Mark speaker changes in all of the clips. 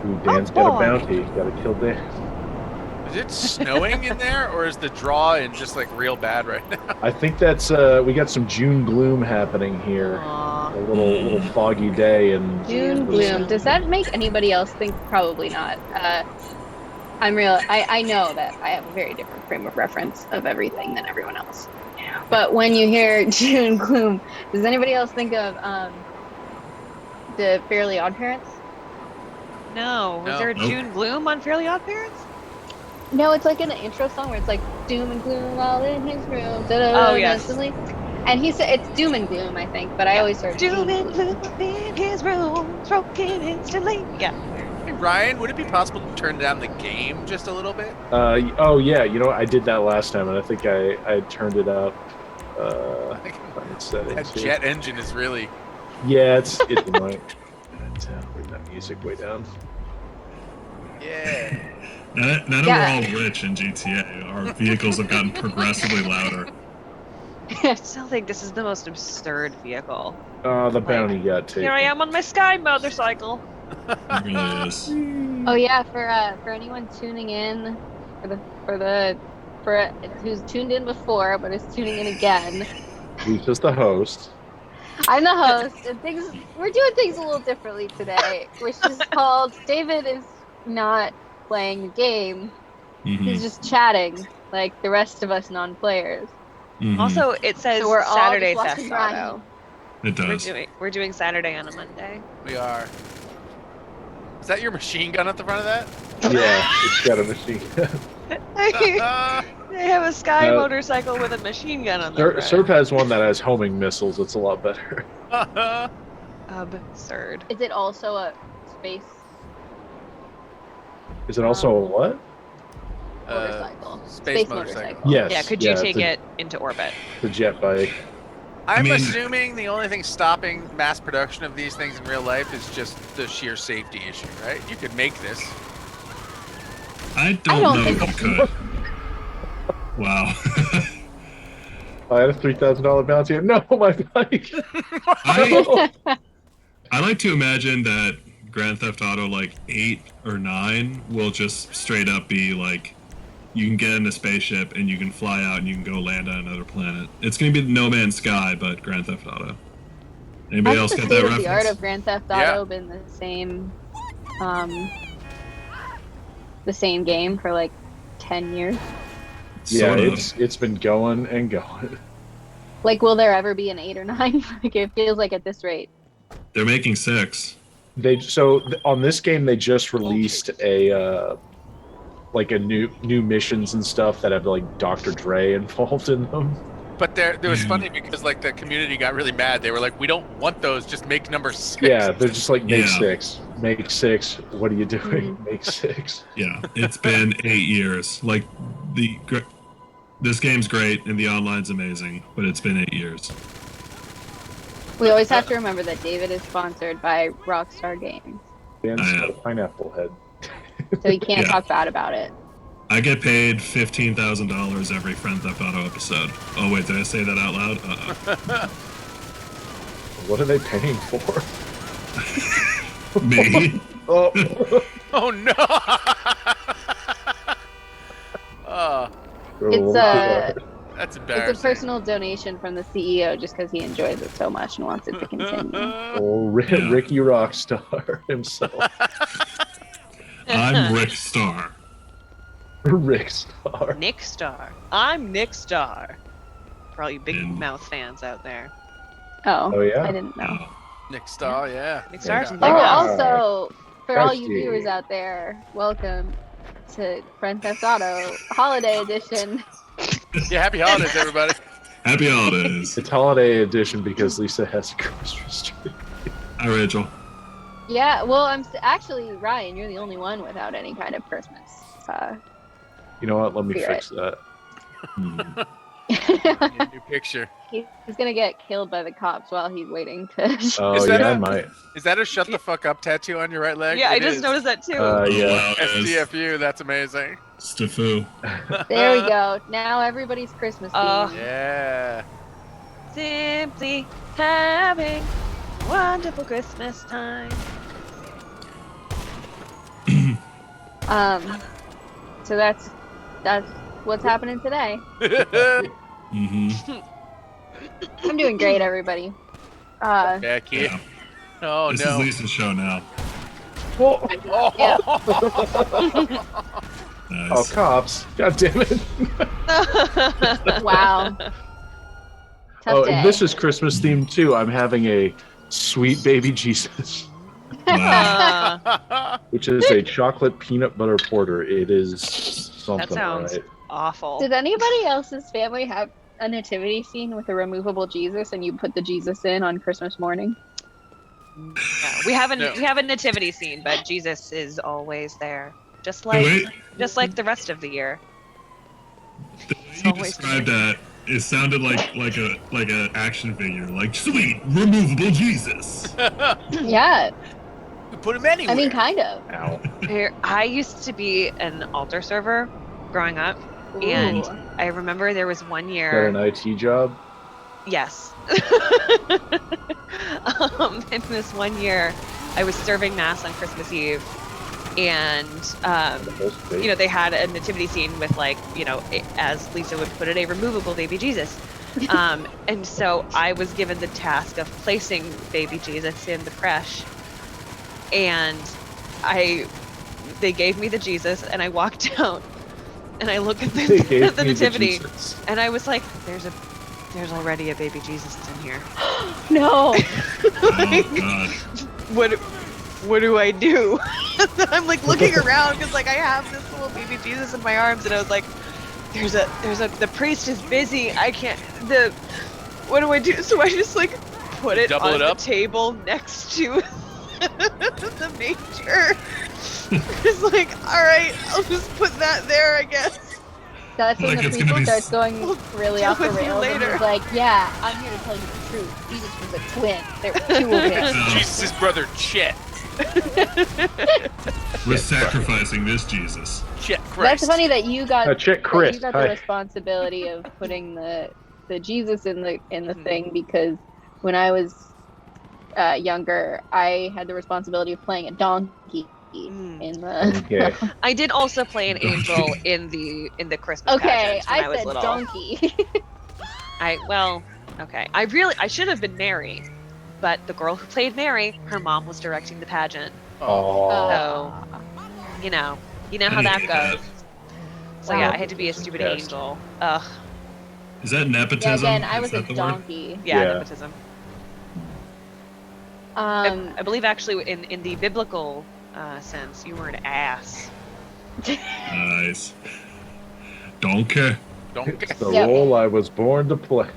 Speaker 1: Ooh, Dan's got a bounty. Got to kill Dan.
Speaker 2: Is it snowing in there, or is the draw in just like real bad right now?
Speaker 1: I think that's we got some June gloom happening here.
Speaker 3: Aw.
Speaker 1: A little foggy day and
Speaker 4: June gloom. Does that make anybody else think? Probably not. I know that I have a very different frame of reference of everything than everyone else. But when you hear June gloom, does anybody else think of the Fairly Odd Parents?
Speaker 3: No. Was there a June gloom on Fairly Odd Parents?
Speaker 4: No, it's like in the intro song where it's like doom and gloom all in his room.
Speaker 3: Oh, yes.
Speaker 4: Constantly. And he said it's doom and gloom, I think, but I always heard
Speaker 3: doom and gloom in his room, broken instantly. Yeah.
Speaker 2: Hey, Ryan, would it be possible to turn down the game just a little bit?
Speaker 1: Oh yeah, you know I did that last time, and I think I turned it up.
Speaker 2: That jet engine is really.
Speaker 1: Yeah, it's annoying. Bring that music way down.
Speaker 2: Yeah.
Speaker 5: Now that we're all rich in GTA, our vehicles have gotten progressively louder.
Speaker 3: I still think this is the most absurd vehicle.
Speaker 1: The bounty got taken.
Speaker 3: Here I am on my Sky motorcycle.
Speaker 5: It really is.
Speaker 4: Oh yeah, for anyone tuning in, for who's tuned in before but is tuning in again.
Speaker 1: Who's just the host?
Speaker 4: I'm the host, and we're doing things a little differently today, which is called David is not playing the game.
Speaker 5: Mm-hmm.
Speaker 4: He's just chatting like the rest of us non-players.
Speaker 5: Mm-hmm.
Speaker 3: Also, it says
Speaker 4: So we're all
Speaker 3: Saturday
Speaker 4: just
Speaker 3: Theft
Speaker 4: watching Ryan.
Speaker 3: Auto.
Speaker 5: It does.
Speaker 3: We're doing Saturday on a Monday.
Speaker 2: We are. Is that your machine gun at the front of that?
Speaker 1: Yeah, it's got a machine gun.
Speaker 3: They have a Sky motorcycle with a machine gun on the front.
Speaker 1: Serp has one that has homing missiles. It's a lot better.
Speaker 3: Absurd.
Speaker 4: Is it also a space
Speaker 1: Is it also a what?
Speaker 4: motorcycle?
Speaker 2: Space motorcycle.
Speaker 1: Yes.
Speaker 3: Yeah, could you take it into orbit?
Speaker 1: The jet bike.
Speaker 2: I'm assuming the only thing stopping mass production of these things in real life is just the sheer safety issue, right? You could make this.
Speaker 5: I don't know if you could. Wow.
Speaker 1: I had a $3,000 bounty. No, my bike.
Speaker 5: I like to imagine that Grand Theft Auto like 8 or 9 will just straight up be like you can get in a spaceship and you can fly out and you can go land on another planet. It's gonna be No Man's Sky, but Grand Theft Auto. Anybody else get that reference?
Speaker 4: The art of Grand Theft Auto been the same game for like 10 years.
Speaker 1: Yeah, it's been going and going.
Speaker 4: Like, will there ever be an 8 or 9? Like, it feels like at this rate.
Speaker 5: They're making 6.
Speaker 1: On this game they just released a new missions and stuff that have like Dr. Dre involved in them.
Speaker 2: But it was funny because like the community got really mad. They were like, "We don't want those. Just make number 6."
Speaker 1: Yeah, they're just like make 6. Make 6. What are you doing? Make 6.
Speaker 5: Yeah, it's been 8 years. Like this game's great and the online's amazing, but it's been 8 years.
Speaker 4: We always have to remember that David is sponsored by Rockstar Games.
Speaker 1: Dan's got a pineapple head.
Speaker 4: So you can't talk bad about it.
Speaker 5: I get paid $15,000 every Grand Theft Auto episode. Oh wait, did I say that out loud?
Speaker 1: What are they paying for?
Speaker 5: Me?
Speaker 1: Oh.
Speaker 2: Oh no! That's embarrassing.
Speaker 4: It's a personal donation from the CEO just because he enjoys it so much and wants it to continue.
Speaker 1: Oh, Ricky Rockstar himself.
Speaker 5: I'm Rick Star.
Speaker 1: Rick Star.
Speaker 3: Nick Star. I'm Nick Star. For all you Big Mouth fans out there.
Speaker 1: Oh yeah.
Speaker 4: I didn't know.
Speaker 2: Nick Star, yeah.
Speaker 3: Nick Star's
Speaker 4: Oh, also, for all you viewers out there, welcome to Grand Theft Auto Holiday Edition.
Speaker 2: Yeah, happy holidays, everybody.
Speaker 5: Happy holidays.
Speaker 1: It's holiday edition because Lisa has a Christmas tree.
Speaker 5: Hi, Rachel.
Speaker 4: Yeah, well, actually, Ryan, you're the only one without any kind of Christmas.
Speaker 1: You know what? Let me
Speaker 4: Spirit.
Speaker 1: fix that.
Speaker 2: New picture.
Speaker 4: He's gonna get killed by the cops while he's waiting to.
Speaker 1: Oh yeah, I might.
Speaker 2: Is that a shut the fuck up tattoo on your right leg?
Speaker 3: Yeah,
Speaker 2: It
Speaker 3: I just
Speaker 2: is.
Speaker 3: noticed that too.
Speaker 1: Yeah.
Speaker 2: STFU, that's amazing.
Speaker 5: Stifu.
Speaker 4: There we go. Now everybody's Christmas themed.
Speaker 2: Yeah.
Speaker 3: Simply having a wonderful Christmas time.
Speaker 4: So that's what's happening today.
Speaker 5: Mm-hmm.
Speaker 4: I'm doing great, everybody.
Speaker 2: Becky.
Speaker 5: Yeah.
Speaker 2: Oh
Speaker 5: This
Speaker 2: no.
Speaker 5: is Lisa's show now.
Speaker 1: Well,
Speaker 2: Oh.
Speaker 4: Yeah.
Speaker 5: Nice.
Speaker 1: oh, cops! God damn it!
Speaker 4: Wow. Tough
Speaker 1: Oh,
Speaker 4: day.
Speaker 1: and this is Christmas themed too. I'm having a sweet baby Jesus,
Speaker 5: Wow.
Speaker 1: which is a chocolate peanut butter porter. It is something,
Speaker 3: sounds-
Speaker 1: right?
Speaker 3: Awful.
Speaker 4: Did anybody else's family have a nativity scene with a removable Jesus and you put the Jesus in on Christmas morning?
Speaker 3: No, we haven't.
Speaker 2: No.
Speaker 3: We have a nativity scene, but Jesus is always there, just
Speaker 5: The
Speaker 3: like
Speaker 5: way,
Speaker 3: the rest of the year.
Speaker 5: the way you
Speaker 3: always
Speaker 5: described that, it sounded like a action figure, like sweet removable Jesus.
Speaker 4: Yeah,
Speaker 2: We put him anywhere.
Speaker 4: I mean, kind of.
Speaker 1: Ow.
Speaker 3: I used to be an altar server growing up. And
Speaker 4: Ooh.
Speaker 3: I remember there was one
Speaker 1: Is that
Speaker 3: year.
Speaker 1: an IT job?
Speaker 3: Yes. In this one year, I was serving mass on Christmas Eve, and
Speaker 1: The whole state?
Speaker 3: they had a nativity scene with, like, as Lisa would put it, a removable baby Jesus. And so I was given the task of placing baby Jesus in the creche, and they gave me the Jesus, and I walked out, and I looked at
Speaker 1: They
Speaker 3: the,
Speaker 1: gave
Speaker 3: at the
Speaker 1: me
Speaker 3: nativity,
Speaker 1: Jesus.
Speaker 3: and I was like, "There's already a baby Jesus in here.
Speaker 4: No.
Speaker 5: Oh God.
Speaker 3: What do I do?" I'm like looking around because, like, I have this little baby Jesus in my arms, and I was like, the priest is busy. I can't. What do I do? So I just, like, put it
Speaker 2: Double
Speaker 3: on
Speaker 2: it
Speaker 3: the
Speaker 2: up?
Speaker 3: table next to the manger. Just like, all right, I'll just put that there, I guess.
Speaker 4: That's when
Speaker 5: Like,
Speaker 4: the
Speaker 5: it's gonna
Speaker 4: prequel
Speaker 5: be
Speaker 4: starts going really
Speaker 3: deal
Speaker 4: off the
Speaker 3: with you
Speaker 4: rails. And
Speaker 3: later.
Speaker 4: he's like, yeah, I'm here to tell you the truth. Jesus was a twin. There were two of him.
Speaker 2: Jesus' brother Chet.
Speaker 5: We're sacrificing this Jesus.
Speaker 2: Chet Christ.
Speaker 4: That's funny that you got
Speaker 1: Check
Speaker 4: that
Speaker 1: Chris.
Speaker 4: you got the
Speaker 1: Hi.
Speaker 4: responsibility of putting the Jesus in the thing, because when I was younger, I had the responsibility of playing a donkey
Speaker 3: Mm.
Speaker 4: in the.
Speaker 1: Okay.
Speaker 3: I did also play an angel in the Christmas
Speaker 4: Okay,
Speaker 3: pageant when I was
Speaker 4: said
Speaker 3: little.
Speaker 4: donkey.
Speaker 3: Okay. I should have been Mary, but the girl who played Mary, her mom was directing the pageant.
Speaker 1: Oh.
Speaker 3: So, you know how that goes. So yeah,
Speaker 4: Wow.
Speaker 3: I had to be a stupid
Speaker 1: Yes.
Speaker 3: angel. Ugh.
Speaker 5: Is that
Speaker 4: yeah,
Speaker 5: nepotism?
Speaker 4: again, I
Speaker 5: Is
Speaker 4: was a
Speaker 5: that the word?
Speaker 4: donkey.
Speaker 3: Yeah,
Speaker 1: Yeah.
Speaker 3: nepotism.
Speaker 4: Um,
Speaker 3: I believe actually in the biblical sense, you were an ass.
Speaker 5: Nice. Donkey.
Speaker 2: Don't
Speaker 1: It's the
Speaker 4: Yep.
Speaker 1: role I was born to play.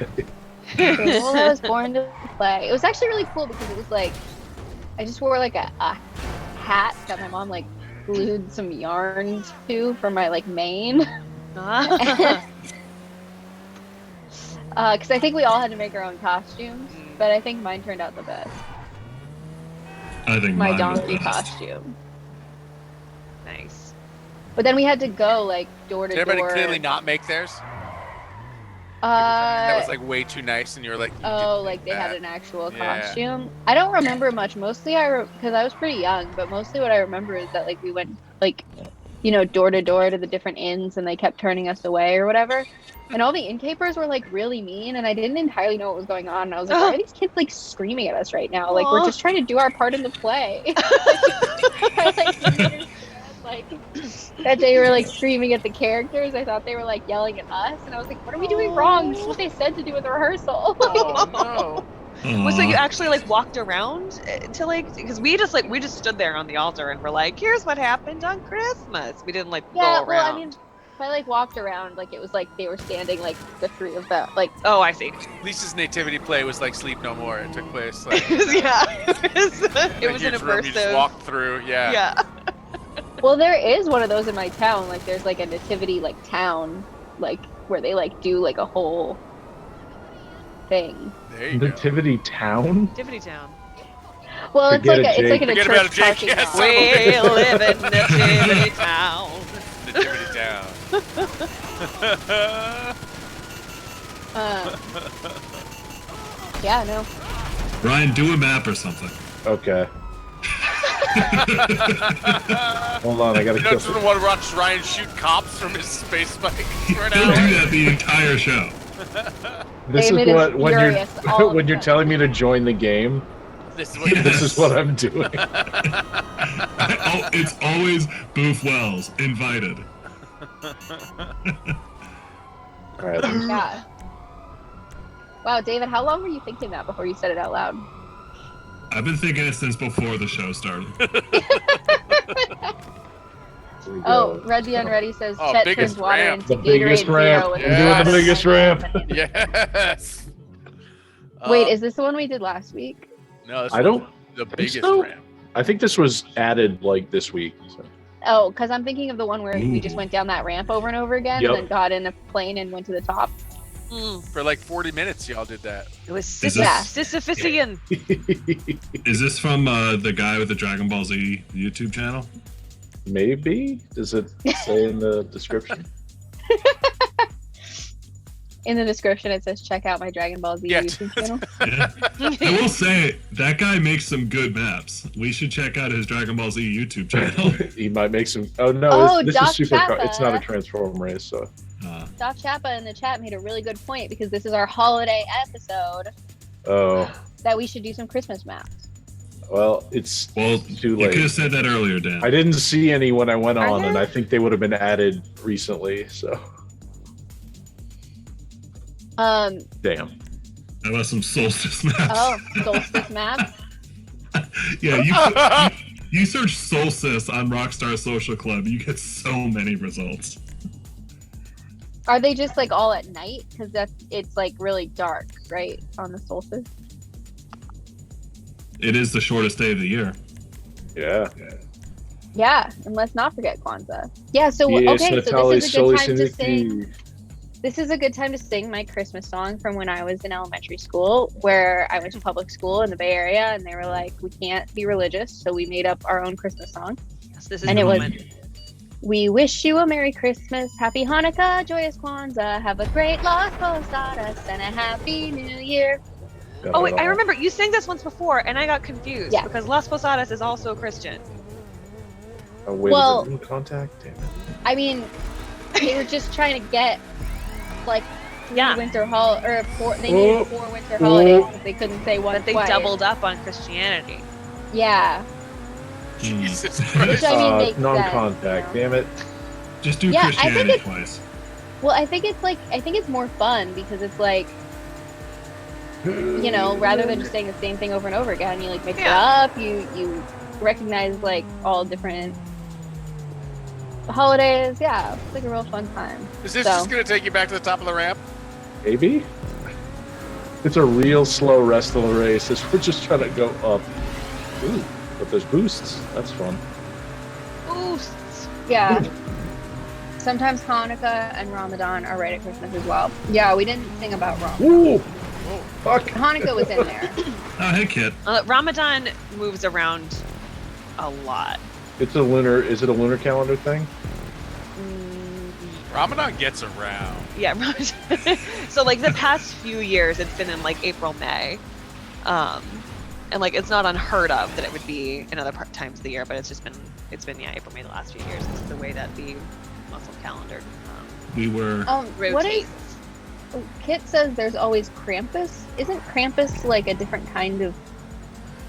Speaker 4: well, I was born to play. It was actually really cool because it was like I just wore like a hat that my mom like glued some yarn to for my like mane. Because I think we all had to make our own costumes, but I think mine turned out the best.
Speaker 5: I think
Speaker 4: My
Speaker 5: mine was
Speaker 4: donkey
Speaker 5: best.
Speaker 4: costume.
Speaker 3: Nice.
Speaker 4: But then we had to go like door to
Speaker 2: Did everybody
Speaker 4: door.
Speaker 2: clearly not make theirs? That was
Speaker 4: Uh,
Speaker 2: like way too nice, and you were like, you
Speaker 4: oh,
Speaker 2: didn't
Speaker 4: like
Speaker 2: make
Speaker 4: they had
Speaker 2: that.
Speaker 4: an actual
Speaker 2: Yeah.
Speaker 4: costume. I don't remember much. Mostly because I was pretty young, but mostly what I remember is that like we went like, door to door to the different inns, and they kept turning us away or whatever. And all the innkeepers were like really mean, and I didn't entirely know what was going on. And I was like, why are these kids like screaming at us right now? Like, we're
Speaker 3: Aw.
Speaker 4: just trying to do our part in the play. I like didn't understand, like that they were like screaming at the characters. I thought they were like yelling at us, and I was like, what are we doing wrong? This is what they said to do at the rehearsal.
Speaker 2: Oh no!
Speaker 3: Was so you
Speaker 5: Aw.
Speaker 3: actually like walked around to like, because we just stood there on the altar and we're like, here's what happened on Christmas. We didn't like
Speaker 4: Yeah,
Speaker 3: go
Speaker 4: well,
Speaker 3: around.
Speaker 4: I mean, if I like walked around, like it was like they were standing like the three of them, like
Speaker 3: Oh, I see.
Speaker 2: Lisa's nativity play was like Sleep No More. It took place like
Speaker 3: Yeah, it was
Speaker 2: huge
Speaker 3: an
Speaker 2: room you just
Speaker 3: immersive.
Speaker 2: walked through. Yeah.
Speaker 3: Yeah.
Speaker 4: well, there is one of those in my town. Like there's like a nativity like town, like where they like do like a whole thing.
Speaker 2: There you go.
Speaker 1: Nativity Town?
Speaker 3: Nativity Town.
Speaker 4: Well,
Speaker 1: Forget it,
Speaker 4: it's like in a
Speaker 2: Forget about
Speaker 4: church
Speaker 2: it, Jake.
Speaker 4: parking
Speaker 2: Yes.
Speaker 4: lot.
Speaker 3: We live in Nativity Town.
Speaker 2: Nativity Town.
Speaker 4: Yeah, no.
Speaker 5: Ryan, do a map or something.
Speaker 1: Okay. Hold on, I gotta
Speaker 2: You
Speaker 1: kill
Speaker 2: don't
Speaker 1: some.
Speaker 2: want to watch Ryan shoot cops from his space bike for an
Speaker 5: He'll do
Speaker 2: hour.
Speaker 5: that the entire show.
Speaker 1: This
Speaker 4: David
Speaker 1: is
Speaker 4: is
Speaker 1: what when
Speaker 4: furious all
Speaker 1: you're
Speaker 4: of
Speaker 1: when
Speaker 4: a
Speaker 1: you're
Speaker 4: sudden.
Speaker 1: telling me to join the game.
Speaker 2: This is what
Speaker 5: Yeah.
Speaker 1: This is what I'm doing.
Speaker 5: It's always Boof Wells invited.
Speaker 1: All right,
Speaker 4: Yeah. Wow, David, how long were you thinking that before you said it out loud?
Speaker 5: I've been thinking it since before the show started.
Speaker 1: here we
Speaker 4: Oh,
Speaker 1: go.
Speaker 4: Red the Unready says
Speaker 2: Oh,
Speaker 4: Chet
Speaker 2: biggest
Speaker 4: turns water
Speaker 2: ramp.
Speaker 4: into
Speaker 1: The biggest
Speaker 4: Gatorade
Speaker 1: ramp.
Speaker 4: Zero with
Speaker 2: I'm doing the
Speaker 4: a
Speaker 1: biggest ramp.
Speaker 2: Yes.
Speaker 4: Wait, is this the one we did last week?
Speaker 2: No, this
Speaker 1: I
Speaker 2: one's
Speaker 1: don't
Speaker 2: the
Speaker 1: think
Speaker 2: biggest
Speaker 1: so.
Speaker 2: ramp.
Speaker 1: I think this was added like this week. So.
Speaker 4: Oh, because I'm thinking of the one where we
Speaker 5: Ooh.
Speaker 4: just went down that ramp over and over again
Speaker 1: Yep.
Speaker 4: and then got in a plane and went to the top.
Speaker 3: Mm,
Speaker 2: For like 40 minutes, y'all did that.
Speaker 3: it was
Speaker 5: Is
Speaker 4: this-
Speaker 3: Sisyphusian.
Speaker 5: Is this from the guy with the Dragon Ball Z YouTube channel?
Speaker 1: Maybe? Does it say in the description?
Speaker 4: In the description, it says, check out my Dragon Ball Z
Speaker 2: Yeah.
Speaker 4: YouTube channel.
Speaker 5: Yeah. I will say that guy makes some good maps. We should check out his Dragon Ball Z YouTube channel.
Speaker 1: He might make some. Oh no!
Speaker 4: Oh,
Speaker 1: this
Speaker 4: Doc
Speaker 1: is super.
Speaker 4: Chappa.
Speaker 1: It's not a transform race, so.
Speaker 4: Doc Chappa in the chat made a really good point because this is our holiday episode
Speaker 1: Oh
Speaker 4: that we should do some Christmas maps.
Speaker 1: well, it's
Speaker 5: Well,
Speaker 1: too
Speaker 5: you
Speaker 1: late.
Speaker 5: could have said that earlier, Dan.
Speaker 1: I didn't see any when I went
Speaker 4: Are
Speaker 1: on, and
Speaker 4: there?
Speaker 1: I think they would have been added recently. So damn.
Speaker 5: That was some solstice maps.
Speaker 4: Oh, solstice map.
Speaker 5: Yeah, you search solstice on Rockstar Social Club, you get so many results.
Speaker 4: Are they just like all at night? Because it's like really dark, right, on the solstice.
Speaker 5: It is the shortest day of the year.
Speaker 1: Yeah.
Speaker 4: Yeah, and let's not forget Kwanzaa. Yeah, so
Speaker 1: Yes,
Speaker 4: okay, so
Speaker 1: Natale
Speaker 4: this is a good time to
Speaker 1: Solis
Speaker 4: sing. This is a good time to sing my Christmas song from when I was in elementary school, where I went to public school in the Bay Area, and they were like, "We can't be religious," so we made up our own Christmas song.
Speaker 3: Yes, this is
Speaker 4: And
Speaker 3: the
Speaker 4: it was-
Speaker 3: moment.
Speaker 4: We wish you a Merry Christmas, Happy Hanukkah, Joyous Kwanzaa, have a great Las Posadas, and a Happy New Year.
Speaker 3: Oh, wait, I remember you sang this once before, and I got confused
Speaker 4: Yeah.
Speaker 3: because Las Posadas is also Christian.
Speaker 1: Oh, wait,
Speaker 4: Well-
Speaker 1: is it in contact? Damn it.
Speaker 4: I mean, they were just trying to get like three
Speaker 3: Yeah.
Speaker 4: winter they
Speaker 1: Oh.
Speaker 4: needed 4 winter holidays because they couldn't say one
Speaker 3: But they
Speaker 4: twice.
Speaker 3: doubled up on Christianity.
Speaker 4: Yeah,
Speaker 2: Jesus
Speaker 4: which
Speaker 2: Christ.
Speaker 4: I mean makes
Speaker 1: non-contact.
Speaker 4: sense, you know?
Speaker 1: Damn it.
Speaker 5: Just do
Speaker 4: Yeah, I think
Speaker 5: Christianity
Speaker 4: it's-
Speaker 5: twice.
Speaker 4: Well, I think it's more fun because it's like, you know, rather than just saying the same thing over and over again, you like mix it
Speaker 3: Yeah.
Speaker 4: up. You recognize like all different holidays. Yeah, it's like a real fun time.
Speaker 2: Is this
Speaker 4: So-
Speaker 2: just going to take you back to the top of the ramp?
Speaker 1: Maybe. It's a real slow rest of the race. As we're just trying to go up. Ooh, but there's boosts. That's fun.
Speaker 3: Boosts.
Speaker 4: Yeah. Sometimes Hanukkah and Ramadan are right at Christmas as well. Yeah, we didn't sing about Ramadan.
Speaker 1: Ooh,
Speaker 2: Whoa.
Speaker 1: fuck.
Speaker 4: Hanukkah was in there.
Speaker 5: Oh, hey, kid.
Speaker 3: Ramadan moves around a lot.
Speaker 1: It's a lunar. Is it a lunar calendar thing?
Speaker 2: Ramadan gets around.
Speaker 3: Yeah, Ramadan. So like the past few years, it's been in like April, May, and like it's not unheard of that it would be in other times of the year, but it's been yeah April, May the last few years. This is the way that the Muslim calendar
Speaker 5: We were.
Speaker 4: What is?
Speaker 3: rotates.
Speaker 4: Kit says there's always Krampus. Isn't Krampus like a different kind of?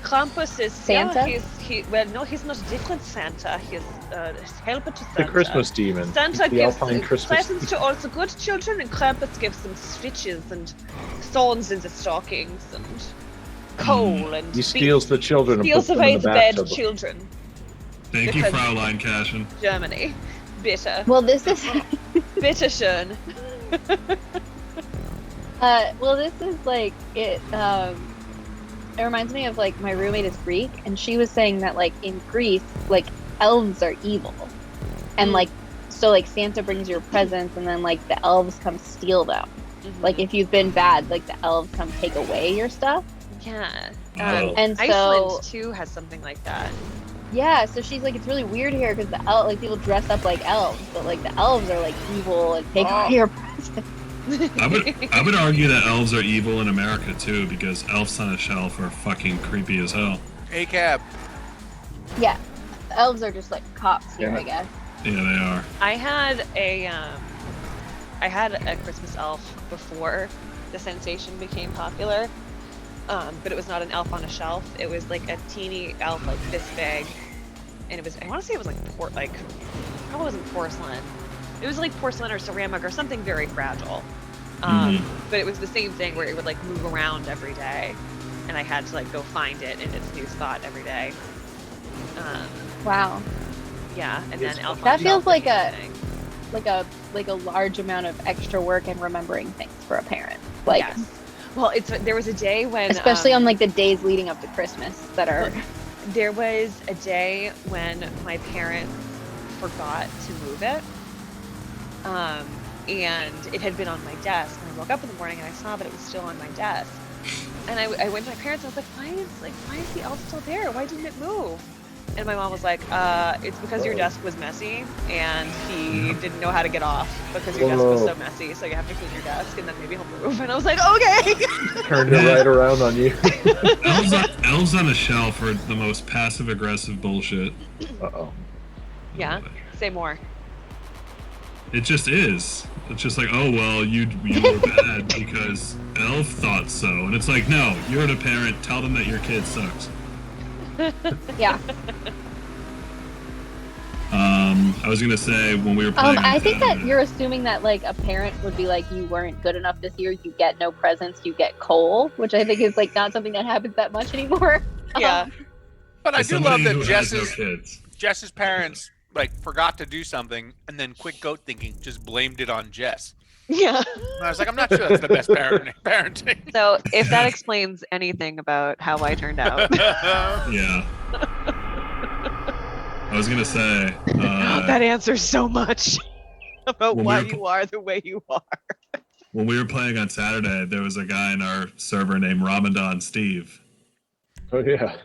Speaker 3: Krampus is
Speaker 4: Santa?
Speaker 3: Yeah, well, no, he's not a different Santa. He's helper to Santa.
Speaker 1: The Christmas demon.
Speaker 3: Santa
Speaker 1: the
Speaker 3: gives
Speaker 1: Alpine Christmas.
Speaker 3: presents to all the good children, and Krampus gives them stitches and thorns in the stockings and coal and
Speaker 1: He steals the children and
Speaker 3: steals
Speaker 1: puts them
Speaker 3: away
Speaker 1: in
Speaker 3: the
Speaker 1: the
Speaker 3: bad
Speaker 1: bathtub.
Speaker 3: children.
Speaker 5: Thank you,
Speaker 3: because-
Speaker 5: Fraulein Cashin.
Speaker 3: Germany, bitter,
Speaker 4: Well, this is.
Speaker 3: bitter schön.
Speaker 4: Well, this is like it. It reminds me of like my roommate is Greek, and she was saying that like in Greece, like elves are evil, and like so like Santa brings your presents, and then like the elves come steal them. Like if you've been bad, like the elves come take away your stuff.
Speaker 3: Yeah,
Speaker 5: Oh.
Speaker 4: And so
Speaker 3: Iceland too has something like that.
Speaker 4: yeah, so she's like, it's really weird here because like people dress up like elves, but like the elves are like evil and take away your presents.
Speaker 5: I would argue that elves are evil in America too, because elves on a shelf are fucking creepy as hell.
Speaker 2: A cab.
Speaker 4: Yeah, elves are just like cops here,
Speaker 1: Yeah.
Speaker 4: I guess.
Speaker 5: Yeah, they are.
Speaker 3: I had a Christmas elf before the sensation became popular, but it was not an elf on a shelf. It was like a teeny elf, like this big, and it was, I want to say it was like probably wasn't porcelain. It was like porcelain or ceramic or something very fragile. But it was the same thing where it would like move around every day, and I had to like go find it in its new spot every day.
Speaker 4: Wow,
Speaker 3: Yeah, and then elf on
Speaker 4: That
Speaker 3: a
Speaker 4: feels
Speaker 3: shelf
Speaker 4: like
Speaker 3: became
Speaker 4: a-
Speaker 3: thing.
Speaker 4: like a large amount of extra work and remembering things for a parent. Like,
Speaker 3: Yes. Well, there was a day when
Speaker 4: especially on like the days leading up to Christmas that are.
Speaker 3: there was a day when my parents forgot to move it. And it had been on my desk, and I woke up in the morning and I saw that it was still on my desk. And I went to my parents and I was like, why is the elf still there? Why didn't it move? And my mom was like, it's because your desk was messy and he didn't know how to get off because your desk was so messy, so you have to clean your desk and then maybe he'll move. And I was like, okay.
Speaker 1: Turned it right around on you.
Speaker 5: Elves on a shelf are the most passive aggressive bullshit.
Speaker 1: Uh-oh.
Speaker 3: Yeah, say more.
Speaker 5: It just is. It's just like, oh well, you were bad because Elf thought so, and it's like, no, you're the parent. Tell them that your kid sucks.
Speaker 4: Yeah.
Speaker 5: I was gonna say when we were playing.
Speaker 4: I think that you're assuming that like a parent would be like, you weren't good enough this year, you get no presents, you get coal, which I think is like not something that happens that much anymore.
Speaker 3: Yeah.
Speaker 2: But I
Speaker 5: As
Speaker 2: do love
Speaker 5: somebody
Speaker 2: that
Speaker 5: who has
Speaker 2: Jess's
Speaker 5: no kids.
Speaker 2: Jess's parents like forgot to do something and then quick goat thinking just blamed it on Jess.
Speaker 3: Yeah.
Speaker 2: And I was like, I'm not sure that's the best parenting.
Speaker 3: So if that explains anything about how I turned out.
Speaker 5: Yeah. I was gonna say.
Speaker 3: That answers so much about
Speaker 5: When
Speaker 3: why
Speaker 5: we were
Speaker 3: you are the way you are.
Speaker 5: When we were playing on Saturday, there was a guy in our server named Ramadan Steve.
Speaker 1: Oh yeah.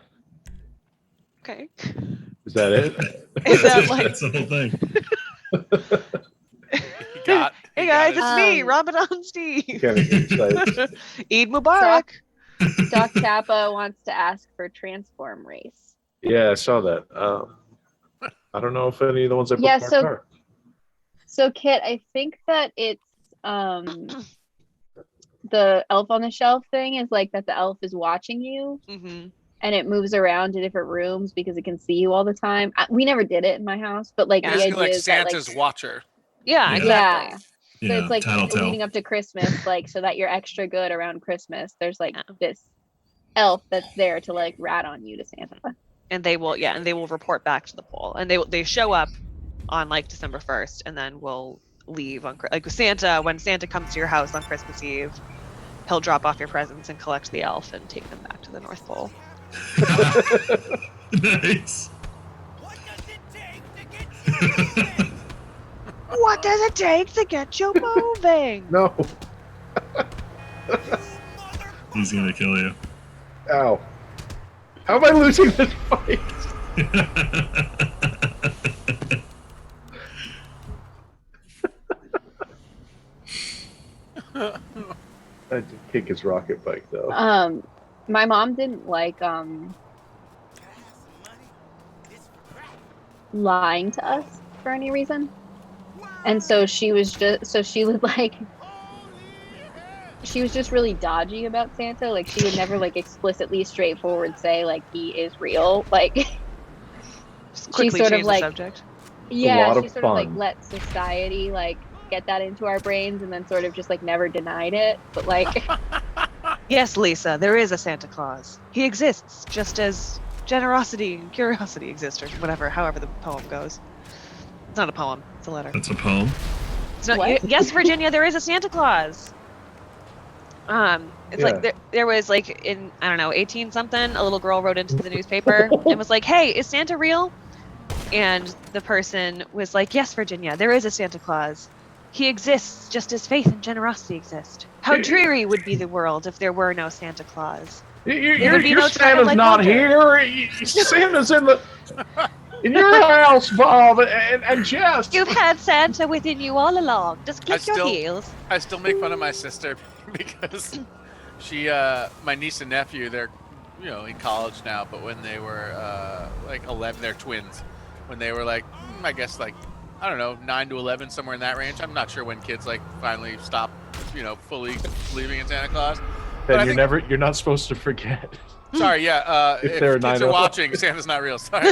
Speaker 3: Okay.
Speaker 1: Is that it?
Speaker 3: Is that like,
Speaker 5: That's the whole thing.
Speaker 3: hey guys, it's me,
Speaker 4: Um,
Speaker 3: Ramadan Steve.
Speaker 1: Kind of insight.
Speaker 3: Eid Mubarak.
Speaker 4: Doc Tappa wants to ask for transform race.
Speaker 1: Yeah, I saw that. I don't know if any of the ones I put
Speaker 4: Yeah,
Speaker 1: in my
Speaker 4: so-
Speaker 1: cart.
Speaker 4: So Kit, I think that it's the elf on the shelf thing is like that the elf is watching you
Speaker 3: Mm-hmm.
Speaker 4: and it moves around to different rooms because it can see you all the time. We never did it in my house, but like
Speaker 3: Yeah.
Speaker 4: the
Speaker 2: Basically
Speaker 4: idea
Speaker 2: like
Speaker 4: is that
Speaker 2: Santa's
Speaker 4: like
Speaker 2: watcher.
Speaker 3: Yeah,
Speaker 5: Yeah.
Speaker 3: exactly.
Speaker 4: so
Speaker 5: Yeah,
Speaker 4: it's like
Speaker 5: tattletale.
Speaker 4: leading up to Christmas, like so that you're extra good around Christmas. There's like
Speaker 3: Yeah.
Speaker 4: this elf that's there to like rat on you to Santa.
Speaker 3: And they will, report back to the poll, and they show up on like December 1st, and then will leave on like Santa. When Santa comes to your house on Christmas Eve, he'll drop off your presents and collect the elf and take them back to the North Pole.
Speaker 5: Nice.
Speaker 3: What does it take to get you moving?
Speaker 1: No.
Speaker 5: He's gonna kill you.
Speaker 1: Ow. How am I losing this fight? I did kick his rocket bike though.
Speaker 4: My mom didn't like lying to us for any reason. And so she was just she was just really dodgy about Santa. Like she would never like explicitly straightforward say like he is real. Like
Speaker 3: Just quickly
Speaker 4: sort of
Speaker 3: change
Speaker 4: like-
Speaker 3: the subject.
Speaker 4: yeah,
Speaker 1: lot
Speaker 4: she
Speaker 1: of
Speaker 4: sort of like
Speaker 1: fun.
Speaker 4: let society like get that into our brains and then sort of just like never denied it. But like
Speaker 3: Yes, Lisa, there is a Santa Claus. He exists just as generosity and curiosity exist, or whatever, however the poem goes. It's not a poem; it's a letter.
Speaker 5: That's a poem.
Speaker 3: It's not,
Speaker 4: What?
Speaker 3: yes, Virginia, there is a Santa Claus. It's
Speaker 1: Yeah.
Speaker 3: like there was like in I don't know 18 something, a little girl wrote into the newspaper and was like, "Hey, is Santa real?" And the person was like, "Yes, Virginia, there is a Santa Claus. He exists just as faith and generosity exist. How dreary would be the world if there were no Santa Claus." There would be
Speaker 1: Your
Speaker 3: no
Speaker 1: Santa's
Speaker 3: childlike
Speaker 1: not
Speaker 3: wonder.
Speaker 1: here. Santa's in your house, Bob, and Jess.
Speaker 3: You've had Santa within you all along. Just click your
Speaker 2: still-
Speaker 3: heels.
Speaker 2: I still make fun of my sister because she, my niece and nephew, they're in college now, but when they were like 11, they're twins. When they were like, I guess like, I don't know, 9 to 11, somewhere in that range. I'm not sure when kids like finally stop, fully believing in Santa Claus. But
Speaker 1: Then you're not supposed to forget.
Speaker 2: Sorry, yeah.
Speaker 1: If they're
Speaker 2: kids
Speaker 1: 9
Speaker 2: are
Speaker 1: or-
Speaker 2: watching, Santa's not real. Sorry.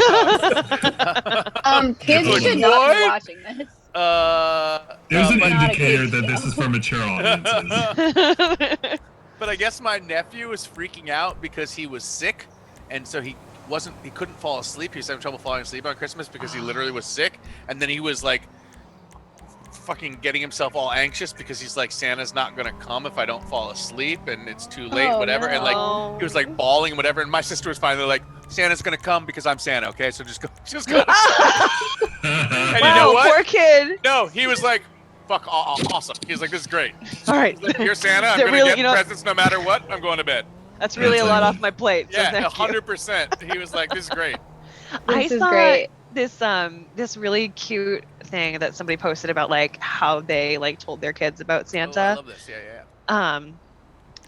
Speaker 4: Kids
Speaker 2: Like,
Speaker 4: should not be
Speaker 2: what?
Speaker 4: watching this.
Speaker 5: There's an
Speaker 4: but not a
Speaker 5: indicator
Speaker 4: kid's
Speaker 5: that this
Speaker 4: show.
Speaker 5: is for mature audiences.
Speaker 2: But I guess my nephew was freaking out because he was sick, and so he couldn't fall asleep. He was having trouble falling asleep on Christmas because he literally was sick, and then he was like fucking getting himself all anxious because he's like, Santa's not gonna come if I don't fall asleep, and it's too late,
Speaker 4: Oh,
Speaker 2: whatever. And like
Speaker 3: no.
Speaker 2: he was like bawling and whatever, and my sister was finally like, Santa's gonna come because I'm Santa, okay? So just go. And you know
Speaker 3: Wow,
Speaker 2: what?
Speaker 3: poor kid.
Speaker 2: No, he was like, fuck, awesome. He was like, this is great.
Speaker 3: All right.
Speaker 2: You're Santa. I'm
Speaker 3: They're
Speaker 2: gonna
Speaker 3: really-
Speaker 2: get
Speaker 3: you know-
Speaker 2: presents no matter what. I'm going to bed.
Speaker 3: That's really a lot
Speaker 5: That's
Speaker 3: off my plate. says
Speaker 2: Yeah,
Speaker 3: nephew.
Speaker 2: 100%. He was like, this is great.
Speaker 3: I
Speaker 4: This is
Speaker 3: saw
Speaker 4: great.
Speaker 3: this really cute thing that somebody posted about like how they like told their kids about
Speaker 2: Oh, I
Speaker 3: Santa.
Speaker 2: love this. Yeah.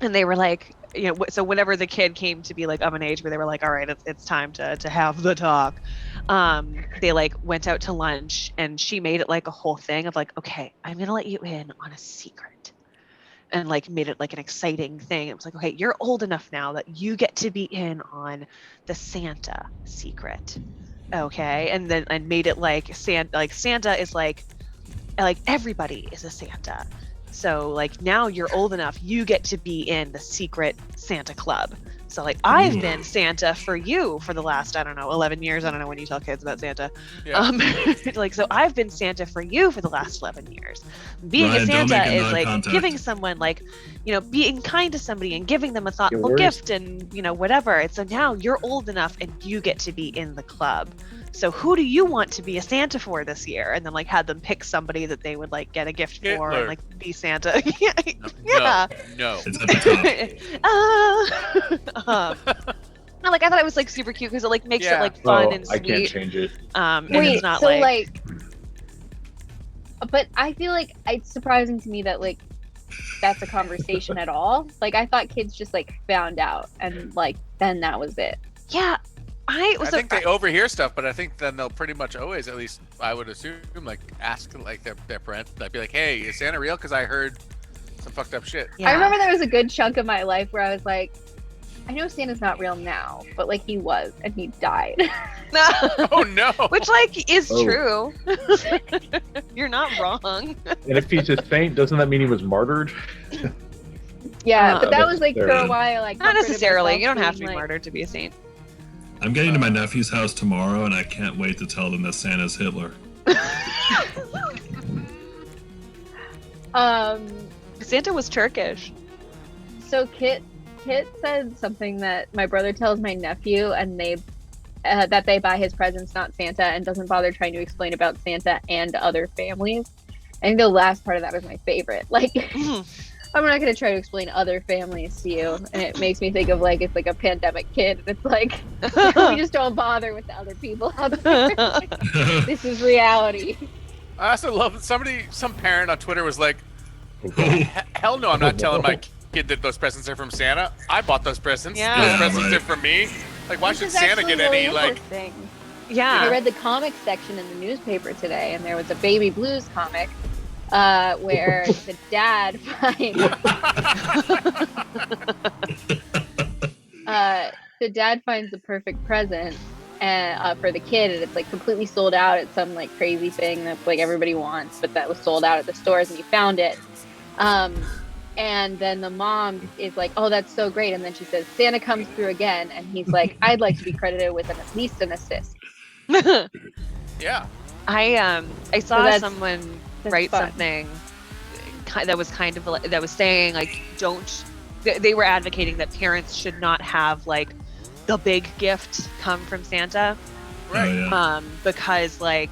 Speaker 3: And they were like, so whenever the kid came to be like of an age where they were like, all right, it's time to have the talk, they like went out to lunch, and she made it like a whole thing of like, okay, I'm gonna let you in on a secret, and like made it like an exciting thing. It was like, okay, you're old enough now that you get to be in on the Santa secret, okay? And then I made it like Santa is like everybody is a Santa. So like now you're old enough, you get to be in the secret Santa club. So like I've been Santa for you for the last, I don't know, 11 years. I don't know when you tell kids about Santa.
Speaker 2: Yeah.
Speaker 3: Like, so I've been Santa for you for the last 11 years. Being
Speaker 5: Ryan,
Speaker 3: a
Speaker 5: don't
Speaker 3: Santa
Speaker 5: make
Speaker 3: is like
Speaker 5: non-contact.
Speaker 3: giving someone like, being kind to somebody and giving them a thoughtful
Speaker 1: where's-
Speaker 3: gift and, whatever. And so now you're old enough and you get to be in the club. So who do you want to be a Santa for this year? And then like had them pick somebody that they would like get a gift for
Speaker 2: Hitler.
Speaker 3: and like be Santa. Yeah.
Speaker 2: No.
Speaker 3: Yeah.
Speaker 2: No.
Speaker 5: It's at the top.
Speaker 3: No, like I thought it was like super cute because it like makes it
Speaker 2: Yeah.
Speaker 3: like fun
Speaker 1: Oh,
Speaker 3: and
Speaker 1: I can't
Speaker 3: sweet.
Speaker 1: change it.
Speaker 3: And
Speaker 4: Wait,
Speaker 3: it's not
Speaker 4: so
Speaker 3: like
Speaker 4: but I feel like it's surprising to me that like that's a conversation at all. Like I thought kids just like found out and like then that was it.
Speaker 3: yeah. I was
Speaker 2: I think they overhear stuff, but I think then they'll pretty much always, at least I would assume, like ask like their parents, like be like, "Hey, is Santa real? Because I heard some fucked up shit."
Speaker 3: yeah.
Speaker 4: I remember there was a good chunk of my life where I was like, I know Santa's not real now, but like he was and he died.
Speaker 2: Oh no!
Speaker 3: Which like is
Speaker 1: Oh.
Speaker 3: true. You're not wrong.
Speaker 1: And if he's a saint, doesn't that mean he was martyred?
Speaker 4: Yeah, but that
Speaker 1: Not
Speaker 4: was like for a
Speaker 1: necessarily.
Speaker 4: while. Like
Speaker 3: Not necessarily. You don't have to be
Speaker 4: like,
Speaker 3: martyred to be a saint.
Speaker 5: I'm getting to my nephew's house tomorrow, and I can't wait to tell them that Santa's Hitler.
Speaker 3: Santa was Turkish.
Speaker 4: So Kit said something that my brother tells my nephew, and they that they buy his presents, not Santa, and doesn't bother trying to explain about Santa and other families. I think the last part of that was my favorite. Like, I'm not going to try to explain other families to you, and it makes me think of like it's like a pandemic kid. And it's like we just don't bother with the other people out there. This is reality.
Speaker 2: I also love some parent on Twitter was like, "Hell no, I'm not telling my kid that those presents are from Santa. I bought those presents.
Speaker 3: Yeah.
Speaker 2: Those
Speaker 5: Yeah,
Speaker 2: presents
Speaker 5: right.
Speaker 2: are from me. Like, why
Speaker 4: This
Speaker 2: should
Speaker 4: is
Speaker 2: Santa
Speaker 4: actually
Speaker 2: get any
Speaker 4: really
Speaker 2: like?"
Speaker 4: interesting.
Speaker 3: Yeah.
Speaker 4: I read the comic section in the newspaper today, and there was a Baby Blues comic where the dad finds the perfect present and for the kid, and it's like completely sold out. It's some like crazy thing that like everybody wants, but that was sold out at the stores, and he found it. And then the mom is like, "Oh, that's so great!" And then she says, "Santa comes through again," and he's like, "I'd like to be credited with at least an assist."
Speaker 2: Yeah.
Speaker 3: I saw
Speaker 4: that's-
Speaker 3: someone
Speaker 4: That's
Speaker 3: write
Speaker 4: fun.
Speaker 3: something that was kind of that was saying like they were advocating that parents should not have like the big gift come from Santa,
Speaker 2: Right.
Speaker 5: Oh, yeah.
Speaker 3: because like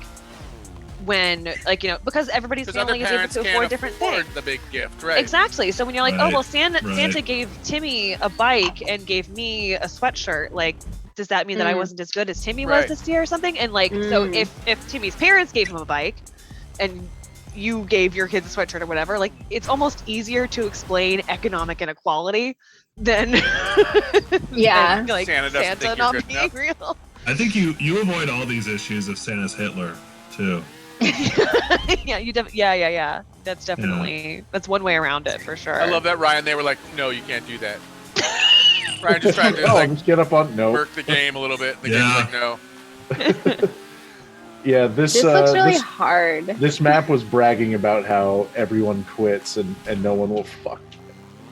Speaker 3: when like because everybody's
Speaker 2: Because other
Speaker 3: family is able
Speaker 2: parents
Speaker 3: to
Speaker 2: can't
Speaker 3: afford different
Speaker 2: afford
Speaker 3: things.
Speaker 2: the big gift, right?
Speaker 3: Exactly. So when you're like, oh
Speaker 5: Right,
Speaker 3: well, Santa
Speaker 5: right.
Speaker 3: gave Timmy a bike and gave me a sweatshirt, like does that mean that I
Speaker 4: Mm.
Speaker 3: wasn't as good as Timmy
Speaker 2: Right.
Speaker 3: was this year or something? And like so
Speaker 4: Mm.
Speaker 3: if Timmy's parents gave him a bike and you gave your kids a sweatshirt or whatever. Like, it's almost easier to explain economic inequality than
Speaker 4: Yeah.
Speaker 3: than, like
Speaker 2: Santa doesn't
Speaker 3: Santa
Speaker 2: think you're
Speaker 3: not
Speaker 2: good
Speaker 3: being
Speaker 2: enough.
Speaker 3: real.
Speaker 5: I think you avoid all these issues if Santa's Hitler too.
Speaker 3: Yeah, yeah. That's definitely that's one way around it for sure.
Speaker 2: I love that, Ryan. They were like, no, you can't do that. Ryan just tried to
Speaker 1: Oh,
Speaker 2: like
Speaker 1: just get up on no.
Speaker 2: work the game a little bit. The
Speaker 5: Yeah.
Speaker 2: game's like, no.
Speaker 1: Yeah, this
Speaker 4: This looks really
Speaker 1: this,
Speaker 4: hard.
Speaker 1: this map was bragging about how everyone quits and no one will fuck.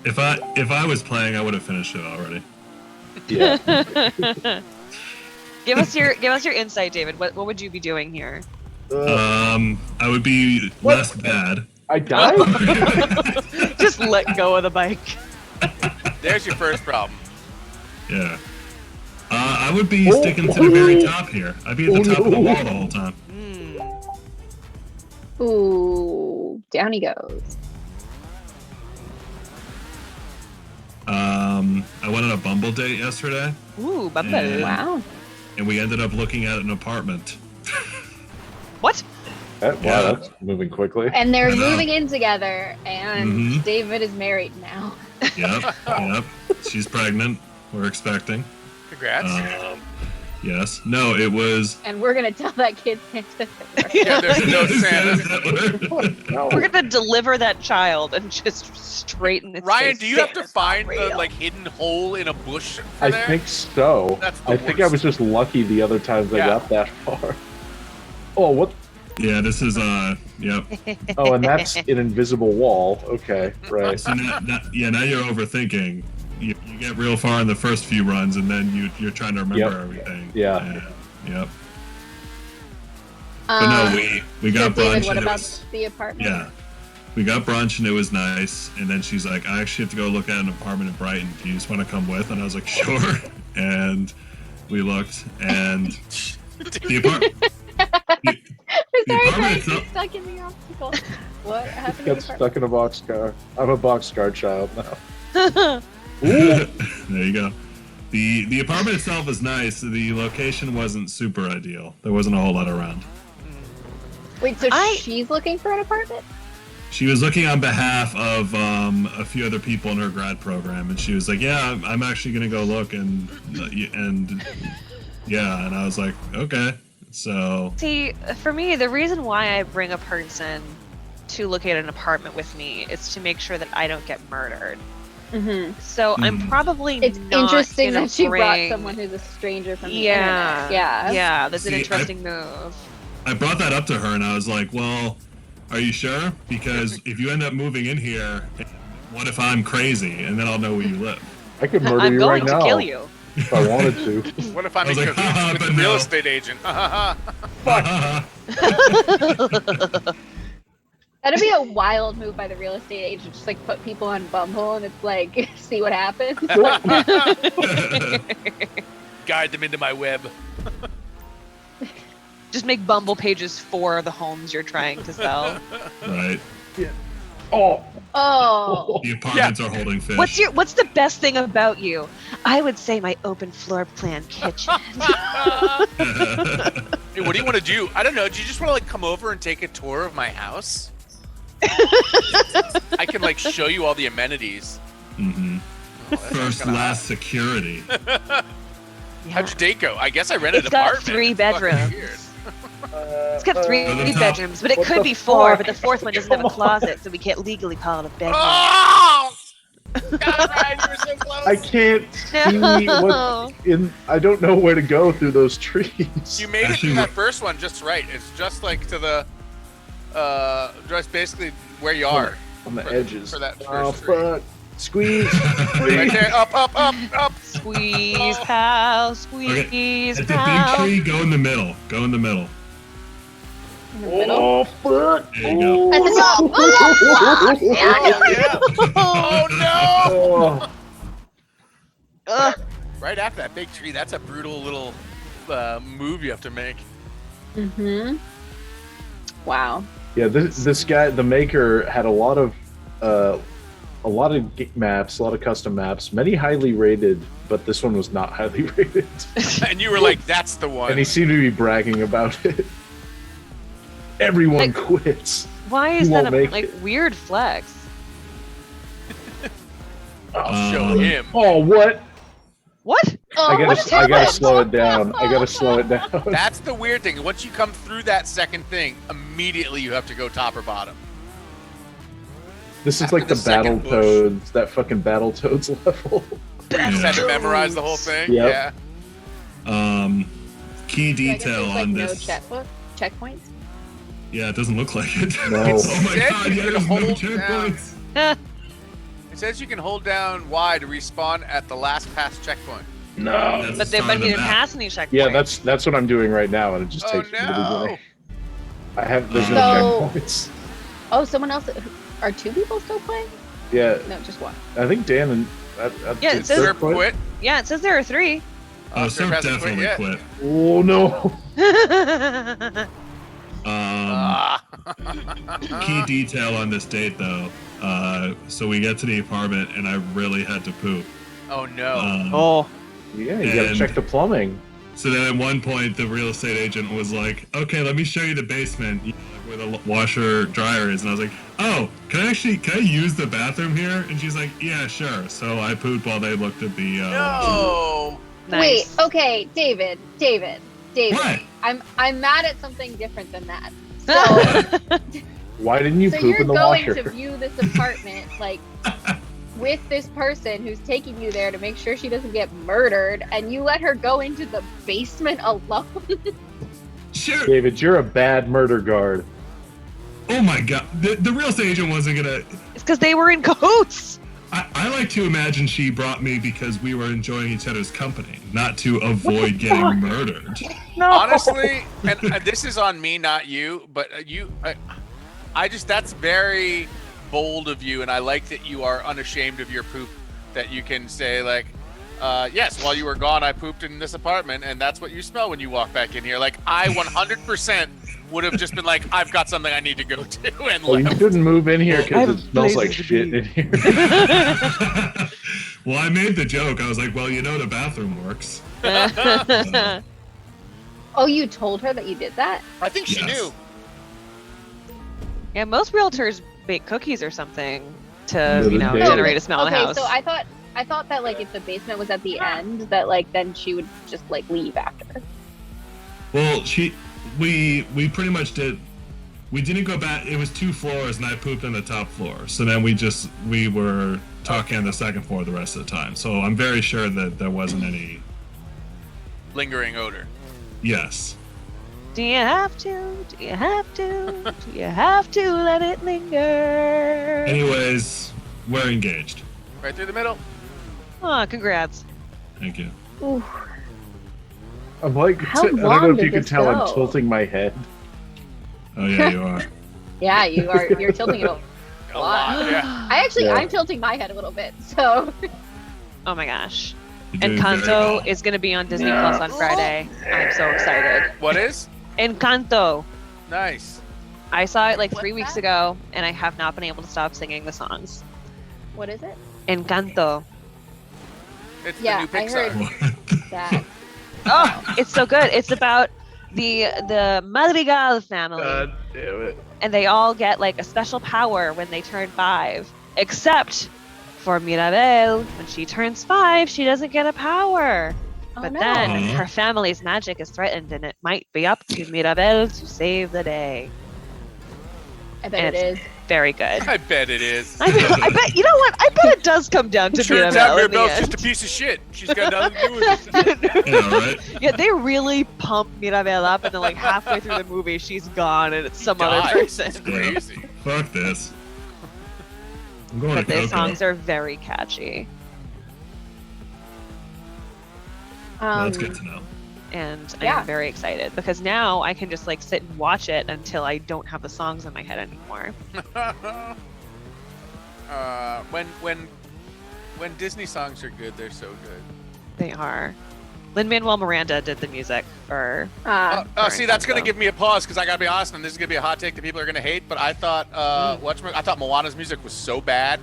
Speaker 5: If I was playing, I would have finished it already.
Speaker 1: Yeah.
Speaker 3: give us your insight, David. What would you be doing here?
Speaker 5: I would be
Speaker 1: What?
Speaker 5: less bad.
Speaker 1: I died.
Speaker 3: Just let go of the bike.
Speaker 2: There's your first problem.
Speaker 5: Yeah. I would be sticking to the very top here. I'd be at the top of the wall the whole time.
Speaker 4: Ooh, down he goes.
Speaker 5: I went on a Bumble date yesterday,
Speaker 3: Ooh, Bumble.
Speaker 5: Yeah.
Speaker 4: Wow.
Speaker 5: and we ended up looking at an apartment.
Speaker 3: What?
Speaker 1: Wow,
Speaker 5: Yeah.
Speaker 1: that's moving quickly.
Speaker 4: And they're
Speaker 5: I know.
Speaker 4: moving in together, and
Speaker 5: Mhm.
Speaker 4: David is married now.
Speaker 5: Yep. She's pregnant. We're expecting.
Speaker 2: Congrats.
Speaker 5: Yes. No, it was.
Speaker 4: And we're gonna tell that kid Santa Hitler.
Speaker 2: Yeah, there's no Santa.
Speaker 1: No.
Speaker 3: We're gonna deliver that child and just straighten its
Speaker 2: Ryan,
Speaker 3: face.
Speaker 2: do you have to
Speaker 3: Santa's not
Speaker 2: find the
Speaker 3: real.
Speaker 2: like hidden hole in a bush for
Speaker 1: I
Speaker 2: there?
Speaker 1: think so.
Speaker 2: That's the
Speaker 1: I think I
Speaker 2: worst.
Speaker 1: was just lucky the other times I
Speaker 2: Yeah.
Speaker 1: got that far. Oh, what?
Speaker 5: Yeah, this is yep.
Speaker 1: Oh, and that's an invisible wall. Okay, right.
Speaker 5: So now you're overthinking. You get real far in the first few runs, and then you're trying to remember
Speaker 1: Yep.
Speaker 5: everything.
Speaker 1: Yeah.
Speaker 5: Yep. But no, we
Speaker 4: so
Speaker 5: got
Speaker 4: David,
Speaker 5: brunch
Speaker 4: what
Speaker 5: and it
Speaker 4: about
Speaker 5: was
Speaker 4: the apartment?
Speaker 5: yeah. We got brunch and it was nice. And then she's like, I actually have to go look at an apartment in Brighton. Do you just want to come with? And I was like, sure. And we looked, and the apartment.
Speaker 4: Sorry,
Speaker 5: apartment
Speaker 4: guys,
Speaker 5: itself-
Speaker 4: get stuck in the obstacle. What happened?
Speaker 1: Got
Speaker 4: to the
Speaker 1: stuck in a boxcar. I'm a boxcar child now.
Speaker 5: there you go. The apartment itself is nice. The location wasn't super ideal. There wasn't a whole lot around.
Speaker 4: Wait, so
Speaker 3: I-
Speaker 4: she's looking for an apartment?
Speaker 5: She was looking on behalf of a few other people in her grad program, and she was like, "Yeah, I'm actually gonna go look," and yeah, and I was like, "Okay." So
Speaker 3: See, for me, the reason why I bring a person to look at an apartment with me is to make sure that I don't get murdered.
Speaker 4: Mm-hmm.
Speaker 3: So I'm
Speaker 5: Mhm.
Speaker 3: probably
Speaker 4: It's
Speaker 3: not
Speaker 4: interesting
Speaker 3: gonna
Speaker 4: that she brought
Speaker 3: bring-
Speaker 4: someone who's a stranger from the
Speaker 3: Yeah,
Speaker 4: internet. Yeah.
Speaker 3: yeah. That's an
Speaker 5: See,
Speaker 3: interesting move.
Speaker 5: I brought that up to her, and I was like, "Well, are you sure? Because if you end up moving in here, what if I'm crazy, and then I'll know where you live?"
Speaker 1: I could murder
Speaker 3: I'm
Speaker 1: you
Speaker 3: going
Speaker 1: right
Speaker 3: to
Speaker 1: now
Speaker 3: kill you.
Speaker 1: if I wanted to.
Speaker 2: What if I'm
Speaker 5: I was
Speaker 2: in
Speaker 5: like,
Speaker 2: cahoots with
Speaker 5: but
Speaker 2: the real
Speaker 5: no.
Speaker 2: estate agent?
Speaker 4: That'd be a wild move by the real estate agent. Just like put people on Bumble and it's like, see what happens.
Speaker 2: Guide them into my web.
Speaker 3: Just make Bumble pages for the homes you're trying to sell.
Speaker 5: Right.
Speaker 1: Oh,
Speaker 4: Oh.
Speaker 5: The apartments are holding fish.
Speaker 3: What's the best thing about you? I would say my open floor plan kitchen.
Speaker 2: Hey, what do you want to do? I don't know. Do you just want to like come over and take a tour of my house? I can like show you all the amenities.
Speaker 5: hmm
Speaker 2: Oh, that sounds
Speaker 5: First,
Speaker 2: kinda
Speaker 5: last, security.
Speaker 2: hot.
Speaker 3: Yeah.
Speaker 2: How'd your date go? I guess I rented
Speaker 3: It's
Speaker 2: an
Speaker 3: got
Speaker 2: apartment.
Speaker 3: 3
Speaker 2: It's fucking
Speaker 3: bedrooms.
Speaker 2: weird.
Speaker 3: It's got three
Speaker 5: the top.
Speaker 3: bedrooms, but it
Speaker 1: What
Speaker 3: could
Speaker 1: the
Speaker 3: be 4,
Speaker 1: fuck?
Speaker 3: but the 4th one doesn't have a
Speaker 1: Come on.
Speaker 3: closet, so we can't legally call it a bedroom.
Speaker 2: Oh! God, Ryan, you were so close.
Speaker 1: I can't see
Speaker 3: No.
Speaker 1: what in. I don't know where to go through those trees.
Speaker 2: You made it
Speaker 5: Actually,
Speaker 2: through that first one just right. It's just like to the, just basically where you are.
Speaker 1: On the
Speaker 2: for-
Speaker 1: edges.
Speaker 2: for that
Speaker 1: Oh
Speaker 2: first tree.
Speaker 1: fuck! Squeeze!
Speaker 2: Right there, up, up, up, up.
Speaker 3: Squeeze, pal,
Speaker 5: Okay,
Speaker 3: squeeze,
Speaker 5: at the big
Speaker 3: pal.
Speaker 5: tree, go in the middle. Go in the middle.
Speaker 4: In the middle.
Speaker 1: Oh fuck!
Speaker 5: There you go.
Speaker 4: At the top.
Speaker 2: Oh, yeah. Oh, no!
Speaker 1: Oh,
Speaker 3: Ugh.
Speaker 2: Right after that big tree, that's a brutal little move you have to make.
Speaker 4: Mm-hmm. Wow.
Speaker 1: yeah, this guy, the maker, had a lot of maps, a lot of custom maps, many highly rated, but this one was not highly rated.
Speaker 2: And you were like, that's the one.
Speaker 1: And he seemed to be bragging about it. Everyone
Speaker 3: Like-
Speaker 1: quits.
Speaker 3: Why is
Speaker 1: won't
Speaker 3: that a
Speaker 1: make
Speaker 3: like
Speaker 1: it.
Speaker 3: weird flex?
Speaker 2: I'll show him.
Speaker 1: Oh, what?
Speaker 3: What?
Speaker 4: Oh,
Speaker 1: I
Speaker 4: what just
Speaker 1: gotta
Speaker 4: happened?
Speaker 1: slow it down. I gotta slow it down.
Speaker 2: That's the weird thing. Once you come through that second thing, immediately you have to go top or bottom.
Speaker 1: This is
Speaker 2: After
Speaker 1: like
Speaker 2: the
Speaker 1: the
Speaker 2: second
Speaker 1: Battletoads, that fucking Battletoads level.
Speaker 2: You just had to memorize the whole thing.
Speaker 1: Yep.
Speaker 2: Yeah.
Speaker 5: Key
Speaker 4: So I guess
Speaker 5: detail
Speaker 4: there's, like,
Speaker 5: on
Speaker 4: no
Speaker 5: this.
Speaker 4: checkpoints.
Speaker 5: Yeah, it doesn't look like it.
Speaker 1: No.
Speaker 5: Oh my
Speaker 2: Said
Speaker 5: god,
Speaker 2: you
Speaker 5: yeah,
Speaker 2: could
Speaker 5: there's no
Speaker 2: hold
Speaker 5: checkpoints.
Speaker 2: It says you can hold down Y to respawn at the last pass checkpoint.
Speaker 1: No.
Speaker 5: That's
Speaker 3: But
Speaker 5: the
Speaker 3: they
Speaker 5: start
Speaker 3: but
Speaker 5: of
Speaker 3: he
Speaker 5: the
Speaker 3: didn't
Speaker 5: map.
Speaker 3: pass any checkpoints.
Speaker 1: Yeah, that's what I'm doing right now, and it just
Speaker 2: Oh
Speaker 1: takes me to the
Speaker 2: no!
Speaker 1: beginning. There's
Speaker 4: So-
Speaker 1: no checkpoints.
Speaker 4: Oh, someone else. Are two people still playing?
Speaker 1: Yeah,
Speaker 4: No, just one.
Speaker 1: I think Dan and
Speaker 3: Yeah, it says-
Speaker 2: Surf quit.
Speaker 3: Yeah, it says there are 3.
Speaker 5: Oh,
Speaker 2: Surf
Speaker 5: Surf
Speaker 2: hasn't quit
Speaker 5: definitely
Speaker 2: yet.
Speaker 5: quit.
Speaker 1: Oh no.
Speaker 2: Ah.
Speaker 5: Key detail on this date, though. So we get to the apartment, and I really had to poop.
Speaker 2: Oh no!
Speaker 3: Oh.
Speaker 1: Yeah, you gotta
Speaker 5: And-
Speaker 1: check the plumbing.
Speaker 5: So then at one point, the real estate agent was like, "Okay, let me show you the basement, you know, like where the washer dryer is." And I was like, "Oh, can I use the bathroom here?" And she's like, "Yeah, sure." So I pooped while they looked at the.
Speaker 2: No!
Speaker 3: Nice.
Speaker 4: Wait. Okay, David.
Speaker 5: What?
Speaker 4: I'm mad at something different than that. So,
Speaker 1: Why didn't you
Speaker 4: so
Speaker 1: poop
Speaker 4: you're
Speaker 1: in the
Speaker 4: going
Speaker 1: washer?
Speaker 4: to view this apartment like with this person who's taking you there to make sure she doesn't get murdered, and you let her go into the basement alone.
Speaker 5: Sure.
Speaker 1: David, you're a bad murder guard.
Speaker 5: Oh my god, the real estate agent wasn't gonna.
Speaker 3: It's because they were in cahoots.
Speaker 5: I like to imagine she brought me because we were enjoying each other's company, not to avoid getting murdered.
Speaker 3: No.
Speaker 2: Honestly, and this is on me, not you, but I just that's very bold of you, and I like that you are unashamed of your poop. That you can say like, yes, while you were gone, I pooped in this apartment, and that's what you smell when you walk back in here. Like I 100% would have just been like, I've got something I need to go to, and
Speaker 1: Well, you
Speaker 2: left.
Speaker 1: couldn't move in here
Speaker 3: I
Speaker 1: because
Speaker 3: have
Speaker 1: it smells like
Speaker 3: places to
Speaker 1: shit
Speaker 3: be.
Speaker 1: in here.
Speaker 5: Well, I made the joke. I was like, "Well, you know the bathroom works."
Speaker 4: Oh, you told her that you did that?
Speaker 2: I think she
Speaker 5: Yes.
Speaker 2: knew.
Speaker 3: Yeah, most realtors bake cookies or something to,
Speaker 1: No,
Speaker 3: you know,
Speaker 1: they-
Speaker 3: generate a smell in the
Speaker 4: Okay,
Speaker 3: house.
Speaker 4: so I thought that like if the basement was at the end, that like then she would just like leave after.
Speaker 5: Well, we pretty much did. We didn't go back. It was 2 floors, and I pooped on the top floor. So then we were talking on the second floor the rest of the time. So I'm very sure that there wasn't any.
Speaker 2: Lingering odor.
Speaker 5: Yes.
Speaker 3: Do you have to? Do you have to? Do you have to let it linger?
Speaker 5: Anyways, we're engaged.
Speaker 2: Right through the middle.
Speaker 3: Aw, congrats.
Speaker 5: Thank you.
Speaker 4: Ooh.
Speaker 1: I'm like,
Speaker 4: How
Speaker 1: I don't know
Speaker 4: long
Speaker 1: if you
Speaker 4: did
Speaker 1: can
Speaker 4: this
Speaker 1: tell
Speaker 4: go?
Speaker 1: I'm tilting my head.
Speaker 5: Oh yeah, you are.
Speaker 4: Yeah, you are. You're tilting it
Speaker 2: A lot. Yeah.
Speaker 1: Yeah.
Speaker 4: I'm tilting my head a little bit. So
Speaker 3: Oh my gosh.
Speaker 5: You're doing very
Speaker 3: Encanto
Speaker 5: well.
Speaker 3: is going to be on Disney Plus on Friday. I'm so excited.
Speaker 2: What is?
Speaker 3: Encanto.
Speaker 2: Nice.
Speaker 3: I saw it like
Speaker 4: What's
Speaker 3: 3 weeks
Speaker 4: that?
Speaker 3: ago, and I have not been able to stop singing the songs.
Speaker 4: what is it?
Speaker 3: Encanto.
Speaker 2: It's
Speaker 4: Yeah,
Speaker 2: the new
Speaker 4: I heard-
Speaker 2: Pixar.
Speaker 4: That.
Speaker 3: Oh, it's so good. It's about the Madrigal family,
Speaker 1: God damn it.
Speaker 3: and they all get like a special power when they turn 5, except for Mirabel. When she turns 5, she doesn't get a power.
Speaker 4: Oh,
Speaker 3: But
Speaker 4: no.
Speaker 3: then
Speaker 5: Aw.
Speaker 3: her family's magic is threatened, and it might be up to Mirabel to save the day.
Speaker 4: I bet it
Speaker 3: and
Speaker 4: is.
Speaker 3: Very good.
Speaker 2: I bet it is.
Speaker 3: I bet you know what? I bet it does come down to
Speaker 2: Turns out
Speaker 3: Mirabel in the
Speaker 2: Mirabel's
Speaker 3: end.
Speaker 2: just a piece of shit. She's got nothing to do with it.
Speaker 5: Yeah, right.
Speaker 3: Yeah, they really pump Mirabel up, and then like halfway through the movie, she's gone, and it's some other
Speaker 2: Dies.
Speaker 3: person.
Speaker 2: It's crazy.
Speaker 5: Fuck this. I'm going
Speaker 3: But
Speaker 5: to
Speaker 3: their
Speaker 5: Coco.
Speaker 3: songs are very catchy,
Speaker 5: That's good to know.
Speaker 3: and
Speaker 4: Yeah.
Speaker 3: I'm very excited because now I can just like sit and watch it until I don't have the songs in my head anymore.
Speaker 2: When Disney songs are good, they're so good.
Speaker 3: They are. Lin-Manuel Miranda did the music for.
Speaker 2: See, that's gonna
Speaker 3: Encanto.
Speaker 2: give me a pause because I gotta be honest, and this is gonna be a hot take that people are gonna hate. But I thought, I thought Moana's music was so bad.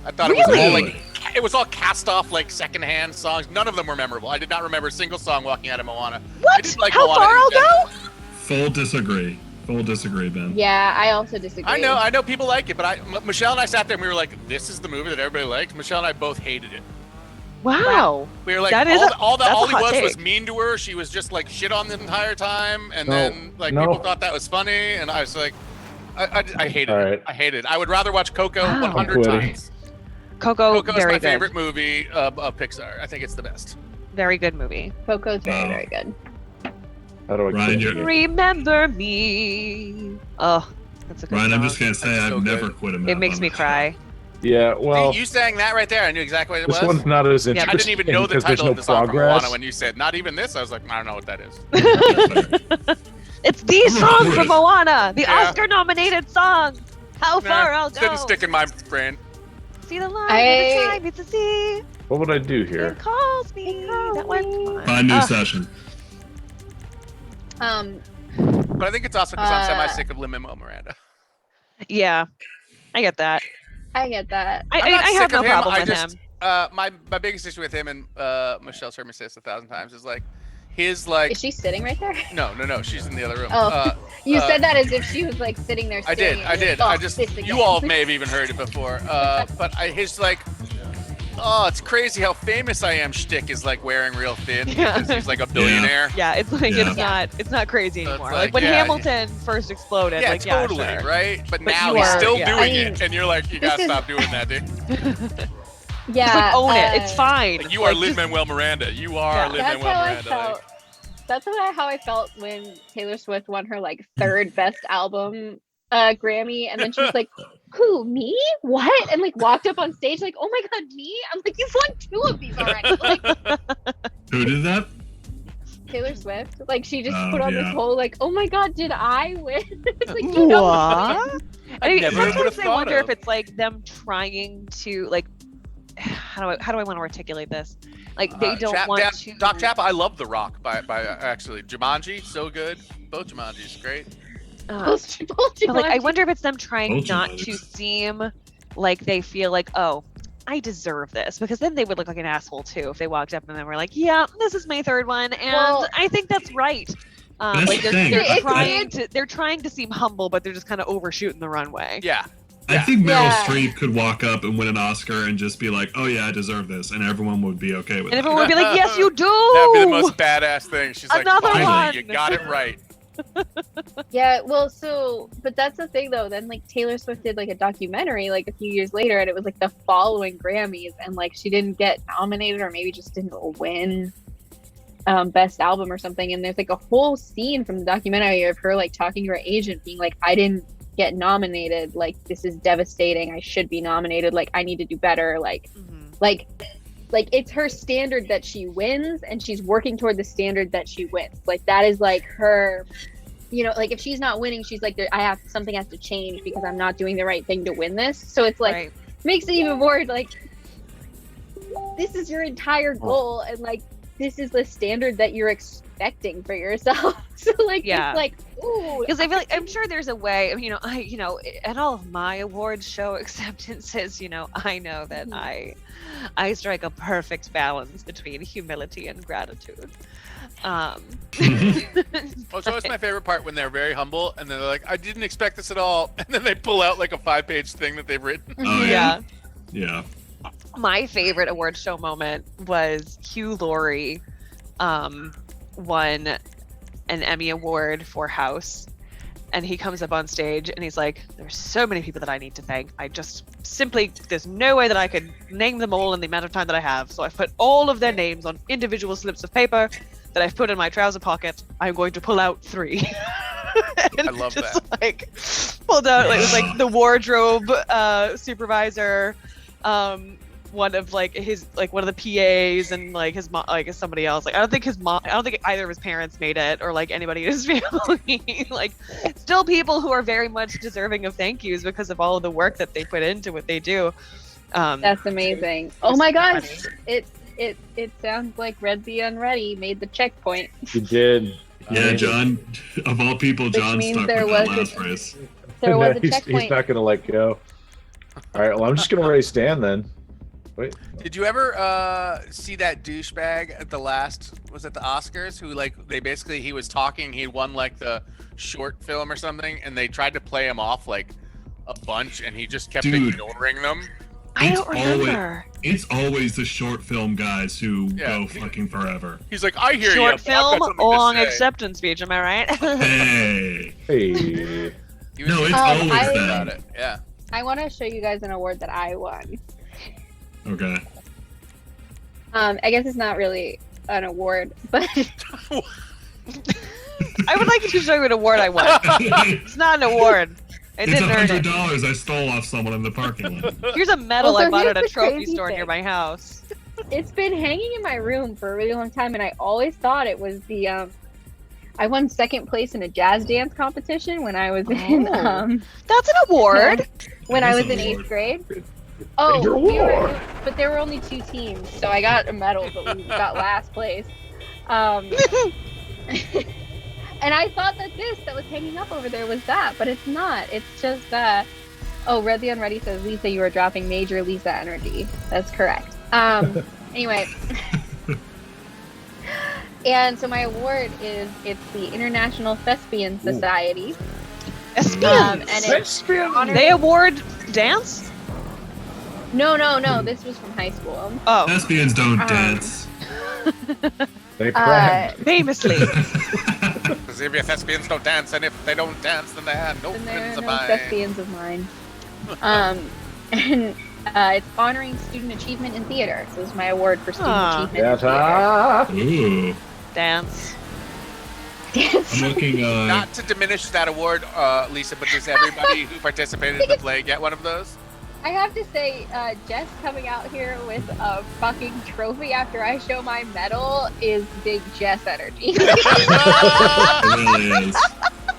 Speaker 2: I thought it was all
Speaker 5: Really?
Speaker 2: like it was all cast off like secondhand songs. None of them were memorable. I did not remember a single song walking out of Moana. I
Speaker 3: What?
Speaker 2: did like
Speaker 3: How
Speaker 2: Moana
Speaker 3: far
Speaker 2: in
Speaker 3: I'll
Speaker 2: general.
Speaker 3: go?
Speaker 5: Full disagree. Full disagree, Ben.
Speaker 4: Yeah, I also disagree.
Speaker 2: I know people like it, but Michelle and I sat there and we were like, this is the movie that everybody liked. Michelle and I both hated it.
Speaker 3: Wow.
Speaker 2: We were like,
Speaker 3: That is
Speaker 2: all
Speaker 3: that's a
Speaker 2: he
Speaker 3: hot
Speaker 2: was
Speaker 3: take.
Speaker 2: mean to her. She was just like shit on the entire time, and
Speaker 1: No,
Speaker 2: then like
Speaker 1: no.
Speaker 2: people thought that was funny, and I was like, I hated
Speaker 1: All
Speaker 2: it.
Speaker 1: right.
Speaker 2: I hated it. I would rather watch Coco
Speaker 3: Wow.
Speaker 2: 100
Speaker 1: I'm quitting.
Speaker 2: times.
Speaker 3: Coco,
Speaker 2: Coco is
Speaker 3: very
Speaker 2: my
Speaker 3: good.
Speaker 2: favorite movie of Pixar. I think it's the best.
Speaker 3: Very good movie.
Speaker 4: Coco's very,
Speaker 5: Wow.
Speaker 4: very good.
Speaker 1: How do I
Speaker 5: Ryan,
Speaker 1: quit
Speaker 5: you're-
Speaker 1: here?
Speaker 3: Remember me. Oh, that's a good
Speaker 5: Ryan, I'm
Speaker 3: song.
Speaker 5: just gonna say
Speaker 2: That's
Speaker 5: I've
Speaker 2: so
Speaker 5: never
Speaker 2: good.
Speaker 5: quit a map
Speaker 3: It makes
Speaker 5: on
Speaker 3: me
Speaker 5: this
Speaker 3: cry.
Speaker 1: Yeah, well,
Speaker 2: See, you sang that right there. I knew exactly what it
Speaker 1: this
Speaker 2: was.
Speaker 1: one's not as
Speaker 3: Yeah,
Speaker 1: interesting
Speaker 2: I didn't even know the
Speaker 1: because there's
Speaker 2: title
Speaker 1: no
Speaker 2: of the song from
Speaker 1: progress.
Speaker 2: Moana when you said not even this. I was like, I don't know what that is.
Speaker 5: show.
Speaker 3: It's the song from Moana, the
Speaker 2: Yeah.
Speaker 3: Oscar-nominated song. How far
Speaker 2: Nah,
Speaker 3: I'll go.
Speaker 2: didn't stick in my brain.
Speaker 3: See the line,
Speaker 4: I-
Speaker 3: the time, it's a sea.
Speaker 1: What would I do
Speaker 3: It
Speaker 1: here?
Speaker 3: calls me. That one's
Speaker 5: Find new
Speaker 3: fun.
Speaker 5: session.
Speaker 2: But I think it's also because I'm
Speaker 4: Uh,
Speaker 2: semi-sick of Lin-Manuel Miranda.
Speaker 3: Yeah, I get that.
Speaker 4: I get that.
Speaker 3: I
Speaker 2: I'm not
Speaker 3: have
Speaker 2: sick
Speaker 3: no
Speaker 2: of him,
Speaker 3: problem
Speaker 2: I
Speaker 3: with
Speaker 2: just-
Speaker 3: him.
Speaker 2: My biggest issue with him, and Michelle's heard me say this 1,000 times, is like his like
Speaker 4: Is she sitting right there?
Speaker 2: no, she's in the other room.
Speaker 4: Oh. You
Speaker 2: Uh,
Speaker 4: said that as if she was like sitting there.
Speaker 2: I
Speaker 4: staring
Speaker 2: did.
Speaker 4: at
Speaker 2: I
Speaker 4: you,
Speaker 2: did.
Speaker 4: like,
Speaker 2: I
Speaker 4: "Oh,
Speaker 2: just
Speaker 4: this again."
Speaker 2: you all may have even heard it before. But his like, oh, it's crazy how famous I am. Shtick is like wearing real thin
Speaker 3: Yeah.
Speaker 2: because he's like a billionaire.
Speaker 3: Yeah, it's like
Speaker 5: Yeah.
Speaker 3: it's not crazy
Speaker 2: So it's
Speaker 3: anymore.
Speaker 2: like,
Speaker 3: Like when
Speaker 2: yeah,
Speaker 3: Hamilton first exploded.
Speaker 2: Yeah,
Speaker 3: like
Speaker 2: totally,
Speaker 3: yeah, sure.
Speaker 2: right? But
Speaker 3: But
Speaker 2: now
Speaker 3: you
Speaker 2: he's
Speaker 3: are-
Speaker 2: still
Speaker 3: yeah.
Speaker 2: doing
Speaker 4: I mean,
Speaker 2: it, and you're like, you
Speaker 4: this
Speaker 2: gotta
Speaker 4: is-
Speaker 2: stop doing that, dude.
Speaker 4: Yeah.
Speaker 3: Just like own it. It's fine.
Speaker 2: Like, you are
Speaker 3: Like, just-
Speaker 2: Lin-Manuel Miranda. You are
Speaker 3: Yeah.
Speaker 4: That's
Speaker 2: Lin-Manuel
Speaker 4: how I
Speaker 2: Miranda.
Speaker 4: felt.
Speaker 2: Like,
Speaker 4: That's how I felt when Taylor Swift won her like third best album Grammy, and then she was like, "Who, me? What?" And like walked up on stage like, "Oh my god, me?" I'm like, "You've won 2 of these already." Like
Speaker 5: Who did that?
Speaker 4: Taylor Swift, like she just
Speaker 5: Oh,
Speaker 4: put on
Speaker 5: yeah.
Speaker 4: this whole like, "Oh my god, did I win?" It's like, you know,
Speaker 3: What? I mean,
Speaker 2: never
Speaker 3: sometimes
Speaker 2: would've
Speaker 3: I
Speaker 2: thought
Speaker 3: wonder
Speaker 2: of.
Speaker 3: if it's like them trying to like how do I want to articulate this? Like they don't want to.
Speaker 2: Doc Chappa, I love The Rock by actually Jumanji, so good. Both Jumanjis, great.
Speaker 4: Both
Speaker 3: But like I
Speaker 4: Jumanji.
Speaker 3: wonder if it's them trying
Speaker 5: Both
Speaker 3: not
Speaker 5: Jumanjis.
Speaker 3: to seem like they feel like, oh, I deserve this, because then they would look like an asshole too if they walked up and then were like, yeah, this is my third one, and
Speaker 4: Well-
Speaker 3: I think that's right.
Speaker 5: That's
Speaker 3: Like
Speaker 5: the
Speaker 3: they're,
Speaker 5: thing.
Speaker 3: they're trying to seem humble, but they're just kind of overshooting the runway.
Speaker 2: Yeah.
Speaker 5: I
Speaker 2: Yeah.
Speaker 5: think Meryl
Speaker 4: Yeah.
Speaker 5: Streep could walk up and win an Oscar and just be like, "Oh yeah, I deserve this," and everyone would be okay with
Speaker 3: And
Speaker 5: it.
Speaker 3: everyone would be like, yes, you do.
Speaker 2: That'd be the most badass thing. She's like,
Speaker 3: Another
Speaker 2: finally,
Speaker 3: one.
Speaker 2: you got it right.
Speaker 4: Yeah, well, but that's the thing though. Then like Taylor Swift did like a documentary like a few years later, and it was like the following Grammys, and like she didn't get nominated or maybe just didn't win best album or something. And there's like a whole scene from the documentary of her like talking to her agent, being like, "I didn't get nominated. Like this is devastating. I should be nominated. Like I need to do better.
Speaker 3: Mhm.
Speaker 4: Like it's her standard that she wins, and she's working toward the standard that she wins. Like that is like her, you know, like if she's not winning, she's like, something has to change because I'm not doing the right thing to win this. So it's like
Speaker 3: Right.
Speaker 4: makes it even more like this is your entire goal, and like this is the standard that you're expecting for yourself. So like
Speaker 3: Yeah.
Speaker 4: it's like, ooh,
Speaker 3: Because I feel like I'm sure there's a way. At all of my awards show acceptances, I know that I strike a perfect balance between humility and gratitude.
Speaker 2: Oh, so it's my favorite part when they're very humble and they're like, I didn't expect this at all. And then they pull out like a 5-page thing that they've written.
Speaker 5: Oh yeah.
Speaker 3: Yeah.
Speaker 5: Yeah.
Speaker 3: My favorite award show moment was Hugh Laurie won an Emmy Award for House. And he comes up on stage and he's like, there's so many people that I need to thank. There's no way that I could name them all in the amount of time that I have. So I've put all of their names on individual slips of paper that I've put in my trouser pocket. I'm going to pull out 3. And
Speaker 2: I love
Speaker 3: just, like, pulled out, like, it was like the wardrobe supervisor, one of like his, like one of the PAs, and like his mom, like somebody else. Like I don't think either of his parents made it, or like anybody in his family. Like still people who are very much deserving of thank yous because of all of the work that they put into what they do.
Speaker 4: that's amazing. Oh my gosh, it sounds like Red the Unready made the checkpoint.
Speaker 1: You did.
Speaker 5: Yeah, John. Of all people, John
Speaker 4: means
Speaker 5: stuck
Speaker 4: there
Speaker 5: with that
Speaker 4: was a-
Speaker 5: last race.
Speaker 4: There was a
Speaker 1: he's
Speaker 4: checkpoint.
Speaker 1: not gonna let go. All right, well, I'm just gonna raise Dan then. Wait.
Speaker 2: Did you ever see that douchebag at the last? Was it the Oscars? Who like he was talking. He won like the short film or something, and they tried to play him off like a bunch, and he just kept
Speaker 5: Dude.
Speaker 2: ignoring them.
Speaker 3: I
Speaker 5: It's
Speaker 3: don't remember.
Speaker 5: It's always the short film guys who
Speaker 2: Yeah.
Speaker 5: go fucking forever.
Speaker 2: He's like, I hear
Speaker 3: Short
Speaker 2: you.
Speaker 3: film, long acceptance speech. Am I right?
Speaker 5: Hey.
Speaker 1: Hey.
Speaker 2: He was
Speaker 5: No, it's
Speaker 2: talking
Speaker 5: always
Speaker 2: about
Speaker 5: that.
Speaker 2: it. Yeah.
Speaker 4: I want to show you guys an award that I won.
Speaker 5: Okay.
Speaker 4: I guess it's not really an award, but
Speaker 3: I would like you to show you an award I won. It's not an award. I
Speaker 5: It's
Speaker 3: didn't earn it.
Speaker 5: $100 I stole off someone in the parking lot.
Speaker 3: Here's a medal
Speaker 4: Also,
Speaker 3: I bought at a
Speaker 4: here's the
Speaker 3: trophy
Speaker 4: crazy
Speaker 3: store near
Speaker 4: thing.
Speaker 3: my house.
Speaker 4: it's been hanging in my room for a really long time, and I always thought it was the. I won second place in a jazz dance competition when I was in
Speaker 3: Oh. That's an award.
Speaker 4: when
Speaker 5: That
Speaker 4: I
Speaker 5: is
Speaker 4: was
Speaker 5: an
Speaker 4: in
Speaker 5: award.
Speaker 4: 8th grade. Oh,
Speaker 1: Your
Speaker 4: we
Speaker 1: award.
Speaker 4: but there were only 2 teams, so I got a medal, but we got last place. And I thought that that was hanging up over there was that, but it's not. It's just oh, Red the Unready says, Lisa, you are dropping major Lisa energy. That's correct. Anyway. And so my award it's the International Thespian Society.
Speaker 3: Thespians.
Speaker 4: And it's honoring-
Speaker 3: They award dance?
Speaker 4: No, this was from high school.
Speaker 3: Oh,
Speaker 5: Thespians don't dance.
Speaker 1: They brag.
Speaker 3: famously.
Speaker 2: Because if your thespians don't dance, and if they don't dance, then they have no
Speaker 4: And there
Speaker 2: friends
Speaker 4: are
Speaker 2: of
Speaker 4: no
Speaker 2: mine.
Speaker 4: thespians of mine. And it's honoring student achievement in theater. So it's my award for student
Speaker 3: Aw.
Speaker 4: achievement in theater.
Speaker 1: Yata.
Speaker 5: Ooh.
Speaker 3: Dance.
Speaker 5: I'm looking,
Speaker 2: Not to diminish that award, Lisa, but does everybody who participated in the play get one of those?
Speaker 4: I have to say, Jess coming out here with a fucking trophy after I show my medal is big Jess energy.
Speaker 5: it really is.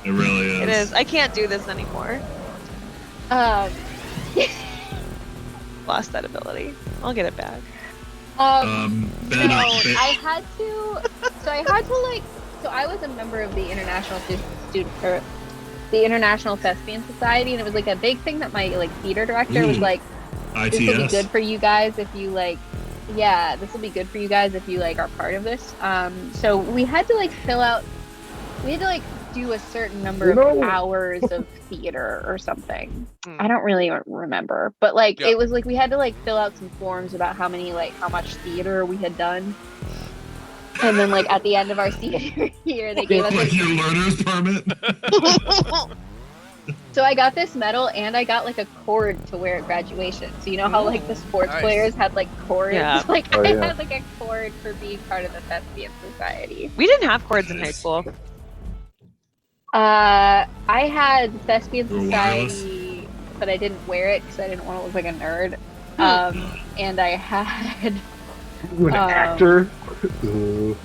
Speaker 5: It really is.
Speaker 3: It is. I can't do this anymore.
Speaker 4: um,
Speaker 3: Lost that ability. I'll get it back.
Speaker 5: Ben,
Speaker 4: So I had to. So I was a member of the the International Thespian Society, and it was like a big thing that my theater director was
Speaker 5: Ooh.
Speaker 4: like, "This will be
Speaker 5: ITS.
Speaker 4: good for you guys if you this will be good for you guys if you are part of this." So we had to do a certain number of hours of theater or something. I don't really remember, but
Speaker 2: Yeah.
Speaker 4: it was we had to fill out some forms about how much theater we had done. And then at the end of our senior year, they gave us
Speaker 5: Like your learner's permit?
Speaker 4: so I got this medal and I got a cord to wear at graduation. So you know how the sports
Speaker 2: nice.
Speaker 4: players had cords?
Speaker 3: Yeah.
Speaker 1: Oh,
Speaker 4: I
Speaker 1: yeah.
Speaker 4: had a cord for being part of the Thespian Society.
Speaker 3: We didn't have cords in high school.
Speaker 4: I had Thespian
Speaker 5: Or
Speaker 4: Society, but I didn't wear it because I didn't want to look like a nerd. And I had
Speaker 1: You an actor? Ooh.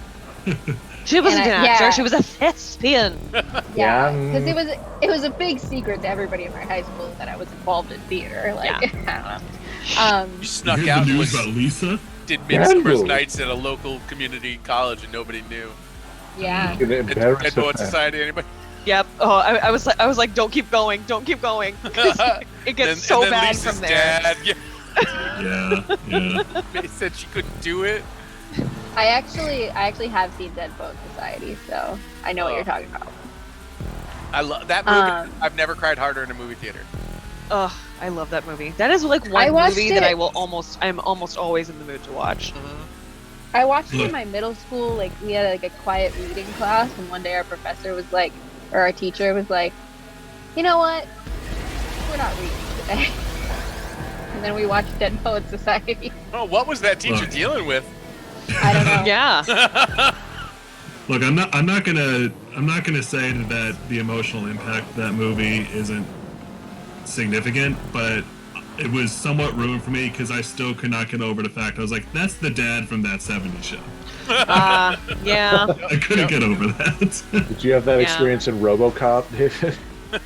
Speaker 3: She wasn't
Speaker 4: And
Speaker 3: an
Speaker 4: I-
Speaker 3: actor.
Speaker 4: yeah.
Speaker 3: She was a thespian.
Speaker 4: yeah,
Speaker 1: Yeah.
Speaker 4: because it was a big secret to everybody in my high school that I was involved in theater.
Speaker 3: Yeah.
Speaker 4: I don't know.
Speaker 2: You
Speaker 5: You
Speaker 2: snuck
Speaker 5: heard
Speaker 2: out
Speaker 5: the
Speaker 2: and
Speaker 5: news about Lisa?
Speaker 2: did Midsummer's
Speaker 1: Scandal.
Speaker 2: Nights at a local community college and nobody knew.
Speaker 4: Yeah.
Speaker 1: Gonna embarrass
Speaker 2: Dead
Speaker 1: the
Speaker 2: Poet
Speaker 1: fact.
Speaker 2: Society, anybody?
Speaker 3: Yep. Oh, I was like, don't keep going. Don't keep going. 'Cause it gets so
Speaker 2: and then
Speaker 3: bad
Speaker 2: Lisa's
Speaker 3: from there.
Speaker 2: dad,
Speaker 5: Yeah.
Speaker 2: they said she couldn't do it.
Speaker 4: I actually have seen Dead Poet Society, so I know what you're talking about.
Speaker 2: I love that movie.
Speaker 4: Um,
Speaker 2: I've never cried harder in a movie theater.
Speaker 3: Ugh, I love that movie. That is one
Speaker 4: I watched
Speaker 3: movie that
Speaker 4: it-
Speaker 3: I'm almost always in the mood to watch.
Speaker 4: I watched it
Speaker 5: Look.
Speaker 4: in my middle school. We had a quiet reading class, and one day our professor was or our teacher was like, "You know what? We're not reading today." And then we watched Dead Poet Society.
Speaker 2: Oh, what was that teacher
Speaker 5: Look.
Speaker 2: dealing with?
Speaker 4: I don't know.
Speaker 3: Yeah.
Speaker 5: Look, I'm not gonna say that the emotional impact of that movie isn't significant, but it was somewhat ruined for me because I still could not get over the fact I was like, that's the dad from that '70s show.
Speaker 3: Yeah.
Speaker 5: I couldn't get over that.
Speaker 1: Did you have that
Speaker 3: Yeah.
Speaker 1: experience in RoboCop, David?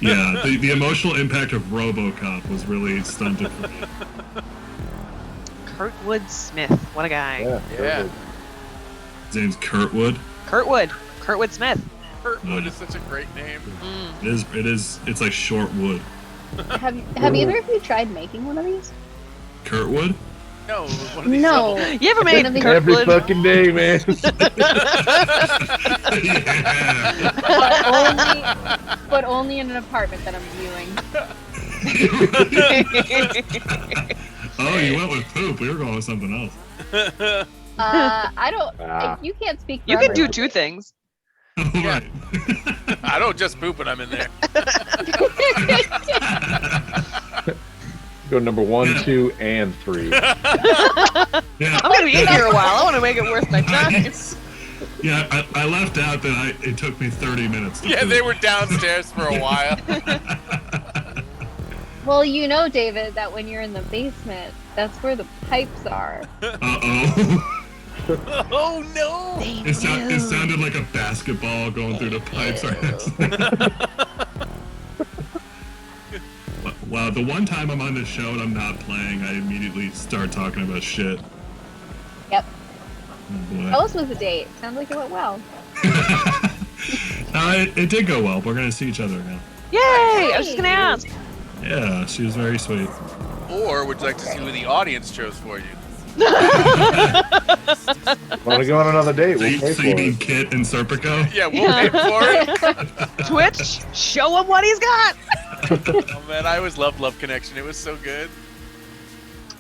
Speaker 5: Yeah, the emotional impact of RoboCop was really stunted for me.
Speaker 3: Kurtwood Smith. What a guy.
Speaker 1: Yeah.
Speaker 2: Yeah.
Speaker 5: His name's Kurtwood.
Speaker 3: Kurtwood Smith.
Speaker 2: Kurtwood is such a great name.
Speaker 3: Mm.
Speaker 5: It's like short wood.
Speaker 4: Have either of you tried making one of these?
Speaker 5: Kurtwood?
Speaker 2: No, it was one of these
Speaker 4: No.
Speaker 2: double-
Speaker 3: You ever made
Speaker 4: One of the-
Speaker 1: Every
Speaker 3: Kirkwood?
Speaker 1: fucking day, man.
Speaker 5: Yeah.
Speaker 4: But only in an apartment that I'm viewing.
Speaker 5: Oh, you went with poop. We were going with something else.
Speaker 4: I don't.
Speaker 1: Ah.
Speaker 4: You can't speak. For
Speaker 3: You can do
Speaker 4: everyone.
Speaker 3: two things.
Speaker 5: Right.
Speaker 2: I don't just poop when I'm in there.
Speaker 1: Go number 1, 2, and 3.
Speaker 5: Yeah.
Speaker 3: I'm gonna be in here a while. I want to make it worth my time.
Speaker 5: Yeah, I left out that it took me 30 minutes to
Speaker 2: Yeah,
Speaker 5: poop.
Speaker 2: they were downstairs for a while.
Speaker 4: Well, you know, David, that when you're in the basement, that's where the pipes are.
Speaker 5: Uh-oh.
Speaker 2: Oh no!
Speaker 5: It sounded like a basketball going through the pipes. Wow, the one time I'm on this show and I'm not playing, I immediately start talking about shit.
Speaker 4: Yep.
Speaker 5: Oh, boy.
Speaker 4: How else was the date? Sounds like it went well.
Speaker 5: It did go well. We're gonna see each other now.
Speaker 3: Yay! I was just gonna ask.
Speaker 5: Yeah, she was very sweet.
Speaker 2: Or would you like to see who the audience chose for you?
Speaker 1: Want to go on another date?
Speaker 5: So
Speaker 1: We'll
Speaker 5: you,
Speaker 1: pay
Speaker 5: so
Speaker 1: for
Speaker 5: you mean
Speaker 1: it.
Speaker 5: Kit and Serpico?
Speaker 2: Yeah, we'll pay for it.
Speaker 3: Twitch, show him what he's got.
Speaker 2: Oh man, I always loved Love Connection. It was so good.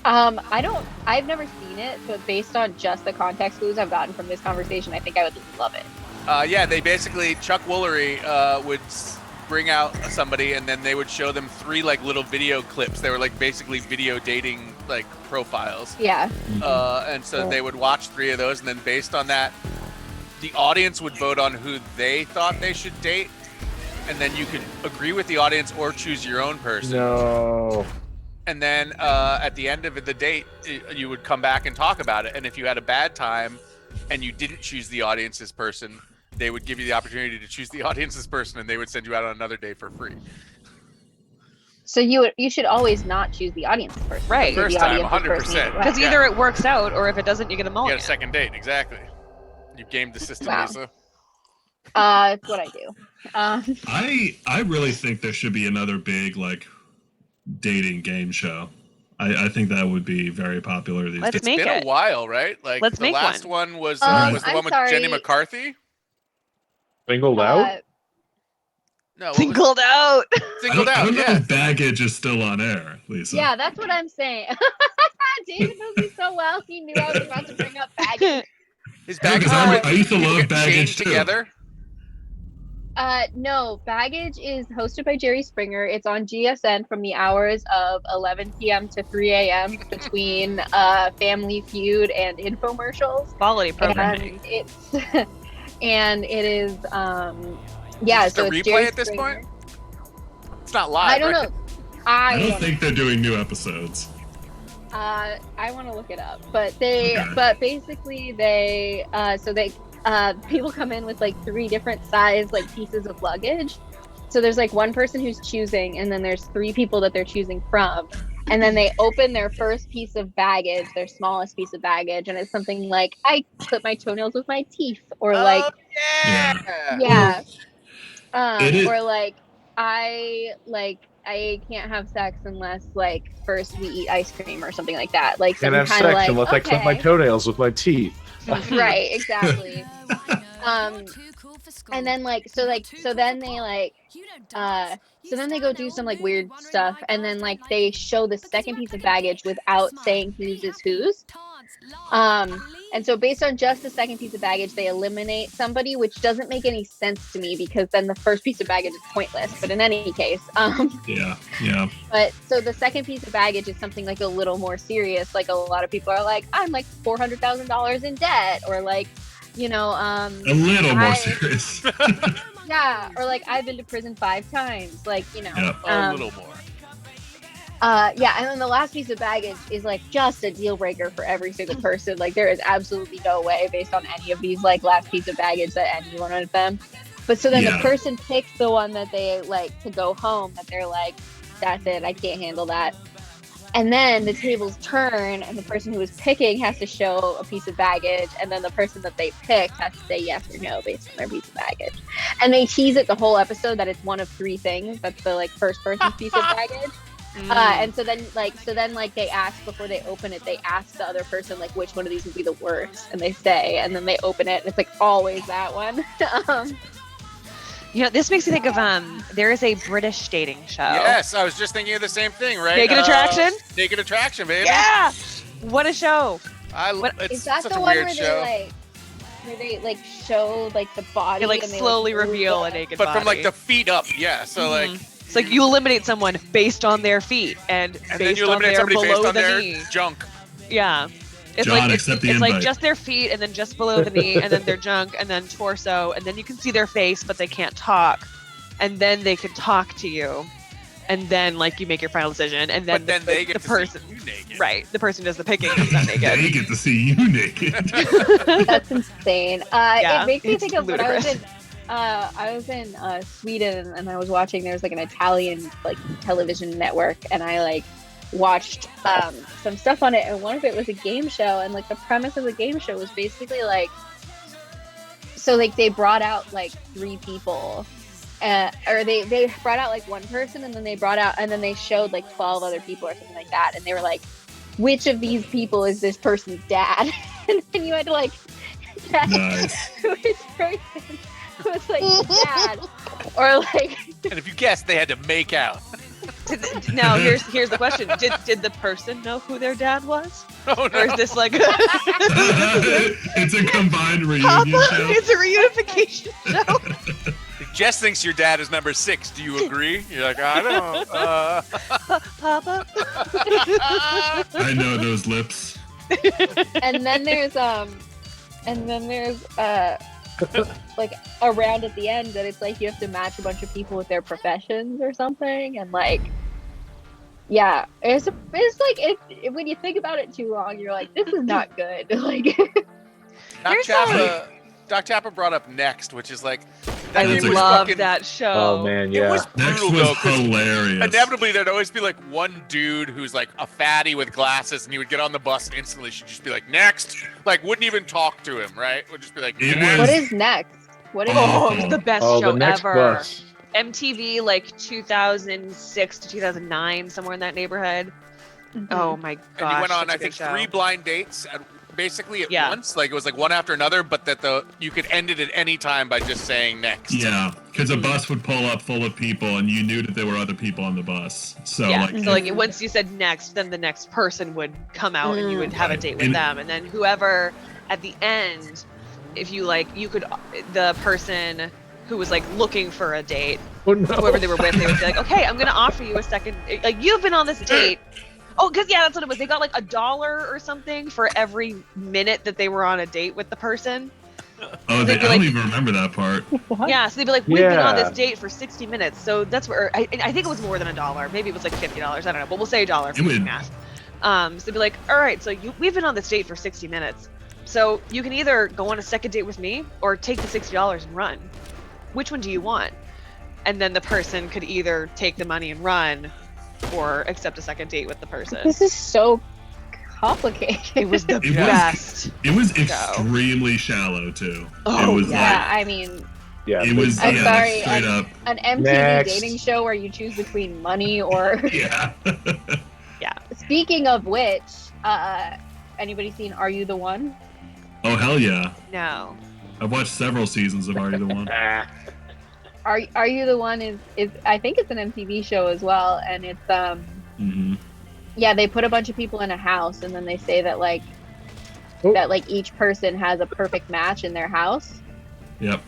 Speaker 4: I've never seen it, but based on just the context clues I've gotten from this conversation, I think I would love it.
Speaker 2: Yeah, they basically Chuck Woolery would bring out somebody, and then they would show them 3 like little video clips. They were like basically video dating like profiles,
Speaker 4: Yeah.
Speaker 2: and so they would watch 3 of those, and then based on that, the audience would vote on who they thought they should date, and then you could agree with the audience or choose your own person.
Speaker 1: No.
Speaker 2: And then at the end of the date, you would come back and talk about it. And if you had a bad time and you didn't choose the audience's person, they would give you the opportunity to choose the audience's person, and they would send you out on another day for free.
Speaker 4: So you should always not choose the audience person.
Speaker 3: Right.
Speaker 4: Choose
Speaker 2: First
Speaker 4: the
Speaker 2: time,
Speaker 4: audience's person
Speaker 2: 100%.
Speaker 4: either way.
Speaker 3: Because
Speaker 2: Yeah.
Speaker 3: either it works out, or if it doesn't, you get a
Speaker 2: You
Speaker 3: mulligan.
Speaker 2: get a second date, exactly. You gamed the system,
Speaker 4: Wow.
Speaker 2: Lisa.
Speaker 4: It's what I do.
Speaker 5: I really think there should be another big like dating game show. I think that would be very popular these
Speaker 3: Let's
Speaker 5: days.
Speaker 2: It's
Speaker 3: make
Speaker 2: been
Speaker 3: it.
Speaker 2: a while, right? Like
Speaker 3: Let's
Speaker 2: the
Speaker 3: make
Speaker 2: last one was the
Speaker 4: I'm
Speaker 2: one with Jenny
Speaker 4: sorry.
Speaker 2: McCarthy.
Speaker 1: Singled out?
Speaker 2: No, what was-
Speaker 3: Singled out.
Speaker 2: singled
Speaker 5: I
Speaker 2: out.
Speaker 5: don't know
Speaker 2: Yeah.
Speaker 5: if Baggage is still on air, Lisa.
Speaker 4: Yeah, that's what I'm saying. David knows me so well. He knew I was about to bring up baggage.
Speaker 2: His
Speaker 5: Yeah, 'cause
Speaker 2: baggage.
Speaker 5: I used to love
Speaker 2: get
Speaker 5: Baggage
Speaker 2: chained
Speaker 5: too.
Speaker 2: together.
Speaker 4: No, Baggage is hosted by Jerry Springer. It's on GSN from the hours of 11 p.m. to 3 a.m. between Family Feud and infomercials.
Speaker 3: Quality programming.
Speaker 4: And it's and it is yeah.
Speaker 2: Is it
Speaker 4: So
Speaker 2: a
Speaker 4: it's
Speaker 2: replay
Speaker 4: Jerry
Speaker 2: at this
Speaker 4: Springer.
Speaker 2: point? It's not live.
Speaker 4: I don't
Speaker 2: right?
Speaker 4: know.
Speaker 5: I
Speaker 4: I
Speaker 5: don't
Speaker 4: don't
Speaker 5: think they're doing new episodes.
Speaker 4: I want to look it up, but they,
Speaker 5: Okay.
Speaker 4: but basically they, so they, people come in with like 3 different size like pieces of luggage. So there's like one person who's choosing, and then there's 3 people that they're choosing from, and then they open their first piece of baggage, their smallest piece of baggage, and it's something like I clip my toenails with my teeth, or like
Speaker 2: Oh, yeah.
Speaker 4: yeah,
Speaker 5: It is-
Speaker 4: or like I can't have sex unless like first we eat ice cream or something like that. Like
Speaker 1: Can't
Speaker 4: some
Speaker 1: have
Speaker 4: kind
Speaker 1: sex
Speaker 4: of like
Speaker 1: unless I clip my
Speaker 4: okay.
Speaker 1: toenails with my teeth.
Speaker 4: Right, exactly. And then so then they so then they go do some like weird stuff, and then like they show the second piece of baggage without saying whose is whose. And so based on just the second piece of baggage, they eliminate somebody, which doesn't make any sense to me because then the first piece of baggage is pointless. But in any case,
Speaker 5: Yeah.
Speaker 4: but so the second piece of baggage is something like a little more serious. Like a lot of people are like, I'm like $400,000 in debt, or like, you know,
Speaker 5: A little more
Speaker 4: I-
Speaker 5: serious.
Speaker 4: yeah, or like I've been to prison 5 times, like, you know.
Speaker 5: Yeah.
Speaker 2: A little more.
Speaker 4: Yeah, and then the last piece of baggage is like just a deal breaker for every single person. Like there is absolutely no way based on any of these like last piece of baggage that any one of them. But so then the
Speaker 5: Yeah.
Speaker 4: person picks the one that they like to go home, that they're like, that's it, I can't handle that. And then the tables turn, and the person who was picking has to show a piece of baggage, and then the person that they picked has to say yes or no based on their piece of baggage. And they tease it the whole episode that it's one of 3 things. That's the like first person's piece of baggage. And so then they ask before they open it, they ask the other person like which one of these would be the worst, and they say, and then they open it, and it's like always that one.
Speaker 3: You know, this makes me think of there is a British dating show.
Speaker 2: Yes, I was just thinking of the same thing, right?
Speaker 3: Naked Attraction?
Speaker 2: Naked Attraction, baby.
Speaker 3: Yeah. What a show.
Speaker 2: It's
Speaker 4: Is that
Speaker 2: such
Speaker 4: the
Speaker 2: a
Speaker 4: one
Speaker 2: weird
Speaker 4: where
Speaker 2: show.
Speaker 4: they like show like the body?
Speaker 3: They like
Speaker 4: and they,
Speaker 3: slowly
Speaker 4: move
Speaker 3: reveal
Speaker 4: the-
Speaker 3: a naked
Speaker 2: But
Speaker 3: body.
Speaker 2: from like the feet up, yeah. So like,
Speaker 3: It's like you eliminate someone based on their feet and
Speaker 2: and then
Speaker 3: based
Speaker 2: you
Speaker 3: on
Speaker 2: eliminate
Speaker 3: their
Speaker 2: somebody based
Speaker 3: below
Speaker 2: on
Speaker 3: the
Speaker 2: their
Speaker 3: knee.
Speaker 2: junk.
Speaker 3: Yeah. It's
Speaker 5: John,
Speaker 3: like
Speaker 5: accept the
Speaker 3: it's like
Speaker 5: invite.
Speaker 3: just their feet and then just below the knee and then their junk and then torso and then you can see their face but they can't talk and then they can talk to you and then like you make your final decision and then
Speaker 2: But then they get
Speaker 3: the
Speaker 2: to
Speaker 3: person
Speaker 2: see you naked.
Speaker 3: right the person does the picking is not naked.
Speaker 5: They get to see you naked.
Speaker 4: That's insane.
Speaker 3: Yeah,
Speaker 4: It makes me
Speaker 3: it's
Speaker 4: think of when
Speaker 3: ludicrous.
Speaker 4: I was in Sweden and I was watching. There was like an Italian like television network, and I like watched some stuff on it. And one of it was a game show, and like the premise of the game show was basically like, so like they brought out like 3 people, or they brought out like one person, and then they showed like 12 other people or something like that, and they were like, which of these people is this person's dad? And then you had to like guess
Speaker 5: Nice.
Speaker 4: which person was like the dad, or like
Speaker 2: And if you guessed, they had to make out.
Speaker 3: Now here's the question: Did the person know who their dad was,
Speaker 2: Oh no!
Speaker 3: or is this like
Speaker 5: It's a combined reunion
Speaker 3: Papa?
Speaker 5: show.
Speaker 3: It's a reunification show.
Speaker 2: Jess thinks your dad is number 6. Do you agree? You're like, I don't.
Speaker 3: Papa.
Speaker 5: I know those lips.
Speaker 4: and then there's like a round at the end that it's like you have to match a bunch of people with their professions or something, and like it's like when you think about it too long, you're like, this is not good. Like
Speaker 2: Doc Tapper brought up Next, which is like
Speaker 3: I
Speaker 5: That's a-
Speaker 3: love
Speaker 2: fucking,
Speaker 3: that show.
Speaker 1: Oh man,
Speaker 2: It
Speaker 1: yeah.
Speaker 2: was
Speaker 5: Next
Speaker 2: brutal
Speaker 5: was
Speaker 2: though, 'cause
Speaker 5: hilarious.
Speaker 2: inevitably there'd always be like one dude who's like a fatty with glasses, and he would get on the bus and instantly she'd just be like, next, like wouldn't even talk to him, right? Would just be like,
Speaker 5: It
Speaker 2: "Next."
Speaker 4: what is next? What is
Speaker 3: Oh, it was the best
Speaker 1: Oh,
Speaker 3: show
Speaker 1: the next
Speaker 3: ever.
Speaker 1: bus.
Speaker 3: MTV like 2006 to 2009, somewhere in that neighborhood. Oh my gosh.
Speaker 2: And he went on,
Speaker 3: such a
Speaker 2: I
Speaker 3: good
Speaker 2: think,
Speaker 3: show.
Speaker 2: 3 blind dates basically at
Speaker 3: Yeah.
Speaker 2: once. Like it was like one after another, but that you could end it at any time by just saying next.
Speaker 5: Yeah, because a bus would pull up full of people, and you knew that there were other people on the bus. So
Speaker 3: Yeah.
Speaker 5: like,
Speaker 3: So like once you said next, then the next person would come out and you would have a date with
Speaker 5: And-
Speaker 3: them, and then whoever at the end, if you like, you could the person who was like looking for a date,
Speaker 1: Oh, no.
Speaker 3: whoever they were with, they would say like, okay, I'm gonna offer you a second. Like you've been on this date. Oh, because that's what it was. They got like $1 or something for every minute that they were on a date with the person.
Speaker 5: oh,
Speaker 3: they'd
Speaker 5: I
Speaker 3: be like-
Speaker 5: don't even remember that part.
Speaker 3: Yeah, so they'd be like, we've been on
Speaker 1: Yeah.
Speaker 3: this date for 60 minutes. So that's where I think it was more than $1. Maybe it was like $50. I don't know, but we'll say $1 for
Speaker 5: It would-
Speaker 3: math. So they'd be like, all right, so we've been on this date for 60 minutes. So you can either go on a second date with me or take the $60 and run. Which one do you want? And then the person could either take the money and run or accept a second date with the person.
Speaker 4: This is so complicated.
Speaker 3: It was the
Speaker 5: It was-
Speaker 3: best.
Speaker 5: It was extremely shallow too.
Speaker 3: Oh,
Speaker 5: it was
Speaker 4: Yeah, I mean,
Speaker 1: Yeah.
Speaker 5: like it was
Speaker 4: I'm
Speaker 5: yeah,
Speaker 4: sorry,
Speaker 5: like, straight up.
Speaker 4: an MTV
Speaker 1: Next.
Speaker 4: dating show where you choose between money or.
Speaker 5: Yeah.
Speaker 4: Speaking of which, anybody seen Are You the One?
Speaker 5: Oh hell yeah!
Speaker 3: No.
Speaker 5: I've watched several seasons of Are You the One?
Speaker 1: Ah,
Speaker 4: Are You the One is I think it's an MTV show as well, and it's
Speaker 5: hmm
Speaker 4: yeah, they put a bunch of people in a house, and then they say that like
Speaker 1: Oh.
Speaker 4: that like each person has a perfect match in their house.
Speaker 5: Yep.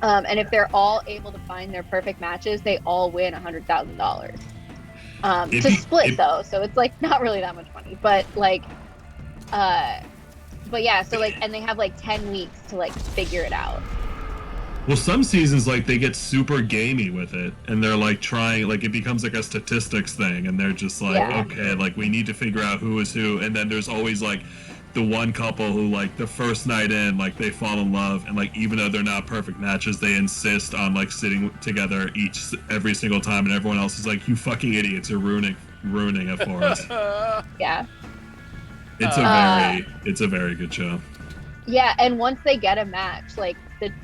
Speaker 4: And if they're all able to find their perfect matches, they all win $100,000.
Speaker 5: If
Speaker 4: To
Speaker 5: you-
Speaker 4: split
Speaker 5: if-
Speaker 4: though, so it's like not really that much money, but like, but yeah, so like, and they have like 10 weeks to like figure it out.
Speaker 5: Well, some seasons like they get super gamey with it, and they're like trying, like it becomes like a statistics thing, and they're just like,
Speaker 4: Yeah.
Speaker 5: okay, like we need to figure out who is who, and then there's always like the one couple who like the first night in, like they fall in love, and like even though they're not perfect matches, they insist on like sitting together every single time, and everyone else is like, you fucking idiots, you're ruining it for us.
Speaker 4: Yeah.
Speaker 5: It's a very good show.
Speaker 4: Yeah, and once they get a match, like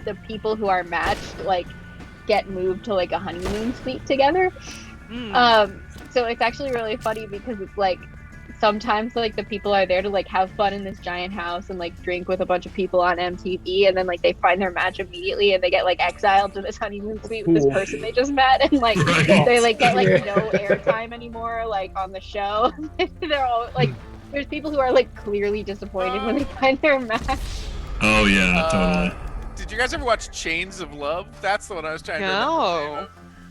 Speaker 4: the people who are matched like get moved to like a honeymoon suite together.
Speaker 3: Mm.
Speaker 4: So so it's actually really funny because it's like sometimes like the people are there to like have fun in this giant house and like drink with a bunch of people on MTV, and then like they find their match immediately and they get like exiled to this honeymoon suite with this person they just met, and like
Speaker 5: Right.
Speaker 4: they like get like no airtime anymore like on the show. They're all like, there's people who are like clearly disappointed when they find their match.
Speaker 5: Oh yeah, totally.
Speaker 2: Did you guys ever watch Chains of Love? That's the one I was trying to remember.
Speaker 3: No.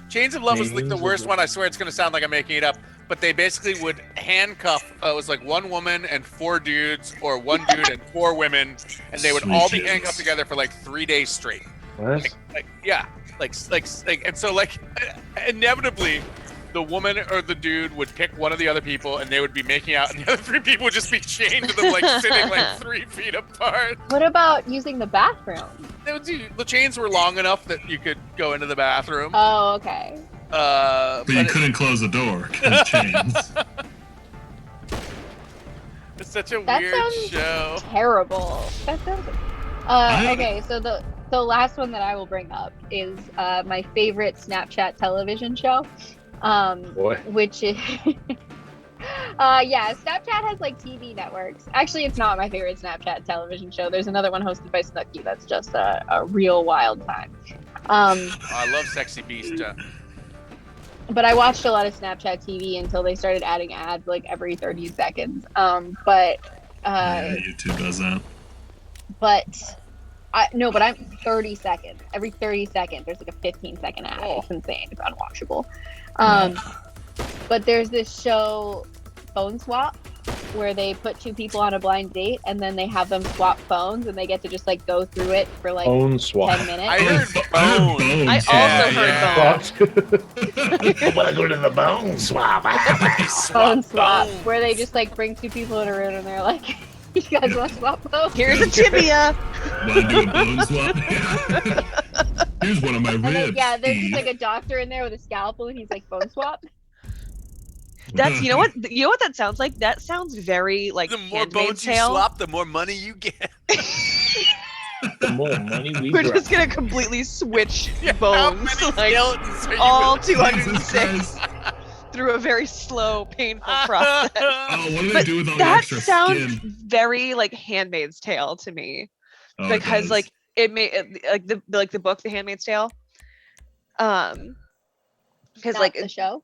Speaker 2: Chains of Love was like the
Speaker 1: Chains of
Speaker 2: worst
Speaker 1: Love.
Speaker 2: one. I swear it's gonna sound like I'm making it up, but they basically would handcuff. It was like one woman and 4 dudes, or one dude and 4 women, and they would
Speaker 5: Sweet
Speaker 2: all be
Speaker 5: Jesus.
Speaker 2: handcuffed together for like 3 days straight.
Speaker 1: What?
Speaker 2: Yeah, and so like inevitably, the woman or the dude would pick one of the other people, and they would be making out, and the other 3 people would just be chained to them, like sitting like 3 feet apart.
Speaker 4: What about using the bathroom?
Speaker 2: The chains were long enough that you could go into the bathroom.
Speaker 4: Oh, okay.
Speaker 5: But you couldn't close the door because chains.
Speaker 2: It's such a
Speaker 4: That
Speaker 2: weird
Speaker 4: sounds
Speaker 2: show.
Speaker 4: Terrible. That sounds.
Speaker 5: I-
Speaker 4: Okay, so the last one that I will bring up is my favorite Snapchat television show,
Speaker 1: Boy.
Speaker 4: which is yeah, Snapchat has like TV networks. Actually, it's not my favorite Snapchat television show. There's another one hosted by Snooki that's just a real wild time.
Speaker 2: I love Sexy Beast.
Speaker 4: But I watched a lot of Snapchat TV until they started adding ads like every 30 seconds. But
Speaker 5: Yeah, YouTube does that.
Speaker 4: but I'm 30 seconds. Every 30 seconds, there's like a 15-second ad.
Speaker 2: Oh.
Speaker 4: It's insane. It's unwatchable. But there's this show, Phone Swap, where they put 2 people on a blind date and then they have them swap phones and they get to just like go through it for like
Speaker 1: Phone swap.
Speaker 4: 10 minutes.
Speaker 2: I heard
Speaker 5: I
Speaker 2: Bone.
Speaker 5: heard
Speaker 3: I also heard
Speaker 2: yeah.
Speaker 3: Bone.
Speaker 1: I want to go to the bone swap.
Speaker 4: Phone swap,
Speaker 2: phones.
Speaker 4: where they just like bring 2 people in a room and they're like, you guys want to swap phones?
Speaker 3: Here's a tibia.
Speaker 5: Want to do a bone swap? Here's one of my
Speaker 4: And then,
Speaker 5: ribs.
Speaker 4: yeah, there's just
Speaker 5: Steve.
Speaker 4: like a doctor in there with a scalpel and he's like, phone swap.
Speaker 3: That's you know what that sounds like? That sounds very like
Speaker 2: The more
Speaker 3: Handmaid's
Speaker 2: bones you
Speaker 3: Tale.
Speaker 2: swap, the more money you get.
Speaker 1: The more money we
Speaker 3: We're
Speaker 1: drop.
Speaker 3: just gonna completely switch
Speaker 2: How
Speaker 3: bones,
Speaker 2: many
Speaker 3: like
Speaker 2: skeletons are you
Speaker 3: all
Speaker 2: gonna-
Speaker 5: Jesus
Speaker 3: 206
Speaker 5: Christ.
Speaker 3: through a very slow, painful process.
Speaker 5: Oh, what do they
Speaker 3: But
Speaker 5: do with all the
Speaker 3: that
Speaker 5: extra
Speaker 3: sounds
Speaker 5: skin?
Speaker 3: very like Handmaid's Tale to me,
Speaker 5: Oh, it
Speaker 3: because
Speaker 5: does.
Speaker 3: like it made like the book, The Handmaid's Tale. Because
Speaker 4: Not
Speaker 3: like
Speaker 4: the show.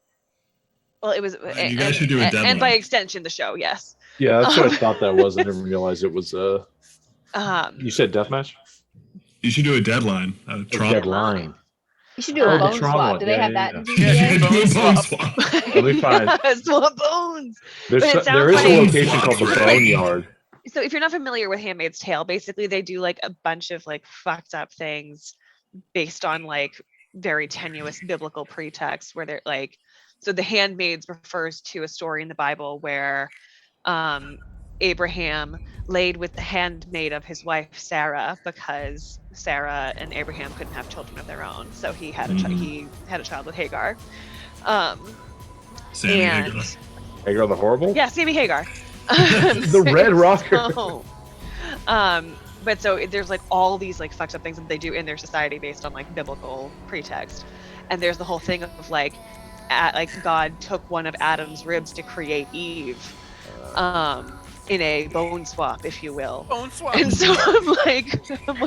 Speaker 3: well, it was
Speaker 5: You guys should do a
Speaker 3: and
Speaker 5: deadline.
Speaker 3: by extension the show, yes.
Speaker 1: Yeah, that's what I thought that was. I didn't realize it was.
Speaker 3: Um,
Speaker 1: You said deathmatch?
Speaker 5: You should do a deadline. A Tron.
Speaker 1: Deadline.
Speaker 4: You should do
Speaker 3: Oh,
Speaker 4: a
Speaker 3: the
Speaker 4: bone
Speaker 1: Tron
Speaker 4: swap.
Speaker 1: one.
Speaker 4: Do they
Speaker 1: Yeah,
Speaker 4: have
Speaker 1: yeah,
Speaker 4: that in
Speaker 2: yeah.
Speaker 4: GTA?
Speaker 5: Yeah, do a
Speaker 2: Bone
Speaker 5: bone
Speaker 2: swap.
Speaker 5: swap.
Speaker 1: That'll be fine.
Speaker 3: Yes, swap bones.
Speaker 1: There's
Speaker 3: But it
Speaker 1: there is
Speaker 3: sounds
Speaker 1: a
Speaker 3: like-
Speaker 1: location called the
Speaker 5: Right.
Speaker 1: Boneyard.
Speaker 3: So if you're not familiar with Handmaid's Tale, basically they do like a bunch of like fucked up things based on like very tenuous biblical pretext where they're like, so the handmaids refers to a story in the Bible where Abraham laid with the handmaid of his wife Sarah because Sarah and Abraham couldn't have children of their own, so he had he had a child with Hagar.
Speaker 5: Sammy
Speaker 3: And
Speaker 5: Hagar.
Speaker 1: Hagar the Horrible?
Speaker 3: yeah, Sammy Hagar.
Speaker 1: The Red Rocker.
Speaker 3: So, but so there's like all these like fucked up things that they do in their society based on like biblical pretext, and there's the whole thing of like, like God took one of Adam's ribs to create Eve, in a bone swap, if you will.
Speaker 2: Bone swap.
Speaker 3: And so I'm like, oh,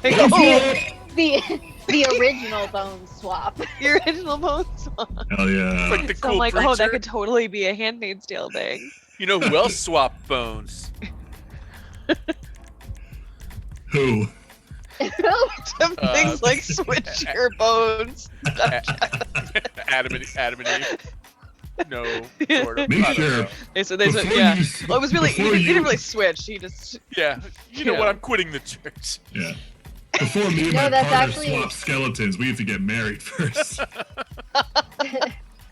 Speaker 4: The original bone swap.
Speaker 3: the original bone swap.
Speaker 5: Hell yeah.
Speaker 2: Like the
Speaker 3: So
Speaker 2: cool
Speaker 3: I'm like,
Speaker 2: preacher.
Speaker 3: oh, that could totally be a Handmaid's Tale thing.
Speaker 2: You know who else swapped bones?
Speaker 5: Who?
Speaker 3: Some things like switch your bones.
Speaker 2: Adam and Eve. No, sort of.
Speaker 5: Make
Speaker 2: I don't
Speaker 5: sure.
Speaker 2: know.
Speaker 3: And so there's a,
Speaker 5: Before
Speaker 3: yeah.
Speaker 5: you-
Speaker 3: Well, it was really he
Speaker 5: before
Speaker 3: didn't
Speaker 5: you-
Speaker 3: really switch. He just
Speaker 2: Yeah, you know
Speaker 3: Yeah.
Speaker 2: what? I'm quitting the church.
Speaker 5: Yeah. Before me and
Speaker 4: No,
Speaker 5: my
Speaker 4: that's
Speaker 5: partner
Speaker 4: actually-
Speaker 5: swap skeletons, we have to get married first.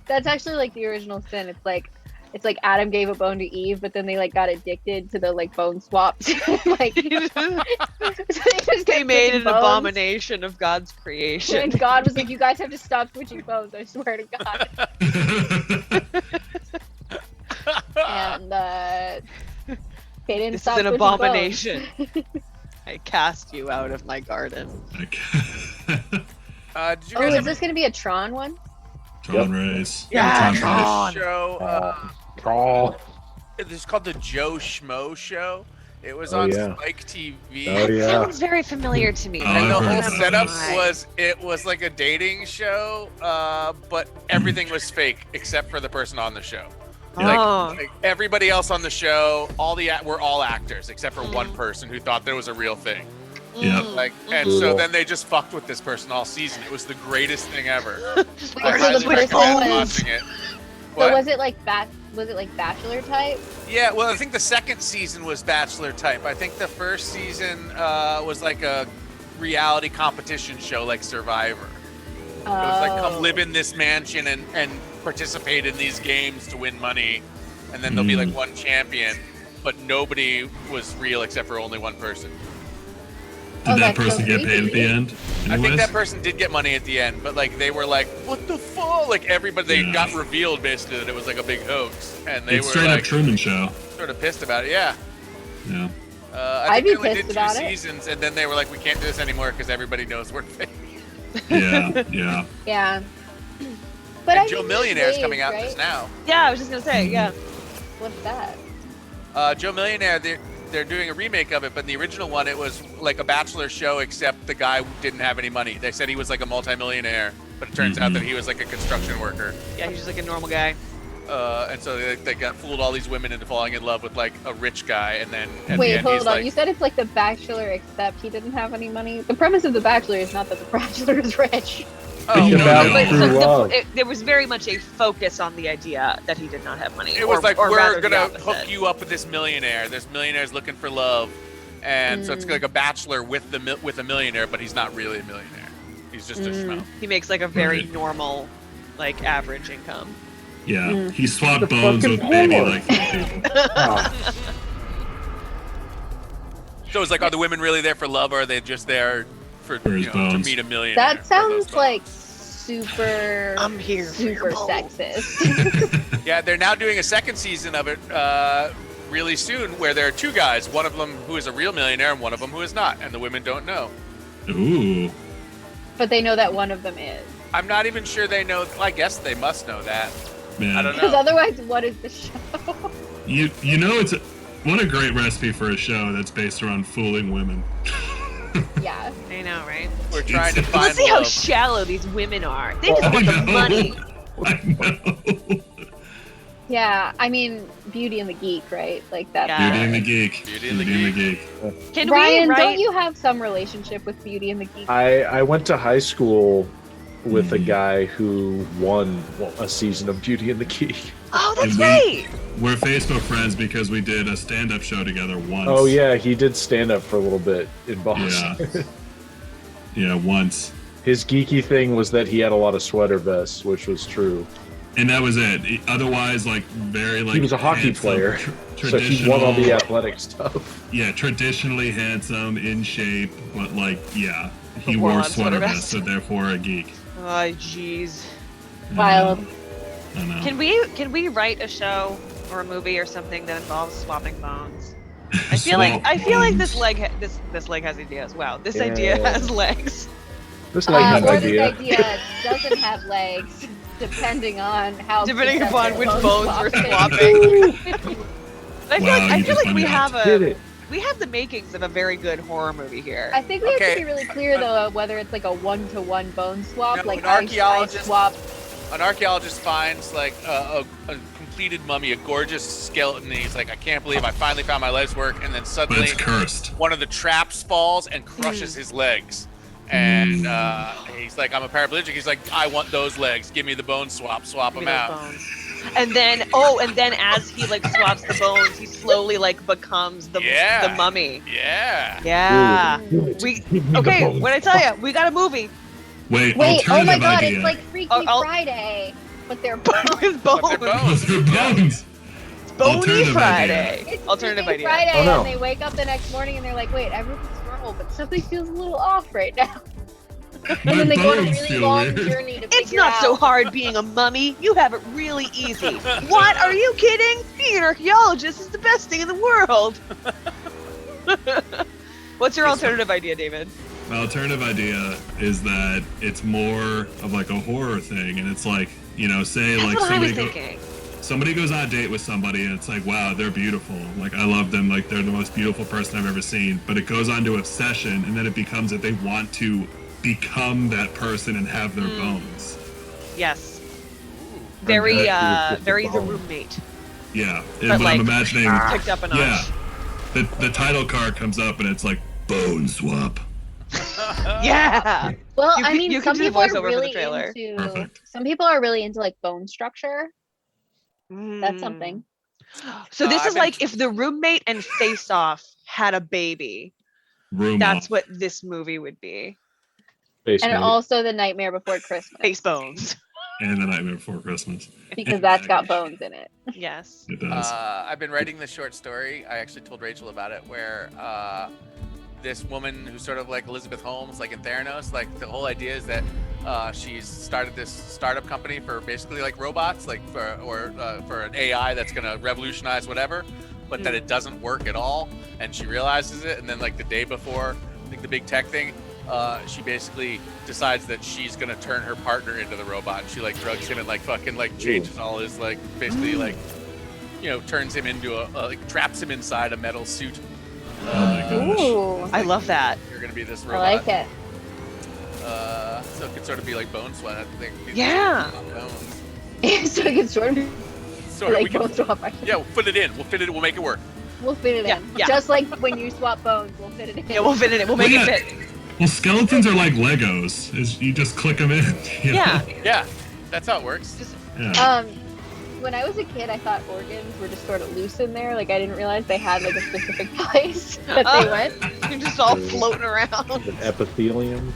Speaker 4: That's actually like the original sin. It's like Adam gave a bone to Eve, but then they like got addicted to the like bone swaps. Like so they just
Speaker 3: they
Speaker 4: kept
Speaker 3: made
Speaker 4: switching
Speaker 3: an
Speaker 4: bones.
Speaker 3: abomination of God's creation.
Speaker 4: And God was like, "You guys have to stop switching bones. I swear to God." And they didn't
Speaker 3: This is
Speaker 4: stop
Speaker 3: an
Speaker 4: switching
Speaker 3: abomination. I cast you out of my garden.
Speaker 2: Did you
Speaker 4: Bones. Oh,
Speaker 2: guys
Speaker 4: is
Speaker 2: ever?
Speaker 4: this gonna be a Tron one?
Speaker 5: Genres.
Speaker 3: Yeah,
Speaker 5: Genres.
Speaker 3: Tron.
Speaker 2: Show.
Speaker 1: Crawl.
Speaker 2: It's called the Joe Schmo Show. It was
Speaker 1: Oh,
Speaker 2: on
Speaker 1: yeah.
Speaker 2: Spike TV.
Speaker 1: Oh, yeah.
Speaker 3: Sounds very familiar to me.
Speaker 5: Oh,
Speaker 3: but I
Speaker 2: And the
Speaker 5: I've
Speaker 3: don't
Speaker 5: heard
Speaker 2: whole
Speaker 5: about
Speaker 2: setup
Speaker 5: this.
Speaker 2: it was like a dating show, but everything was fake except for the person on the show.
Speaker 3: Oh.
Speaker 2: Like everybody else on the show, we're all actors except for one person who thought there was a real thing.
Speaker 5: Yep.
Speaker 2: Like, and
Speaker 1: Mhm.
Speaker 2: so then they just fucked with this person all season. It was the greatest thing ever. I
Speaker 4: Wait, so the
Speaker 2: highly
Speaker 4: person
Speaker 2: recommend
Speaker 4: was.
Speaker 2: watching it.
Speaker 4: So
Speaker 2: What?
Speaker 4: was it like Bachelor type?
Speaker 2: Yeah, well, I think the second season was Bachelor type. I think the first season was like a reality competition show, like Survivor. It was like come live in this mansion and participate in these games to win money, and then there'll be like one champion, but nobody was real except for only one person.
Speaker 5: Did that
Speaker 4: that's so
Speaker 5: person get paid at the
Speaker 4: creepy.
Speaker 5: end?
Speaker 2: I think
Speaker 5: anyways?
Speaker 2: that person did get money at the end, but like they were like, "What the fuck?" Like everybody, they
Speaker 5: Yeah.
Speaker 2: got revealed basically that it was like a big hoax, and they
Speaker 5: It's
Speaker 2: were
Speaker 5: straight up
Speaker 2: like
Speaker 5: Truman Show.
Speaker 2: sort of pissed about it. Yeah.
Speaker 5: Yeah.
Speaker 2: I
Speaker 4: I'd
Speaker 2: think
Speaker 4: be
Speaker 2: they only
Speaker 4: pissed
Speaker 2: did two
Speaker 4: about it.
Speaker 2: seasons, and then they were like, "We can't do this anymore because everybody knows we're fake."
Speaker 5: Yeah. Yeah.
Speaker 4: Yeah. But
Speaker 2: And
Speaker 4: I
Speaker 2: Joe
Speaker 4: mean,
Speaker 2: Millionaire's
Speaker 4: there's
Speaker 2: coming
Speaker 4: ways,
Speaker 2: out
Speaker 4: right?
Speaker 2: just now.
Speaker 3: Yeah, I was just gonna say, yeah.
Speaker 4: What's that?
Speaker 2: Joe Millionaire, they're doing a remake of it, but the original one, it was like a Bachelor show, except the guy didn't have any money. They said he was like a multimillionaire, but it turns out that he was like a construction worker.
Speaker 3: Yeah, he's just like a normal guy.
Speaker 2: And so they got fooled all these women into falling in love with like a rich guy, and then at
Speaker 4: Wait,
Speaker 2: the end
Speaker 4: hold
Speaker 2: he's
Speaker 4: on.
Speaker 2: like,
Speaker 4: You said it's like The Bachelor, except he didn't have any money. The premise of The Bachelor is not that The Bachelor is rich.
Speaker 2: "Oh,
Speaker 1: Think
Speaker 5: no,
Speaker 1: about
Speaker 5: no.
Speaker 3: But
Speaker 1: true
Speaker 3: so
Speaker 1: love.
Speaker 3: there was very much a focus on the idea that he did not have money.
Speaker 2: It was like,
Speaker 3: or
Speaker 2: we're
Speaker 3: rather the
Speaker 2: gonna
Speaker 3: opposite.
Speaker 2: hook you up with this millionaire. This millionaire's looking for love, and so it's like a bachelor with a millionaire, but he's not really a millionaire. He's just a schmo.
Speaker 3: He makes like a very
Speaker 5: Right.
Speaker 3: normal, like average income.
Speaker 5: Yeah. He swapped
Speaker 1: The
Speaker 5: bones
Speaker 1: fucking
Speaker 5: with maybe
Speaker 1: porn.
Speaker 5: like 3 people.
Speaker 1: Ah,
Speaker 2: So it's like, are the women really there for love, or are they just there for
Speaker 5: his
Speaker 2: to
Speaker 5: bones.
Speaker 2: meet a millionaire?
Speaker 4: That
Speaker 2: for those
Speaker 4: sounds like
Speaker 2: bones?
Speaker 4: super,
Speaker 3: I'm here for your
Speaker 4: super
Speaker 3: bones.
Speaker 4: sexist.
Speaker 2: Yeah, they're now doing a second season of it really soon, where there are two guys, one of them who is a real millionaire and one of them who is not, and the women don't know.
Speaker 5: Ooh.
Speaker 4: But they know that one of them is.
Speaker 2: I'm not even sure they know. I guess they must know that.
Speaker 5: Man.
Speaker 2: I don't
Speaker 4: Because
Speaker 2: know.
Speaker 4: otherwise, what is the show?
Speaker 5: You know what a great recipe for a show that's based around fooling women.
Speaker 4: Yeah.
Speaker 3: I know, right?
Speaker 2: We're trying to
Speaker 5: Let's
Speaker 2: find
Speaker 3: Let's see how
Speaker 2: love.
Speaker 3: shallow these women are. They
Speaker 1: Oh,
Speaker 3: just want
Speaker 5: I
Speaker 3: the
Speaker 5: know.
Speaker 3: money.
Speaker 5: I know.
Speaker 4: Yeah. I mean, Beauty and the Geek, right? Like that.
Speaker 3: Yeah.
Speaker 5: Beauty and the Geek.
Speaker 2: Beauty and the
Speaker 5: Geek.
Speaker 3: Can
Speaker 4: Ryan,
Speaker 3: we write?
Speaker 4: don't you have some relationship with Beauty and the Geek?
Speaker 1: I went to high school with a
Speaker 5: Mhm.
Speaker 1: guy who won a season of Beauty and the Geek.
Speaker 3: Oh, that's
Speaker 5: And we-
Speaker 3: right.
Speaker 5: We're Facebook friends because we did a stand-up show together once.
Speaker 1: Oh yeah, he did stand up for a little bit in Boston.
Speaker 5: Yeah, once.
Speaker 1: His geeky thing was that he had a lot of sweater vests, which was true.
Speaker 5: And that was it. Otherwise, like very like
Speaker 1: He was a hockey
Speaker 5: handsome,
Speaker 1: player, so he
Speaker 5: traditional.
Speaker 1: won all the athletic stuff.
Speaker 5: Yeah, traditionally handsome, in shape, but like yeah, he
Speaker 3: Wore
Speaker 5: wore
Speaker 3: on sweater
Speaker 5: sweater
Speaker 3: vest.
Speaker 5: vests, so therefore a geek.
Speaker 3: Oh, jeez.
Speaker 4: Wild.
Speaker 5: I know.
Speaker 3: Can we write a show or a movie or something that involves swapping bones? I feel like this leg has ideas. Wow, this idea
Speaker 1: Yeah.
Speaker 3: has legs.
Speaker 1: This like has
Speaker 4: Or
Speaker 1: idea.
Speaker 4: this idea doesn't have legs, depending on how.
Speaker 3: Depending upon which
Speaker 4: successful
Speaker 3: bones we're
Speaker 4: swapping.
Speaker 3: swapping. I feel
Speaker 5: Wow,
Speaker 3: like, I
Speaker 5: you
Speaker 3: feel
Speaker 5: just
Speaker 3: like we
Speaker 5: went
Speaker 3: have
Speaker 1: Did
Speaker 3: a
Speaker 1: it.
Speaker 3: we have the makings of a very good horror movie here.
Speaker 4: I think we have
Speaker 2: Okay.
Speaker 4: to be really clear though whether it's like a one-to-one bone swap,
Speaker 2: No,
Speaker 4: like
Speaker 2: an
Speaker 4: I
Speaker 2: archaeologist-
Speaker 4: swap.
Speaker 2: An archaeologist finds like a completed mummy, a gorgeous skeleton, and he's like, I can't believe I finally found my life's work. And then
Speaker 5: But
Speaker 2: suddenly
Speaker 5: it's cursed.
Speaker 2: one of the traps falls and crushes his legs. And he's like, I'm a paraplegic. He's like, I want those legs. Give me the bone swap. Swap
Speaker 3: Give
Speaker 2: them
Speaker 3: me those
Speaker 2: out.
Speaker 3: bones. And then as he like swaps the bones, he slowly like becomes the
Speaker 2: Yeah.
Speaker 3: mummy.
Speaker 2: Yeah.
Speaker 3: Yeah.
Speaker 1: Do it.
Speaker 3: We
Speaker 1: Give me the
Speaker 3: okay.
Speaker 1: bones.
Speaker 3: When I tell you, we got a movie
Speaker 5: Wait,
Speaker 4: Wait, oh my
Speaker 5: alternative
Speaker 4: god,
Speaker 5: idea.
Speaker 4: it's like Freaky
Speaker 3: Oh,
Speaker 4: Friday, but they're bones.
Speaker 3: with
Speaker 2: But
Speaker 3: bones.
Speaker 2: they're bones.
Speaker 5: Those are bones.
Speaker 3: Bony
Speaker 5: Alternative
Speaker 3: Friday.
Speaker 4: It's
Speaker 3: Alternative
Speaker 4: Freaky
Speaker 3: idea.
Speaker 4: Friday,
Speaker 1: Oh, no.
Speaker 4: and they wake up the next morning and they're like, wait, everything's normal, but something feels a little off right now. And then they go on a
Speaker 5: bones
Speaker 4: really
Speaker 5: feel
Speaker 4: long
Speaker 5: weird.
Speaker 4: journey to
Speaker 3: It's
Speaker 4: figure
Speaker 3: not
Speaker 4: out.
Speaker 3: so hard being a mummy. You have it really easy. What? Are you kidding? Being an archaeologist is the best thing in the world. What's your alternative idea, David?
Speaker 5: My alternative idea is that it's more of like a horror thing, and it's like You know, say
Speaker 3: That's
Speaker 5: like
Speaker 3: what I was
Speaker 5: somebody
Speaker 3: thinking.
Speaker 5: somebody goes on a date with somebody and it's like, wow, they're beautiful. Like, I love them. Like, they're the most beautiful person I've ever seen. But it goes on to obsession, and then it becomes that they want to become that person and have their bones.
Speaker 3: Yes. Very,
Speaker 1: With the
Speaker 3: very the
Speaker 1: bone.
Speaker 3: roommate.
Speaker 5: Yeah.
Speaker 3: But,
Speaker 5: But
Speaker 3: like,
Speaker 5: I'm imagining,
Speaker 3: Picked up a notch.
Speaker 5: yeah, the title card comes up and it's like, bone swap.
Speaker 3: Yeah.
Speaker 4: Well,
Speaker 3: You
Speaker 4: I
Speaker 3: can-
Speaker 4: mean,
Speaker 3: you can
Speaker 4: some
Speaker 3: do the
Speaker 4: people are
Speaker 3: voiceover for the
Speaker 4: really
Speaker 3: trailer.
Speaker 4: into.
Speaker 5: Perfect.
Speaker 4: Some people are really into like bone structure. That's
Speaker 3: Mm.
Speaker 4: something.
Speaker 3: So this
Speaker 2: I've
Speaker 3: is
Speaker 2: been
Speaker 3: like if the roommate and Face Off had a baby.
Speaker 5: Room
Speaker 3: That's
Speaker 5: off.
Speaker 3: what this movie would be.
Speaker 1: Space
Speaker 4: And
Speaker 1: Mate.
Speaker 4: also The Nightmare Before Christmas,
Speaker 3: Face bones.
Speaker 5: And The Nightmare Before Christmas.
Speaker 4: because
Speaker 5: And
Speaker 4: that's got
Speaker 5: baggage.
Speaker 4: bones in it.
Speaker 3: Yes.
Speaker 5: It does.
Speaker 2: I've been writing this short story. I actually told Rachel about it, where this woman who's sort of like Elizabeth Holmes, like in Theranos, like the whole idea is that she's started this startup company for basically like robots, like for an AI that's gonna revolutionize whatever, but that it doesn't work at all, and she realizes it, and then like the day before, I think the big tech thing, she basically decides that she's gonna turn her partner into the robot, and she like drugs him and like fucking like changes all his like basically like, you know, turns him into a like traps him inside a metal suit.
Speaker 5: Oh my gosh.
Speaker 4: Ooh,
Speaker 3: I love that.
Speaker 2: You're gonna be this
Speaker 4: I
Speaker 2: robot.
Speaker 4: like it.
Speaker 2: So it could sort of be like Bone Sweat. I think.
Speaker 3: Yeah.
Speaker 2: Bones.
Speaker 4: So it can sort of be
Speaker 2: So we
Speaker 4: like
Speaker 2: can,
Speaker 4: bone swap.
Speaker 2: yeah, we'll fit it in. We'll fit it. We'll make it work.
Speaker 4: We'll fit it
Speaker 3: Yeah,
Speaker 4: in.
Speaker 3: yeah.
Speaker 4: Just like when you swap bones, we'll fit it in.
Speaker 3: Yeah, we'll fit it in. We'll make
Speaker 5: Yeah.
Speaker 3: it fit.
Speaker 5: Well, skeletons are like Legos. Is you just click them in. you know?
Speaker 3: Yeah.
Speaker 2: Yeah, that's how it works.
Speaker 5: Yeah.
Speaker 4: When I was a kid, I thought organs were just sort of loose in there. Like I didn't realize they had like a specific place that they went.
Speaker 3: You're just all floating around.
Speaker 1: An epithelium.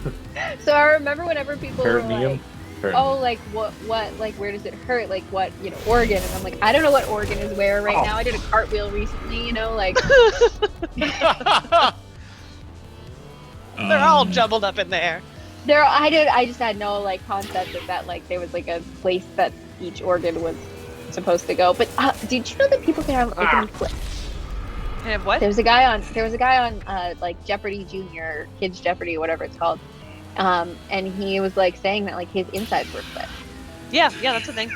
Speaker 4: So I remember whenever people were
Speaker 1: Peritoneum.
Speaker 4: like, "Oh, like what, like where does it hurt? Like what, organ?" And I'm like, I don't know what organ is where right
Speaker 1: Oh.
Speaker 4: now. I did a cartwheel recently, like
Speaker 3: They're all
Speaker 5: Um,
Speaker 3: jumbled up in there.
Speaker 4: there. I just had no like concept of that. Like there was like a place that each organ was supposed to go. But did you know that people can have open flip?
Speaker 3: Kind of what?
Speaker 4: There was a guy on like Jeopardy Junior, Kids Jeopardy, whatever it's called, and he was like saying that like his insides were flipped.
Speaker 3: Yeah, that's the thing.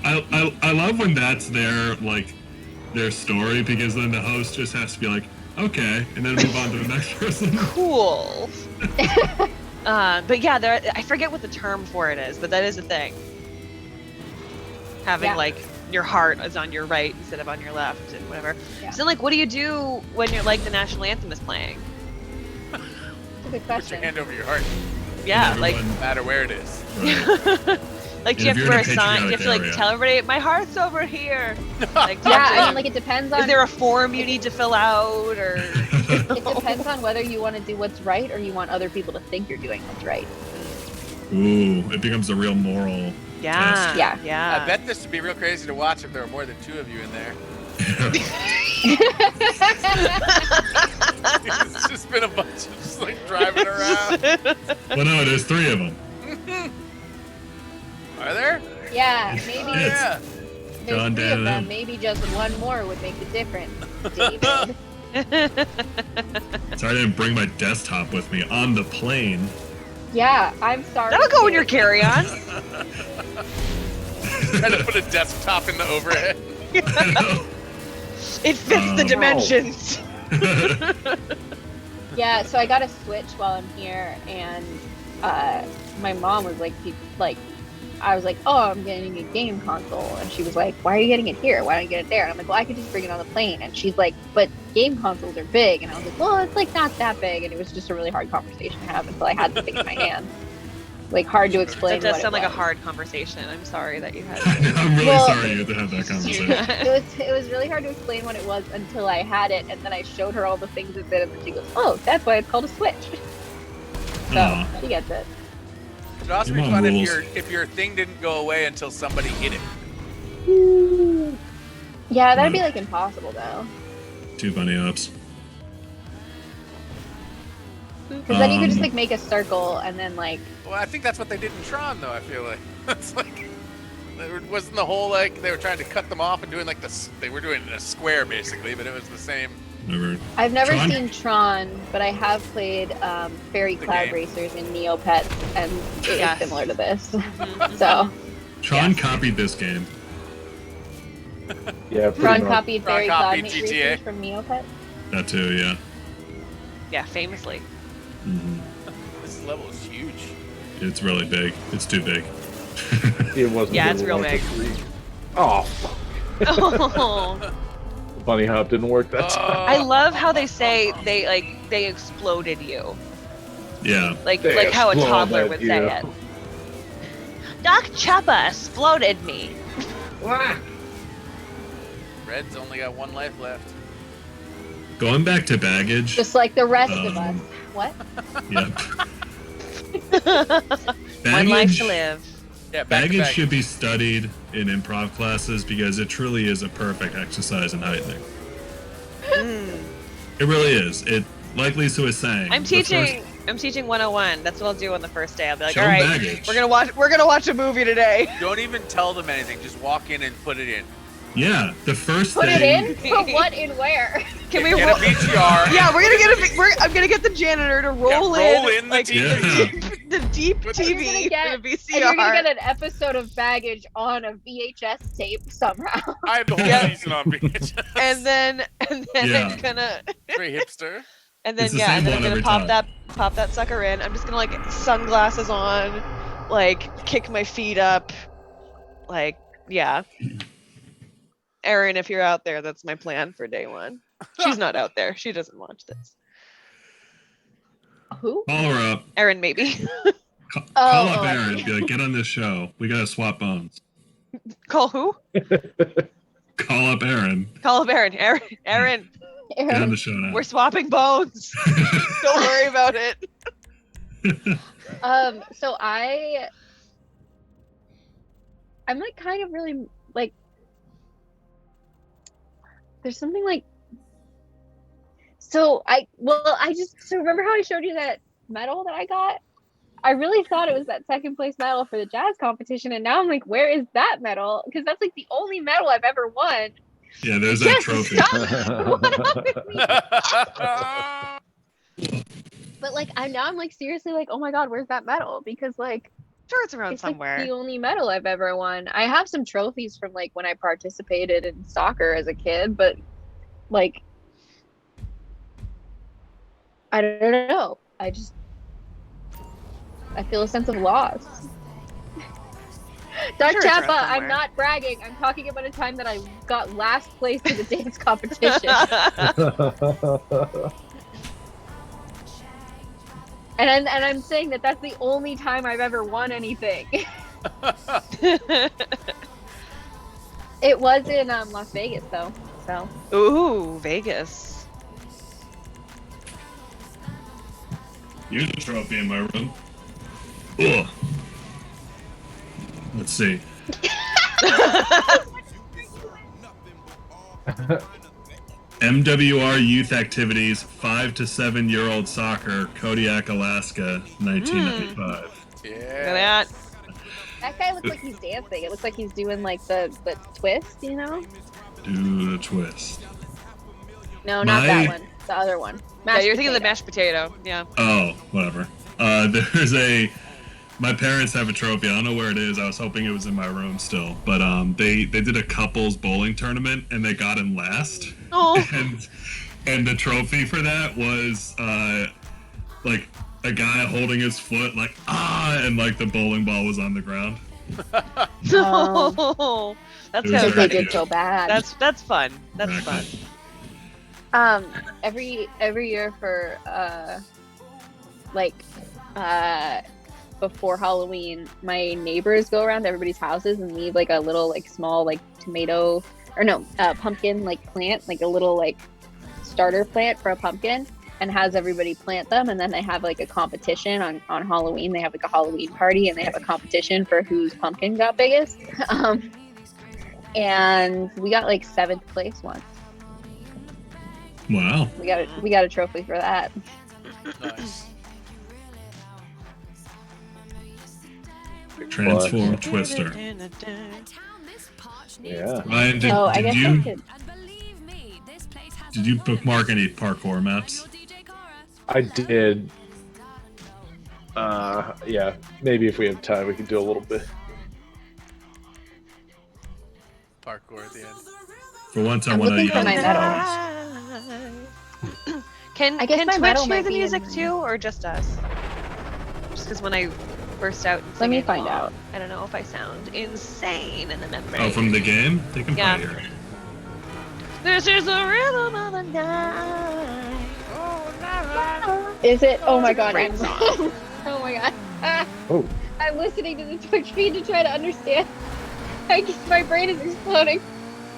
Speaker 5: I love when that's their story, because then the host just has to be like, okay, and then move on to the next person.
Speaker 3: Cool. But yeah, I forget what the term for it is, but that is a thing. Having
Speaker 4: Yeah.
Speaker 3: like your heart is on your right instead of on your left and whatever.
Speaker 4: Yeah.
Speaker 3: So like, what do you do when you're like the national anthem is playing?
Speaker 4: That's a good
Speaker 2: Put your
Speaker 4: question.
Speaker 2: hand over your heart,
Speaker 3: Yeah,
Speaker 5: And
Speaker 3: like,
Speaker 5: everyone-
Speaker 2: no matter where it is.
Speaker 5: right.
Speaker 3: like do you
Speaker 5: And
Speaker 3: have
Speaker 5: if
Speaker 3: to
Speaker 5: you're
Speaker 3: wear
Speaker 5: in
Speaker 3: a
Speaker 5: a
Speaker 3: sign? Do you have to like
Speaker 5: patriotic
Speaker 3: tell everybody my heart's over here? Like, do you
Speaker 4: Yeah,
Speaker 3: have to-
Speaker 4: I mean, like it depends on.
Speaker 3: is there a form you need to fill out or?
Speaker 4: It depends on whether you want to do what's right or you want other people to think you're doing what's right.
Speaker 5: Ooh, it becomes a real moral.
Speaker 3: Yeah,
Speaker 4: Yeah.
Speaker 3: yeah.
Speaker 2: I bet this would be real crazy to watch if there were more than two of you in there. It's just been a bunch of just like driving around.
Speaker 5: Well, no, there's 3 of them.
Speaker 2: Are there?
Speaker 4: Yeah, maybe
Speaker 2: Oh,
Speaker 5: Yes.
Speaker 2: yeah.
Speaker 4: there's
Speaker 5: John,
Speaker 4: 3
Speaker 5: Dan,
Speaker 4: of
Speaker 5: and
Speaker 4: them.
Speaker 5: them.
Speaker 4: Maybe just one more would make the difference, David.
Speaker 5: Sorry I didn't bring my desktop with me on the plane.
Speaker 4: Yeah, I'm sorry.
Speaker 3: That'll go in your
Speaker 4: David.
Speaker 3: carry-on.
Speaker 2: Trying to put a desktop in the overhead.
Speaker 3: It fits the
Speaker 5: Um,
Speaker 3: dimensions.
Speaker 4: Yeah, so I got a Switch while I'm here, and my mom was like, I was like, oh, I'm getting a game console, and she was like, why are you getting it here? Why don't you get it there? And I'm like, well, I could just bring it on the plane. And she's like, but game consoles are big, and I was like, well, it's like not that big, and it was just a really hard conversation to have until I had the thing in my hand. Like hard to explain.
Speaker 3: That does
Speaker 4: what
Speaker 3: sound
Speaker 4: it
Speaker 3: like a
Speaker 4: was.
Speaker 3: hard conversation. I'm sorry that you had.
Speaker 5: I'm really
Speaker 4: Well-
Speaker 5: sorry you had to have that conversation.
Speaker 4: It was really hard to explain what it was until I had it, and then I showed her all the things it did, and then she goes, "Oh, that's why it's called a Switch." So
Speaker 5: Aw.
Speaker 4: she gets it.
Speaker 2: It'd also
Speaker 5: Your
Speaker 2: be
Speaker 5: mom
Speaker 2: fun
Speaker 5: rules.
Speaker 2: if your thing didn't go away until somebody hit it.
Speaker 4: Yeah, that'd be like impossible though,
Speaker 5: 2 bunny ups.
Speaker 4: because then you could just
Speaker 5: Um,
Speaker 4: like make a circle and then like
Speaker 2: Well, I think that's what they did in Tron, though. I feel like it's like wasn't the whole like they were trying to cut them off and doing like they were doing a square basically, but it was the same.
Speaker 4: I've never
Speaker 5: Tron?
Speaker 4: seen Tron, but I have played Fairy
Speaker 2: The
Speaker 4: Cloud
Speaker 2: game.
Speaker 4: Racers and Neopets, and it
Speaker 3: Yes.
Speaker 4: is similar to this.
Speaker 3: Mhm.
Speaker 4: So
Speaker 5: Tron
Speaker 3: Yes.
Speaker 5: copied this game.
Speaker 1: Yeah, pretty
Speaker 4: Tron
Speaker 1: much.
Speaker 4: copied
Speaker 2: Tron
Speaker 4: Fairy
Speaker 2: copied
Speaker 4: Cloud
Speaker 2: GTA.
Speaker 4: Racers from Neopets.
Speaker 5: That too, yeah.
Speaker 3: Yeah, famously.
Speaker 5: hmm
Speaker 2: This level is huge.
Speaker 5: It's really big. It's too big.
Speaker 1: It wasn't.
Speaker 3: Yeah,
Speaker 1: good
Speaker 3: it's real
Speaker 1: like
Speaker 3: big.
Speaker 1: a- Oh, fuck.
Speaker 3: Oh.
Speaker 1: Bunny hop didn't work that time.
Speaker 3: I love how they say they exploded you.
Speaker 5: Yeah.
Speaker 3: Like
Speaker 1: They
Speaker 3: how a
Speaker 1: explode
Speaker 3: toddler
Speaker 1: at
Speaker 3: would
Speaker 1: you.
Speaker 3: say it. Doc Choppa exploded me.
Speaker 2: Red's only got 1 life left.
Speaker 5: Going back to baggage.
Speaker 4: Just like the rest of us. What?
Speaker 5: Yeah.
Speaker 3: One life
Speaker 5: Baggage,
Speaker 3: to live.
Speaker 2: Yeah, back to
Speaker 5: baggage
Speaker 2: back.
Speaker 5: should be studied in improv classes because it truly is a perfect exercise in heightening.
Speaker 3: Mm.
Speaker 5: It really is. It, like Lisa was saying.
Speaker 3: I'm
Speaker 5: the
Speaker 3: teaching.
Speaker 5: first-
Speaker 3: I'm teaching 101. That's what I'll do on the first day. I'll be like,
Speaker 5: Show
Speaker 3: all right,
Speaker 5: baggage.
Speaker 3: we're gonna watch a movie today.
Speaker 2: Don't even tell them anything. Just walk in and put it in.
Speaker 5: Yeah, the first
Speaker 4: Put it
Speaker 5: thing.
Speaker 4: in? Put what in where?
Speaker 3: Can we
Speaker 2: Get
Speaker 3: roll?
Speaker 2: a VCR.
Speaker 3: Yeah, we're gonna get I'm gonna get the janitor to roll,
Speaker 2: roll in the
Speaker 3: like
Speaker 2: TV.
Speaker 3: the deep
Speaker 2: You're
Speaker 3: TV
Speaker 4: gonna get-
Speaker 3: for the
Speaker 4: And you're gonna
Speaker 3: VCR.
Speaker 4: get an episode of Baggage on a VHS tape somehow.
Speaker 2: I have the whole
Speaker 3: Yeah.
Speaker 2: season on VHS.
Speaker 3: And then
Speaker 5: Yeah.
Speaker 3: I'm gonna
Speaker 2: Very hipster.
Speaker 3: and then
Speaker 5: It's the
Speaker 3: yeah,
Speaker 5: same
Speaker 3: and then
Speaker 5: one
Speaker 3: I'm gonna
Speaker 5: every
Speaker 3: pop that sucker in. I'm just gonna like sunglasses on, like kick my feet up, like yeah. Erin, if you're out there, that's my plan for day one. She's not out there. She doesn't watch this.
Speaker 4: Who?
Speaker 5: Call her up.
Speaker 3: Erin, maybe.
Speaker 5: Call up
Speaker 4: I
Speaker 5: Aaron.
Speaker 4: see.
Speaker 5: Be like, get on this show. We gotta swap bones.
Speaker 3: Call who?
Speaker 5: Call up Aaron.
Speaker 3: Call up Erin. Erin.
Speaker 5: Get on
Speaker 4: Aaron.
Speaker 5: the show now.
Speaker 3: We're swapping bones. Don't worry about it.
Speaker 4: So I'm like kind of really like there's something like so remember how I showed you that medal that I got? I really thought it was that second place medal for the jazz competition, and now I'm like, where is that medal? Because that's like the only medal I've ever won.
Speaker 5: Yeah, there's that
Speaker 4: Yes,
Speaker 5: trophy.
Speaker 4: stop. What up with me? But like I'm like seriously like, oh my god, where's that medal? Because like
Speaker 3: Sure, it's around
Speaker 4: it's
Speaker 3: somewhere.
Speaker 4: like the only medal I've ever won. I have some trophies from like when I participated in soccer as a kid, but like I don't know. I feel a sense of loss. Doc
Speaker 3: Sure, it's around
Speaker 4: Chappa, I'm
Speaker 3: somewhere.
Speaker 4: not bragging. I'm talking about a time that I got last place in the dance competition. And I'm saying that that's the only time I've ever won anything. It was in Las Vegas though. So
Speaker 3: Ooh, Vegas.
Speaker 5: Here's a trophy in my room. Ugh. Let's see. MWR Youth Activities 5 to 7 year old soccer, Kodiak, Alaska, 1995.
Speaker 3: Look at
Speaker 2: Yeah.
Speaker 3: that.
Speaker 4: that guy looks like he's dancing. It looks like he's doing like the twist, you know?
Speaker 5: Do the twist.
Speaker 4: No, not
Speaker 5: My-
Speaker 4: that one. The other one.
Speaker 3: Yeah, you're thinking of the
Speaker 4: potato.
Speaker 3: mashed potato. Yeah.
Speaker 5: Oh, whatever. My parents have a trophy. I don't know where it is. I was hoping it was in my room still. But they did a couples bowling tournament and they got him last.
Speaker 3: Oh.
Speaker 5: And the trophy for that was like a guy holding his foot like and like the bowling ball was on the ground.
Speaker 3: No. That's
Speaker 5: It was
Speaker 3: kind
Speaker 4: Because
Speaker 3: of
Speaker 5: very
Speaker 4: they
Speaker 3: funny.
Speaker 4: did so bad.
Speaker 3: That's fun. That's fun.
Speaker 5: Exactly.
Speaker 4: Every year for before Halloween, my neighbors go around to everybody's houses and leave like a little like small like tomato or no pumpkin like plant, like a little like starter plant for a pumpkin, and has everybody plant them, and then they have like a competition on Halloween. They have like a Halloween party and they have a competition for whose pumpkin got biggest. And we got like 7th place once.
Speaker 5: Wow.
Speaker 4: We got a trophy for that.
Speaker 2: Nice.
Speaker 5: Transform Twister.
Speaker 1: Yeah.
Speaker 5: Ryan,
Speaker 4: Oh, I
Speaker 5: did
Speaker 4: guess I
Speaker 5: you
Speaker 4: could.
Speaker 5: Did you bookmark any parkour maps?
Speaker 1: I did. Yeah. Maybe if we have time, we can do a little bit.
Speaker 2: Parkour at the end.
Speaker 5: For once, I
Speaker 4: I'm
Speaker 5: want to
Speaker 4: looking for my medal.
Speaker 3: Can
Speaker 4: I guess
Speaker 3: can
Speaker 4: my
Speaker 3: Twitch
Speaker 4: medal
Speaker 3: hear
Speaker 4: might
Speaker 3: the
Speaker 4: be in
Speaker 3: music
Speaker 4: my-
Speaker 3: too, or just us? Just because when I burst out, and
Speaker 4: Let me
Speaker 3: singing
Speaker 4: find
Speaker 3: along,
Speaker 4: out.
Speaker 3: I don't know if I sound insane in the membrane.
Speaker 5: Oh, from the game? They can
Speaker 3: Yeah.
Speaker 5: probably hear it.
Speaker 3: This is the rhythm of the night.
Speaker 4: Is it? Oh my
Speaker 3: It's a
Speaker 4: god.
Speaker 3: great
Speaker 4: I'm,
Speaker 3: song.
Speaker 4: oh my god. Ah,
Speaker 1: Oh,
Speaker 4: I'm listening to the Twitch feed to try to understand. My brain is exploding.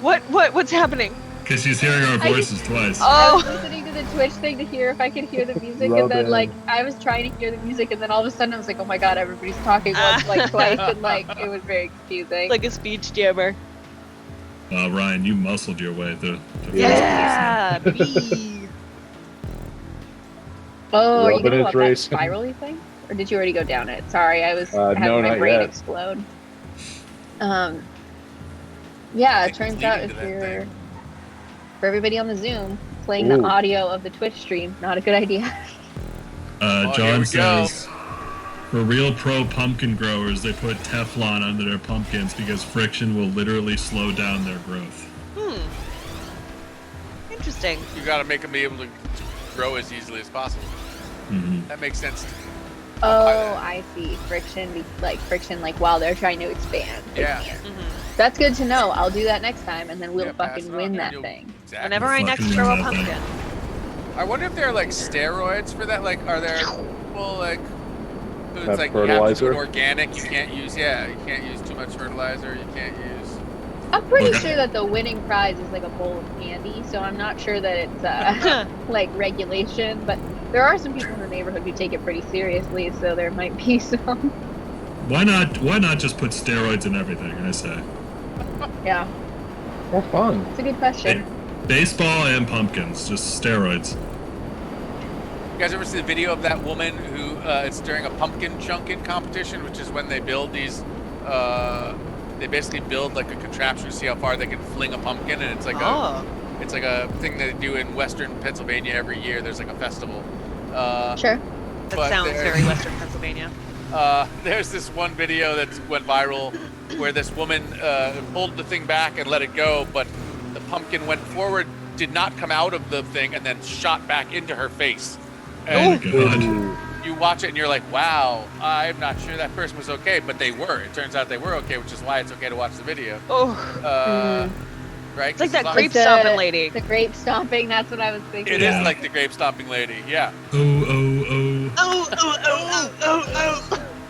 Speaker 3: What's happening?
Speaker 5: Because she's hearing our
Speaker 4: I-
Speaker 5: voices twice.
Speaker 4: I was
Speaker 3: Oh,
Speaker 4: listening to the Twitch thing to hear if I could hear the music,
Speaker 1: Rub
Speaker 4: and then
Speaker 1: in.
Speaker 4: like I was trying to hear the music, and then all of a sudden I was like, oh my god, everybody's talking once, like twice, and like it was very confusing.
Speaker 3: like a speech jammer.
Speaker 5: Ryan, you muscled your way through.
Speaker 3: Yeah, me.
Speaker 4: Oh, are you
Speaker 1: Rubbing
Speaker 4: gonna
Speaker 1: it,
Speaker 4: go up that
Speaker 1: Trace.
Speaker 4: spirally thing, or did you already go down it? Sorry, I was
Speaker 1: No,
Speaker 4: having my
Speaker 1: not
Speaker 4: brain
Speaker 1: yet.
Speaker 4: explode. Yeah, it
Speaker 2: think it's
Speaker 4: turns out
Speaker 2: leading
Speaker 4: if
Speaker 2: to that
Speaker 4: you're
Speaker 2: thing.
Speaker 4: for everybody on the Zoom playing
Speaker 1: Ooh.
Speaker 4: the audio of the Twitch stream, not a good idea.
Speaker 2: here
Speaker 5: John
Speaker 2: we go.
Speaker 5: says, for real pro pumpkin growers, they put Teflon under their pumpkins because friction will literally slow down their growth.
Speaker 3: Interesting.
Speaker 2: You got to make them be able to grow as easily as possible.
Speaker 5: hmm
Speaker 2: That makes sense.
Speaker 4: Oh, I see. Friction, like while they're trying to expand.
Speaker 2: Yeah.
Speaker 4: That's good to know. I'll do that next time, and then we'll
Speaker 2: Yeah, pass
Speaker 4: fucking
Speaker 2: it on,
Speaker 4: win
Speaker 2: and
Speaker 4: that
Speaker 2: you'll-
Speaker 4: thing.
Speaker 2: Exactly.
Speaker 3: Whenever I next
Speaker 5: Fucking
Speaker 3: grow a
Speaker 5: love that
Speaker 3: pumpkin.
Speaker 2: I wonder if there are like steroids for that. Like, are there people like who it's
Speaker 1: Have
Speaker 2: like you have to
Speaker 1: fertilizer?
Speaker 2: do it organic? You can't use you can't use too much fertilizer. You can't use.
Speaker 4: I'm pretty
Speaker 5: Okay.
Speaker 4: sure that the winning prize is like a bowl of candy, so I'm not sure that it's like regulation, but there are some people in the neighborhood who take it pretty seriously, so there might be some.
Speaker 5: Why not just put steroids in everything, I say?
Speaker 4: Yeah,
Speaker 1: more fun.
Speaker 4: it's a good question.
Speaker 5: Baseball and pumpkins, just steroids.
Speaker 2: You guys ever see the video of that woman who it's during a pumpkin chunking competition, which is when they build these. They basically build like a contraption to see how far they can fling a pumpkin, and it's like it's like a thing they do in Western Pennsylvania every year. There's like a festival.
Speaker 4: Sure.
Speaker 3: That
Speaker 2: But
Speaker 3: sounds
Speaker 2: there-
Speaker 3: very Western Pennsylvania.
Speaker 2: There's this one video that went viral where this woman pulled the thing back and let it go, but the pumpkin went forward, did not come out of the thing, and then shot back into her face.
Speaker 5: Oh my
Speaker 2: And
Speaker 5: god.
Speaker 2: you watch it and you're like, wow, I'm not sure that person was okay, but they were. It turns out they were okay, which is why it's okay to watch the video.
Speaker 3: Oh,
Speaker 2: Right?
Speaker 3: it's like
Speaker 2: 'Cause
Speaker 3: that
Speaker 2: as long
Speaker 3: grape
Speaker 2: as-
Speaker 3: stomping lady.
Speaker 4: The grape stomping, that's what I was thinking.
Speaker 2: It is
Speaker 5: Yeah.
Speaker 2: like the grape stomping lady, yeah.
Speaker 5: Oh.
Speaker 3: Oh.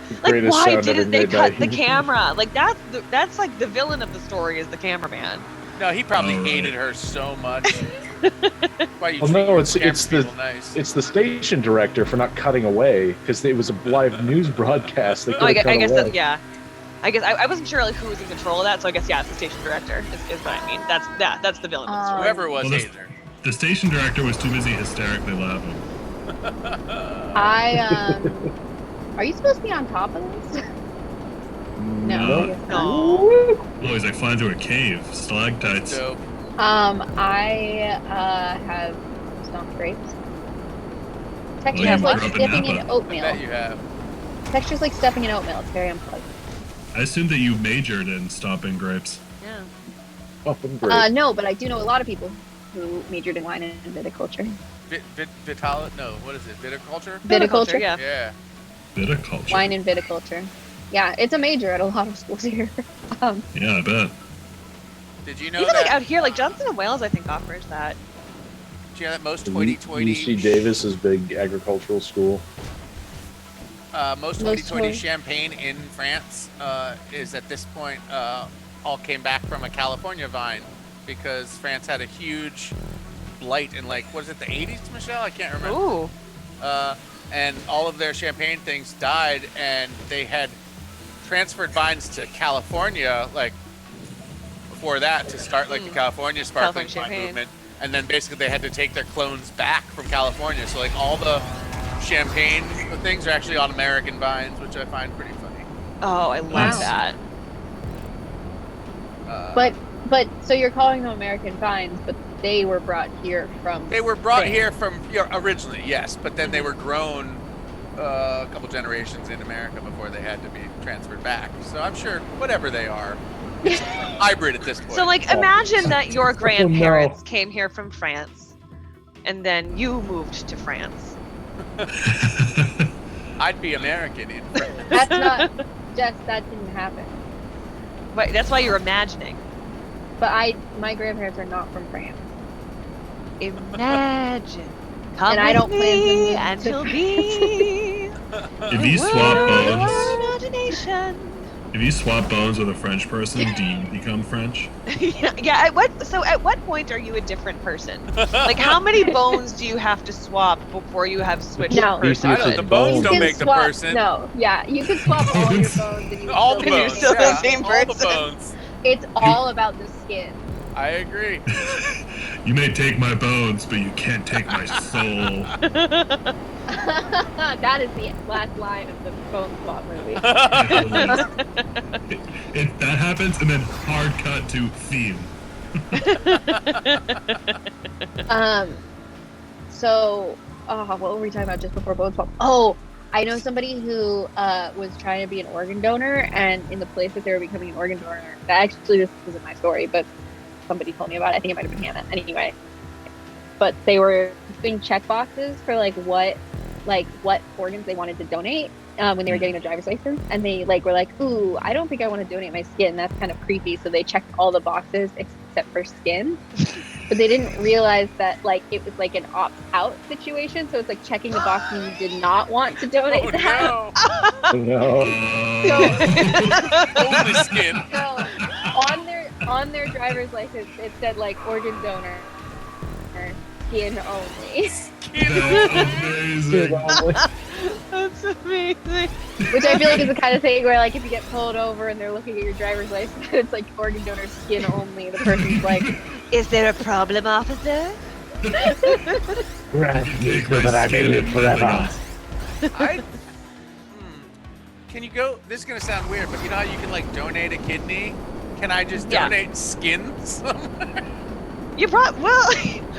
Speaker 1: The
Speaker 3: Like,
Speaker 1: greatest
Speaker 3: why
Speaker 1: sound
Speaker 3: didn't
Speaker 1: ever
Speaker 3: they
Speaker 1: made
Speaker 3: cut
Speaker 1: by-
Speaker 3: the camera? Like that's like the villain of the story is the cameraman.
Speaker 2: No, he probably
Speaker 5: Oh, right.
Speaker 2: hated her so much. Why you
Speaker 1: Well,
Speaker 2: treat
Speaker 1: no,
Speaker 2: your
Speaker 1: it's
Speaker 2: camera
Speaker 1: the
Speaker 2: people nice.
Speaker 1: it's the station director for not cutting away because it was a live news broadcast. They
Speaker 3: Oh, I
Speaker 1: could've
Speaker 3: guess,
Speaker 1: cut
Speaker 3: I guess
Speaker 1: away.
Speaker 3: that's yeah. I guess I wasn't sure like who was in control of that, so I guess yeah, it's the station director is what I mean. That's the villain of the story.
Speaker 2: Whoever it was
Speaker 5: Well, this-
Speaker 2: hated her.
Speaker 5: The station director was too busy hysterically laughing.
Speaker 4: Are you supposed to be on top of this?
Speaker 5: No.
Speaker 4: I guess not.
Speaker 3: No.
Speaker 5: Oh, he's like flying through a cave. Stalactites.
Speaker 2: So
Speaker 4: I have stomped grapes. Texture
Speaker 5: Well,
Speaker 4: is
Speaker 5: you
Speaker 4: like
Speaker 5: grew up in
Speaker 4: dipping in
Speaker 5: Napa.
Speaker 2: I
Speaker 4: oatmeal.
Speaker 2: bet you have.
Speaker 4: Texture's like stepping in oatmeal. It's very unpleasant.
Speaker 5: I assume that you majored in stomping grapes.
Speaker 3: Yeah.
Speaker 1: Oh, great.
Speaker 4: No, but I do know a lot of people who majored in wine and viticulture.
Speaker 2: No, what is it? Viticulture?
Speaker 4: Viticulture?
Speaker 3: Yeah.
Speaker 2: Yeah.
Speaker 5: Viticulture.
Speaker 4: Wine and viticulture. Yeah, it's a major at a lot of schools here.
Speaker 5: Yeah, I bet.
Speaker 2: Did you know
Speaker 3: Even
Speaker 2: that?
Speaker 3: like out here, like Johnson and Wales, I think offers that.
Speaker 2: Did you know that most
Speaker 1: UC
Speaker 2: hoity-toity,
Speaker 1: Davis is big agricultural school.
Speaker 2: most
Speaker 4: Most
Speaker 2: hoity-toity
Speaker 4: hoity-
Speaker 2: champagne in France is at this point all came back from a California vine because France had a huge blight in like what is it, the 80s, Michelle? I can't remember.
Speaker 3: Ooh.
Speaker 2: And all of their champagne things died, and they had transferred vines to California like before that to start like the California sparkling
Speaker 3: California
Speaker 2: wine
Speaker 3: champagne.
Speaker 2: movement, and then basically they had to take their clones back from California. So like all the champagne things are actually on American vines, which I find pretty funny.
Speaker 3: Oh, I love
Speaker 4: Wow.
Speaker 3: that.
Speaker 2: Uh,
Speaker 4: But so you're calling them American vines, but they were brought here from.
Speaker 2: They were brought
Speaker 4: Spain.
Speaker 2: here from originally, yes, but then they were grown a couple generations in America before they had to be transferred back. So I'm sure whatever they are, it's hybrid at this point.
Speaker 3: So, like,
Speaker 1: Oh.
Speaker 3: imagine that your
Speaker 1: Oh, no.
Speaker 3: grandparents came here from France, and then you moved to France.
Speaker 2: I'd be American in France.
Speaker 4: That's not. Just that didn't happen.
Speaker 3: But that's why you're imagining.
Speaker 4: But my grandparents are not from France.
Speaker 3: Imagine. Come
Speaker 4: And I
Speaker 3: with
Speaker 4: don't plan to
Speaker 3: me,
Speaker 4: move
Speaker 3: and
Speaker 4: to
Speaker 3: you'll be.
Speaker 5: If you swap bones,
Speaker 3: Imagination.
Speaker 5: if you swap bones with a French person, do you become French?
Speaker 3: Yeah. At what point are you a different person? Like, how many bones do you have to swap before you have switched
Speaker 4: No.
Speaker 1: Beefy
Speaker 2: I
Speaker 1: with
Speaker 2: don't,
Speaker 1: his
Speaker 2: the bones
Speaker 1: bones.
Speaker 2: don't
Speaker 4: can
Speaker 2: make the
Speaker 4: swap,
Speaker 2: person.
Speaker 4: No, yeah, you can swap all your bones and you
Speaker 2: All the
Speaker 4: still
Speaker 3: And you're
Speaker 2: bones.
Speaker 3: still the
Speaker 2: yeah,
Speaker 3: same
Speaker 2: all the
Speaker 3: person.
Speaker 2: bones.
Speaker 4: It's all about the skin.
Speaker 2: I agree.
Speaker 5: You may take my bones, but you can't take my soul.
Speaker 4: That is the last line of the Bone Swap movie.
Speaker 5: If that happens, and then hard cut to theme.
Speaker 4: So, what were we talking about just before Bone Swap? Oh, I know somebody who was trying to be an organ donor, and in the place that they were becoming an organ donor, actually this isn't my story, but somebody told me about it. I think it might have been Hannah. Anyway, but they were doing check boxes for what organs they wanted to donate when they were getting their driver's license, and they were like, "Ooh, I don't think I want to donate my skin. That's kind of creepy." So they checked all the boxes except for skin. But they didn't realize that it was an opt-out situation. So it's checking the box and you did not want to donate
Speaker 2: Oh
Speaker 4: that.
Speaker 2: no!
Speaker 1: No.
Speaker 2: Only skin.
Speaker 4: So on their driver's license, it said organ donor, or skin only,
Speaker 5: That's amazing.
Speaker 3: That's amazing.
Speaker 4: which I feel like is the kind of thing where if you get pulled over and they're looking at your driver's license, it's organ donor, skin only. The person's like,
Speaker 3: Is there a problem, officer?
Speaker 1: Grant me
Speaker 5: Take my
Speaker 1: that I may
Speaker 5: skin
Speaker 1: live
Speaker 5: and
Speaker 1: forever.
Speaker 2: Can you go? This is gonna sound weird, but you know how you can donate a kidney? Can I just
Speaker 3: Yeah.
Speaker 2: donate skin somewhere?
Speaker 3: You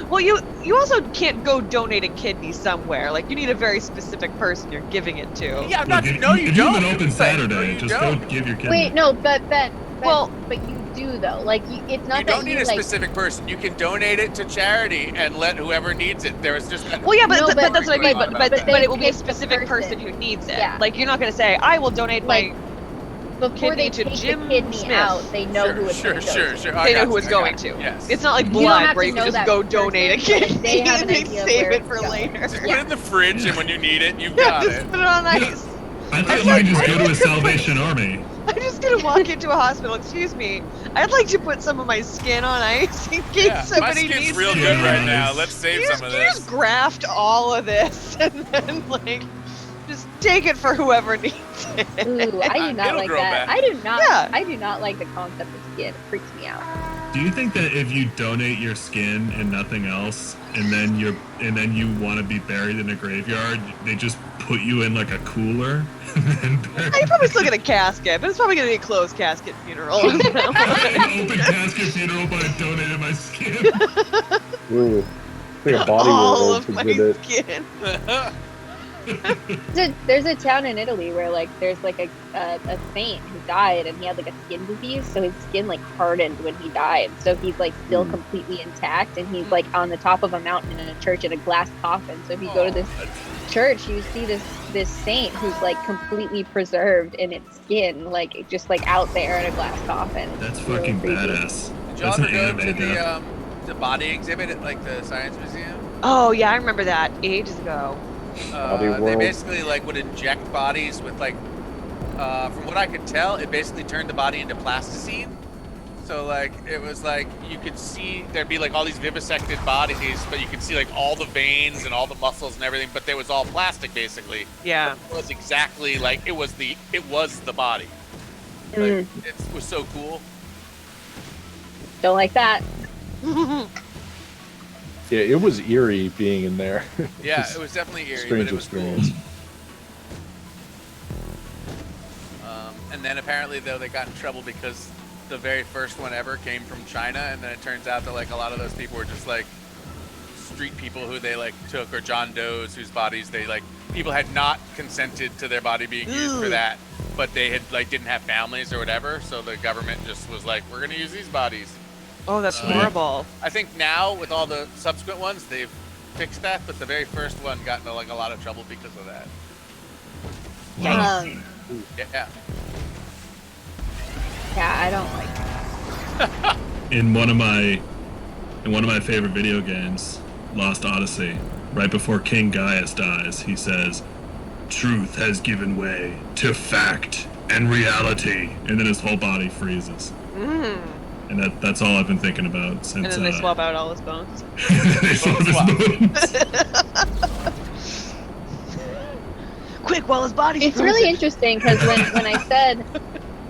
Speaker 3: well, you also can't go donate a kidney somewhere. You need a very specific person you're giving it to.
Speaker 2: Yeah, I'm not.
Speaker 5: If
Speaker 2: No, you
Speaker 5: if
Speaker 2: don't.
Speaker 5: you have an open
Speaker 2: It's like, no,
Speaker 5: Saturday,
Speaker 2: you
Speaker 5: just
Speaker 2: don't.
Speaker 5: go give your kidney.
Speaker 4: wait, no, but Ben,
Speaker 3: Well-
Speaker 4: but you do though. It's not
Speaker 2: You
Speaker 4: that
Speaker 2: don't need
Speaker 4: you
Speaker 2: a specific person. You can donate it to charity and let whoever needs it. There is just.
Speaker 3: Well, yeah, but,
Speaker 4: No,
Speaker 3: but
Speaker 4: but-
Speaker 3: that's what I mean. But
Speaker 2: but
Speaker 3: it will be a
Speaker 4: pick the
Speaker 3: specific person
Speaker 4: person.
Speaker 3: who needs it.
Speaker 4: Yeah.
Speaker 3: You're not going to say, "I will donate my."
Speaker 4: Before
Speaker 3: kidney
Speaker 4: they
Speaker 3: to
Speaker 4: take
Speaker 3: Jim
Speaker 4: the kidney
Speaker 3: Smith.
Speaker 4: out, they know who it's
Speaker 2: sure,
Speaker 4: going to
Speaker 2: sure,
Speaker 4: go
Speaker 2: sure.
Speaker 4: to.
Speaker 2: I
Speaker 3: They know
Speaker 2: got
Speaker 3: who
Speaker 2: you,
Speaker 3: it's
Speaker 2: I
Speaker 3: going
Speaker 2: got
Speaker 3: to.
Speaker 2: you. Yes.
Speaker 3: It's not like
Speaker 4: You don't
Speaker 3: blood
Speaker 4: have
Speaker 3: where
Speaker 4: to
Speaker 3: you can
Speaker 4: know
Speaker 3: just
Speaker 4: that
Speaker 3: go
Speaker 4: person,
Speaker 3: donate a
Speaker 4: but
Speaker 3: kidney
Speaker 4: they have
Speaker 3: and
Speaker 4: an
Speaker 3: then
Speaker 4: idea of
Speaker 3: save
Speaker 4: where
Speaker 3: it
Speaker 4: it's
Speaker 3: for
Speaker 4: going.
Speaker 3: later.
Speaker 2: Just put it in the fridge, and when you need it, you've
Speaker 3: Yeah,
Speaker 2: got
Speaker 3: just
Speaker 2: it.
Speaker 3: put it on ice.
Speaker 5: I thought you could just go to a Salvation Army.
Speaker 3: I'm just gonna walk into a hospital. Excuse me. I'd like to put some of my skin on ice in case
Speaker 2: Yeah, my
Speaker 3: somebody
Speaker 2: skin's
Speaker 3: needs
Speaker 2: real
Speaker 3: it.
Speaker 2: good right
Speaker 5: Nice.
Speaker 2: now. Let's save some of
Speaker 3: You
Speaker 2: this.
Speaker 3: just graft all of this and then just take it for whoever needs it.
Speaker 4: Ooh, I do not
Speaker 2: It'll
Speaker 4: like
Speaker 2: grow
Speaker 4: that.
Speaker 2: back.
Speaker 4: I do not.
Speaker 3: Yeah.
Speaker 4: I do not like the concept of skin. It freaks me out.
Speaker 5: Do you think that if you donate your skin and nothing else, and then you want to be buried in a graveyard, they just put you in a cooler and bury
Speaker 3: You probably still get a casket, but it's probably gonna be a closed casket funeral.
Speaker 5: an open casket funeral, but I donated my skin.
Speaker 1: Ooh. Like a body
Speaker 3: all
Speaker 1: world
Speaker 3: of my
Speaker 1: exhibit.
Speaker 3: skin.
Speaker 4: There's a town in Italy where there's a saint who died and he had a skin disease, so his skin hardened when he died. So he's still completely intact, and he's on the top of a mountain in a church in a glass coffin. So if you go to this church, you see this saint who's completely preserved in its skin, just out there in a glass coffin.
Speaker 5: That's
Speaker 4: It's really
Speaker 5: fucking
Speaker 4: creepy.
Speaker 5: badass.
Speaker 2: Did y'all
Speaker 5: That's
Speaker 2: ever
Speaker 5: an
Speaker 2: go
Speaker 5: anime
Speaker 2: to
Speaker 5: death.
Speaker 2: the body exhibit at the science museum?
Speaker 3: Oh yeah, I remember that ages ago.
Speaker 1: Body
Speaker 2: They
Speaker 1: world.
Speaker 2: basically would inject bodies with from what I could tell, it basically turned the body into plasticine. So it was you could see there'd be all these vivisected bodies, but you could see all the veins and all the muscles and everything, but they was all plastic basically.
Speaker 3: Yeah.
Speaker 2: It was exactly it was the body.
Speaker 4: Mm,
Speaker 2: It was so cool.
Speaker 4: don't like that.
Speaker 1: Yeah, it was eerie being in there.
Speaker 2: Yeah,
Speaker 1: It's
Speaker 2: it was definitely eerie,
Speaker 1: strange
Speaker 2: but it was
Speaker 1: experience.
Speaker 2: cool. And then apparently though they got in trouble because the very first one ever came from China, and then it turns out that like a lot of those people were just like street people who they like took, or John Does whose bodies they like people had not consented to their body being used for that, but they had like didn't have families or whatever, so the government just was like, we're gonna use these bodies.
Speaker 3: Oh, that's horrible.
Speaker 2: I think now with all the subsequent ones they've fixed that, but the very first one got into like a lot of trouble because of that.
Speaker 5: Wow.
Speaker 2: Yeah.
Speaker 4: Yeah, I don't like that.
Speaker 5: In one of my favorite video games, Lost Odyssey, right before King Gaius dies, he says, "Truth has given way to fact and reality," and then his whole body freezes. And that's all I've been thinking about since.
Speaker 3: And then they swap out all his bones.
Speaker 5: they swap his bones.
Speaker 3: Quick, while his body's
Speaker 4: It's really interesting because when I said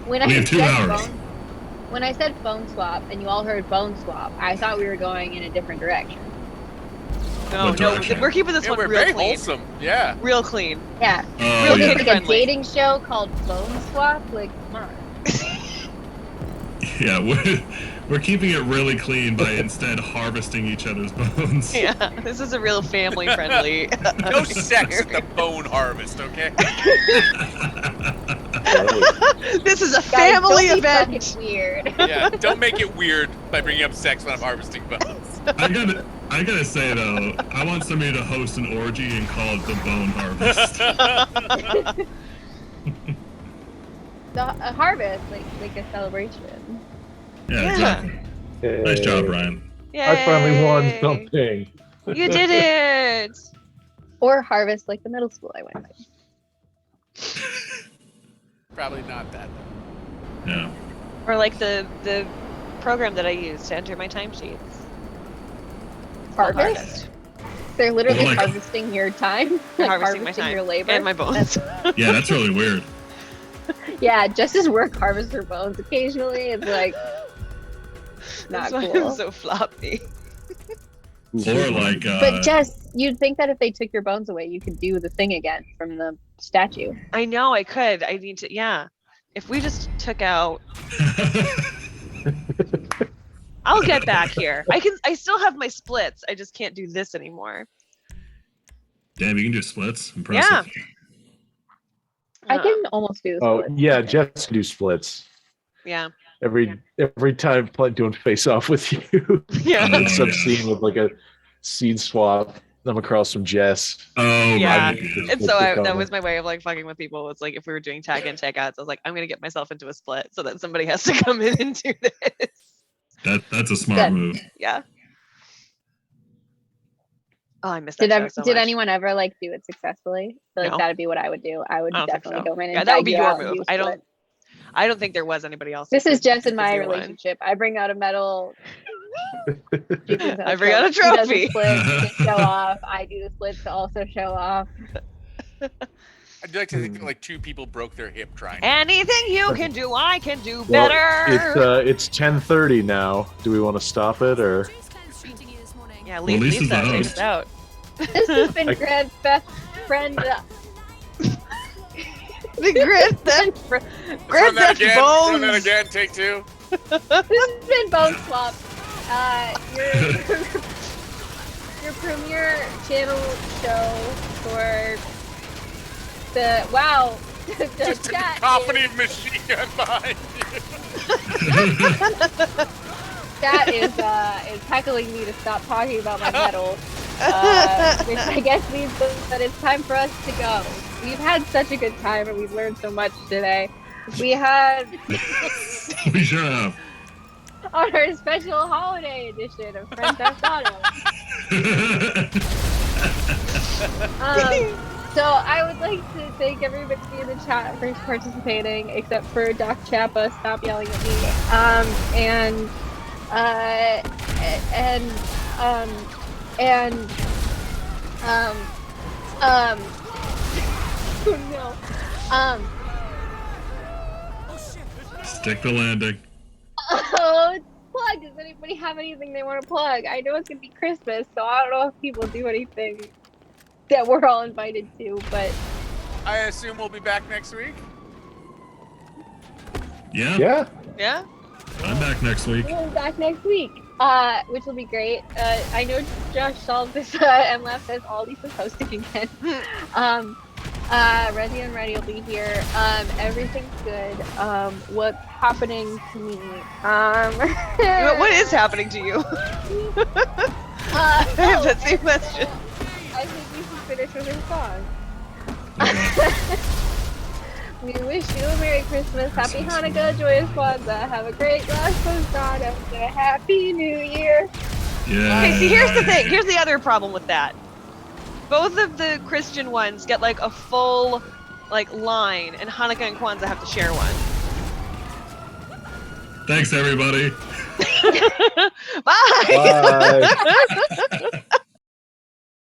Speaker 5: We have 2 hours.
Speaker 4: when I said phone swap and you all heard bone swap, I thought we were going in a different direction.
Speaker 3: No,
Speaker 5: What direction?
Speaker 3: we're keeping this
Speaker 2: Yeah,
Speaker 3: one
Speaker 2: we're
Speaker 3: real
Speaker 2: very
Speaker 3: clean.
Speaker 2: wholesome. Yeah.
Speaker 3: Real clean.
Speaker 4: Yeah,
Speaker 5: Oh,
Speaker 3: Real
Speaker 5: yeah.
Speaker 3: kid
Speaker 4: like a
Speaker 3: friendly.
Speaker 4: dating show called Bone Swap. Like, come on.
Speaker 5: Yeah, we're keeping it really clean by instead harvesting each other's bones.
Speaker 3: Yeah, this is a real family friendly.
Speaker 2: No sex at the bone harvest, okay?
Speaker 3: This is a
Speaker 4: Guys,
Speaker 3: family
Speaker 4: don't be
Speaker 3: event.
Speaker 4: fucking weird.
Speaker 2: Yeah, don't make it weird by bringing up sex when I'm harvesting bones.
Speaker 5: I gotta say though, I want somebody to host an orgy and call it the Bone Harvest.
Speaker 4: A harvest, like a celebration.
Speaker 5: Yeah, exactly. Nice job, Ryan.
Speaker 3: Yay.
Speaker 1: I finally won something.
Speaker 3: You did it.
Speaker 4: Or harvest like the middle school I went to.
Speaker 2: Probably not that.
Speaker 5: Yeah.
Speaker 3: Or like the program that I use to enter my timesheets.
Speaker 4: Harvest? They're literally
Speaker 5: Well, like-
Speaker 4: harvesting your time.
Speaker 3: They're
Speaker 4: like
Speaker 3: harvesting my time
Speaker 4: your labor.
Speaker 3: and my bones.
Speaker 5: Yeah, that's really weird.
Speaker 4: Yeah, just as work harvests her bones occasionally. It's like not
Speaker 3: That's why
Speaker 4: cool.
Speaker 3: I'm so floppy.
Speaker 5: Or like,
Speaker 4: But Jess, you'd think that if they took your bones away, you could do the thing again from the statue.
Speaker 3: I know I could. I need to. Yeah. If we just took out, I'll get back here. I still have my splits. I just can't do this anymore.
Speaker 5: damn, you can do splits. Impressive.
Speaker 3: Yeah.
Speaker 4: I can almost do this.
Speaker 1: Oh yeah, Jess can do splits
Speaker 3: Yeah.
Speaker 1: every time doing face off with you.
Speaker 3: Yeah.
Speaker 5: Oh,
Speaker 1: It's some
Speaker 5: yeah.
Speaker 1: scene with like a seed swap. I'm across from Jess.
Speaker 5: Oh,
Speaker 3: Yeah.
Speaker 5: right.
Speaker 3: And so that was my way of like fucking with people. It's like if we were doing tag in, tag outs, I was like, I'm gonna get myself into a split so that somebody has to come in and do this.
Speaker 5: That's a smart
Speaker 4: Good.
Speaker 5: move.
Speaker 3: Yeah. Oh, I missed that
Speaker 4: Did
Speaker 3: show so
Speaker 4: did
Speaker 3: much.
Speaker 4: anyone ever like do it successfully? I feel like
Speaker 3: No.
Speaker 4: that'd be what I would do. I would
Speaker 3: I don't think
Speaker 4: definitely
Speaker 3: so.
Speaker 4: go in and
Speaker 3: Yeah, that would
Speaker 4: tag
Speaker 3: be
Speaker 4: you
Speaker 3: your
Speaker 4: out and
Speaker 3: move.
Speaker 4: do
Speaker 3: I
Speaker 4: split.
Speaker 3: don't think there was anybody else.
Speaker 4: This
Speaker 3: who
Speaker 4: is
Speaker 3: could-
Speaker 4: Jess
Speaker 3: who
Speaker 4: and
Speaker 3: could
Speaker 4: my
Speaker 3: do one.
Speaker 4: relationship. I bring out a medal.
Speaker 3: I bring out a
Speaker 4: She does
Speaker 3: trophy.
Speaker 4: the split to show off. I do the split to also show off.
Speaker 2: I'd like to think that like 2 people broke their hip trying.
Speaker 3: Anything you can do, I can do
Speaker 1: Well,
Speaker 3: better.
Speaker 1: it's 10:30 now. Do we want to stop it or?
Speaker 3: Yeah,
Speaker 5: Well,
Speaker 3: Lisa,
Speaker 5: Lisa's the
Speaker 3: take
Speaker 5: host.
Speaker 3: us out.
Speaker 4: This has been Grant's best friend.
Speaker 3: The Grand Theft
Speaker 2: Run
Speaker 3: Grand
Speaker 2: that
Speaker 3: Theft
Speaker 2: again. Run that
Speaker 3: Bones.
Speaker 2: again. Take 2.
Speaker 4: This has been Bone Swap. Your premier channel show for the the
Speaker 2: Just a
Speaker 4: chat.
Speaker 2: cacophony
Speaker 4: Is,
Speaker 2: of machine gun behind you.
Speaker 4: chat is heckling me to stop talking about my medal, which I guess means that it's time for us to go. We've had such a good time and we've learned so much today. We had
Speaker 5: We sure have.
Speaker 4: on our special holiday edition of Grand Theft Auto. So I would like to thank everybody in the chat for participating, except for Doc Chappa. Stop yelling at me. Oh no.
Speaker 5: Stick the landing.
Speaker 4: Oh, plug. Does anybody have anything they want to plug? I know it's gonna be Christmas, so I don't know if people do anything that we're all invited to, but
Speaker 2: I assume we'll be back next week.
Speaker 5: Yeah.
Speaker 1: Yeah.
Speaker 3: Yeah.
Speaker 5: I'm back next week.
Speaker 4: We'll be back next week, which will be great. I know Josh solved this and left as all Lisa's hosting again. Ready and Ready will be here. Everything's good. What's happening to me?
Speaker 3: What is happening to you? I have that same question.
Speaker 4: I think we should finish with a song.
Speaker 5: Okay.
Speaker 4: We wish you a Merry Christmas, Happy Hanukkah, Joyous Kwanzaa, have a great last Hosanna, and a Happy New Year.
Speaker 5: Yeah.
Speaker 3: Okay, see, here's the thing. Here's the other problem with that. Both of the Christian ones get like a full like line, and Hanukkah and Kwanzaa have to share one.
Speaker 5: Thanks, everybody.
Speaker 3: Bye.
Speaker 1: Bye.